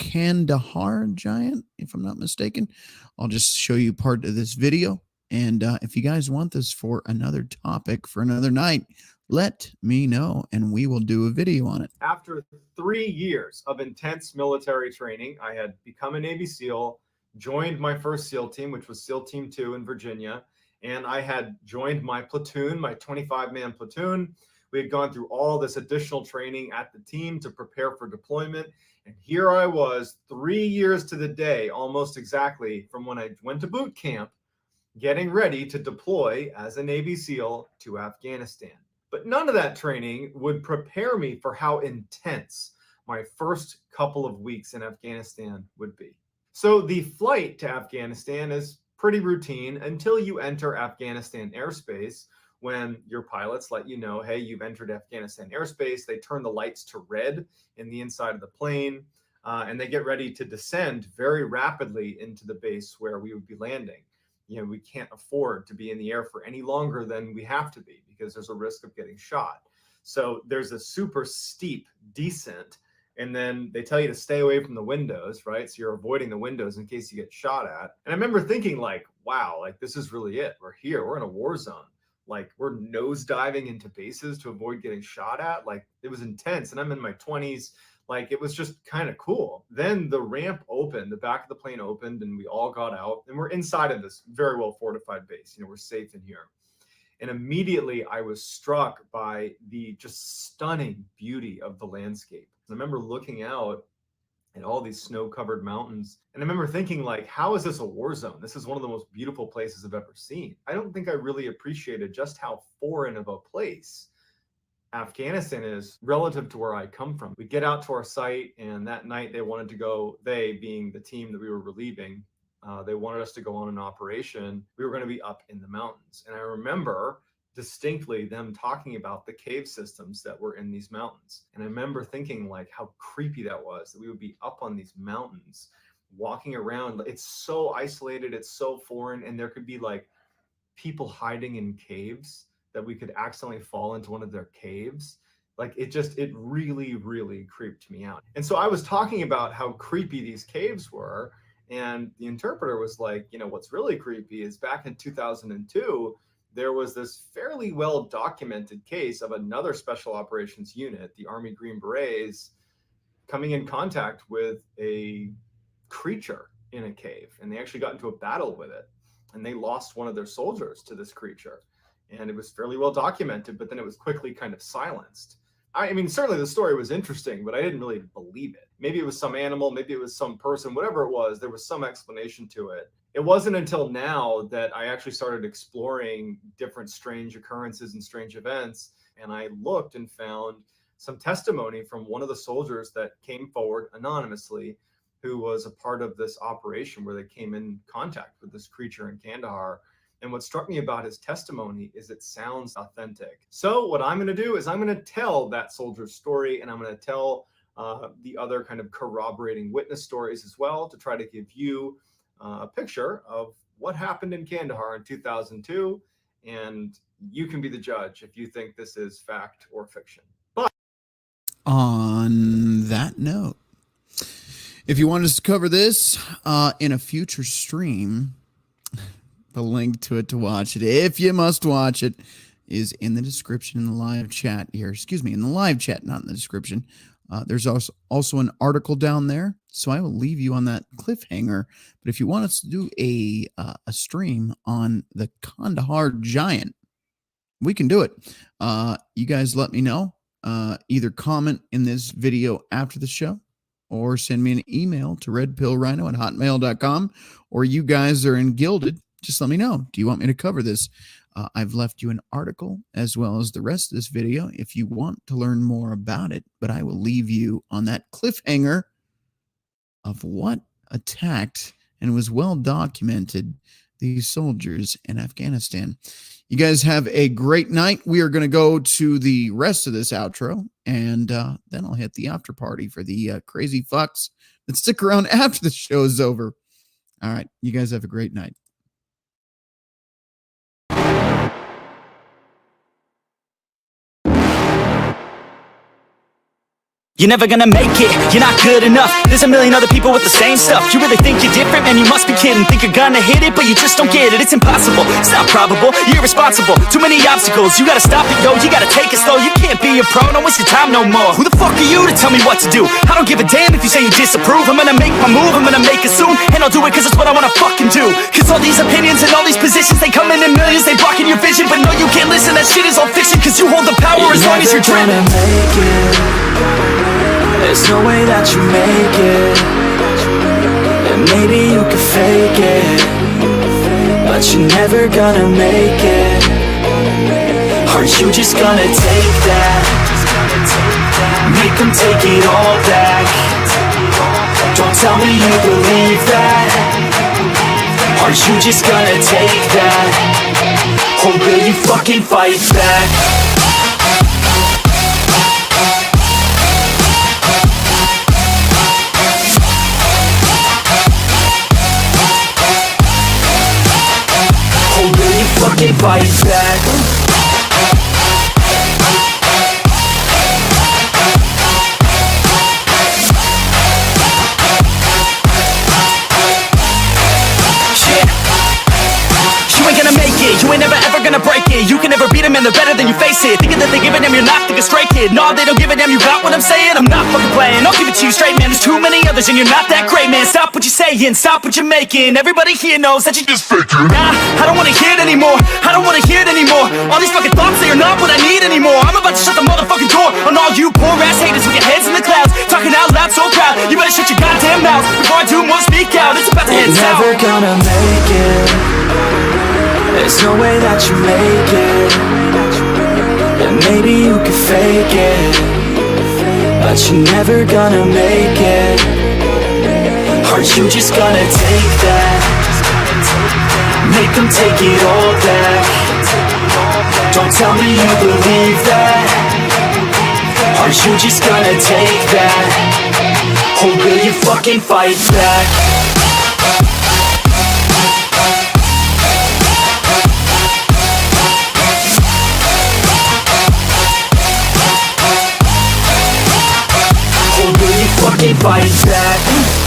Kandahar giant, if I'm not mistaken. I'll just show you part of this video. And if you guys want this for another topic for another night, let me know and we will do a video on it. After 3 years of intense military training, I had become a Navy SEAL, joined my first SEAL team, which was SEAL Team 2 in Virginia, and I had joined my platoon, my 25-man platoon. We had gone through all this additional training at the team to prepare for deployment. And here I was 3 years to the day, almost exactly, from when I went to boot camp, getting ready to deploy as a Navy SEAL to Afghanistan. But none of that training would prepare me for how intense my first couple of weeks in Afghanistan would be. So the flight to Afghanistan is pretty routine until you enter Afghanistan airspace, when your pilots let you know, hey, you've entered Afghanistan airspace. They turn the lights to red in the inside of the plane, and they get ready to descend very rapidly into the base where we would be landing. You know, we can't afford to be in the air for any longer than we have to be because there's a risk of getting shot. So there's a super steep descent, and then they tell you to stay away from the windows, right? So you're avoiding the windows in case you get shot at. And I remember thinking like, wow, like this is really it. We're here, we're in a war zone. Like we're nose diving into bases to avoid getting shot at. Like it was intense. And I'm in my 20s. Like it was just kind of cool. Then the ramp opened, the back of the plane opened, and we all got out and we're inside of this very well fortified base. You know, we're safe in here. And immediately I was struck by the just stunning beauty of the landscape. I remember looking out at all these snow-covered mountains. And I remember thinking like, how is this a war zone? This is one of the most beautiful places I've ever seen. I don't think I really appreciated just how foreign of a place Afghanistan is relative to where I come from. We get out to our site, and that night they wanted to go, they being the team that we were relieving, they wanted us to go on an operation. We were going to be up in the mountains. And I remember distinctly them talking about the cave systems that were in these mountains. And I remember thinking like how creepy that was, that we would be up on these mountains walking around. It's so isolated, it's so foreign, and there could be like people hiding in caves that we could accidentally fall into one of their caves. Like it really, really creeped me out. And so I was talking about how creepy these caves were. And the interpreter was like, you know, what's really creepy is back in 2002, there was this fairly well documented case of another special operations unit, the Army Green Berets, coming in contact with a creature in a cave. And they actually got into a battle with it. And they lost one of their soldiers to this creature. And it was fairly well documented, but then it was quickly kind of silenced. I mean, certainly the story was interesting, but I didn't really believe it. Maybe it was some animal, maybe it was some person, whatever it was, there was some explanation to it. It wasn't until now that I actually started exploring different strange occurrences and strange events. And I looked and found some testimony from one of the soldiers that came forward anonymously, who was a part of this operation where they came in contact with this creature in Kandahar. And what struck me about his testimony is it sounds authentic. So what I'm going to do is I'm going to tell that soldier's story, and I'm going to tell the other kind of corroborating witness stories as well, to try to give you a picture of what happened in Kandahar in 2002. And you can be the judge if you think this is fact or fiction. But on that note, if you want us to cover this in a future stream, the link to it to watch it, if you must watch it, is in the description in the live chat here. Excuse me, in the live chat, not in the description. There's also an article down there, so I will leave you on that cliffhanger. But if you want us to do a stream on the Kandahar giant, we can do it. You guys let me know. Either comment in this video after the show, or send me an email to redpillrhino@hotmail.com, or you guys are in Gilded, just let me know. Do you want me to cover this? I've left you an article as well as the rest of this video if you want to learn more about it, but I will leave you on that cliffhanger of what attacked and was well documented these soldiers in Afghanistan. You guys have a great night. We are going to go to the rest of this outro, and then I'll hit the after party for the crazy fucks that stick around after the show is over. All right. You guys have a great night. You're never gonna make it, you're not good enough. There's a million other people with the same stuff. You really think you're different? Man, you must be kidding. Think you're gonna hit it, but you just don't get it. It's impossible, it's not probable, you're irresponsible. Too many obstacles, you gotta stop it, yo. You gotta take it slow, you can't be a pro. Don't waste your time no more. Who the fuck are you to tell me what to do? I don't give a damn if you say you disapprove. I'm gonna make my move, I'm gonna make it soon. And I'll do it cause it's what I wanna fucking do. Cause all these opinions and all these positions, they come in millions, they blocking your vision. But no, you can't listen, that shit is all fiction. Cause you hold the power as long as you're dreaming. There's no way that you make it. And maybe you could fake it, but you're never gonna make it. Are you just gonna take that? Make them take it all back. Don't tell me you believe that. Are you just gonna take that? Or will you fucking fight back? Fucking fight back. You ain't gonna make it, you ain't never ever gonna break it. You can never beat them and they're better than you face it. Thinking that they give a damn, you're not thinking straight, kid. No, they don't give a damn, you got what I'm saying? I'm not fucking playing, I'll give it to you straight, man. There's too many others and you're not that great, man. Stop what you're saying, stop what you're making. Everybody here knows that you just faking. Nah, I don't wanna hear it anymore, I don't wanna hear it anymore. All these fucking thoughts, they are not what I need anymore. I'm about to shut the motherfucking door on all you poor ass haters with your heads in the clouds, talking out loud so proud. You better shut your goddamn mouth before I do more speak out. It's about to head south. You're never gonna make it. There's no way that you make it. And maybe you could fake it, but you're never gonna make it. Are you just gonna take that? Make them take it all back. Don't tell me you believe that. Are you just gonna take that? Or will you fucking fight back? Fucking fight back.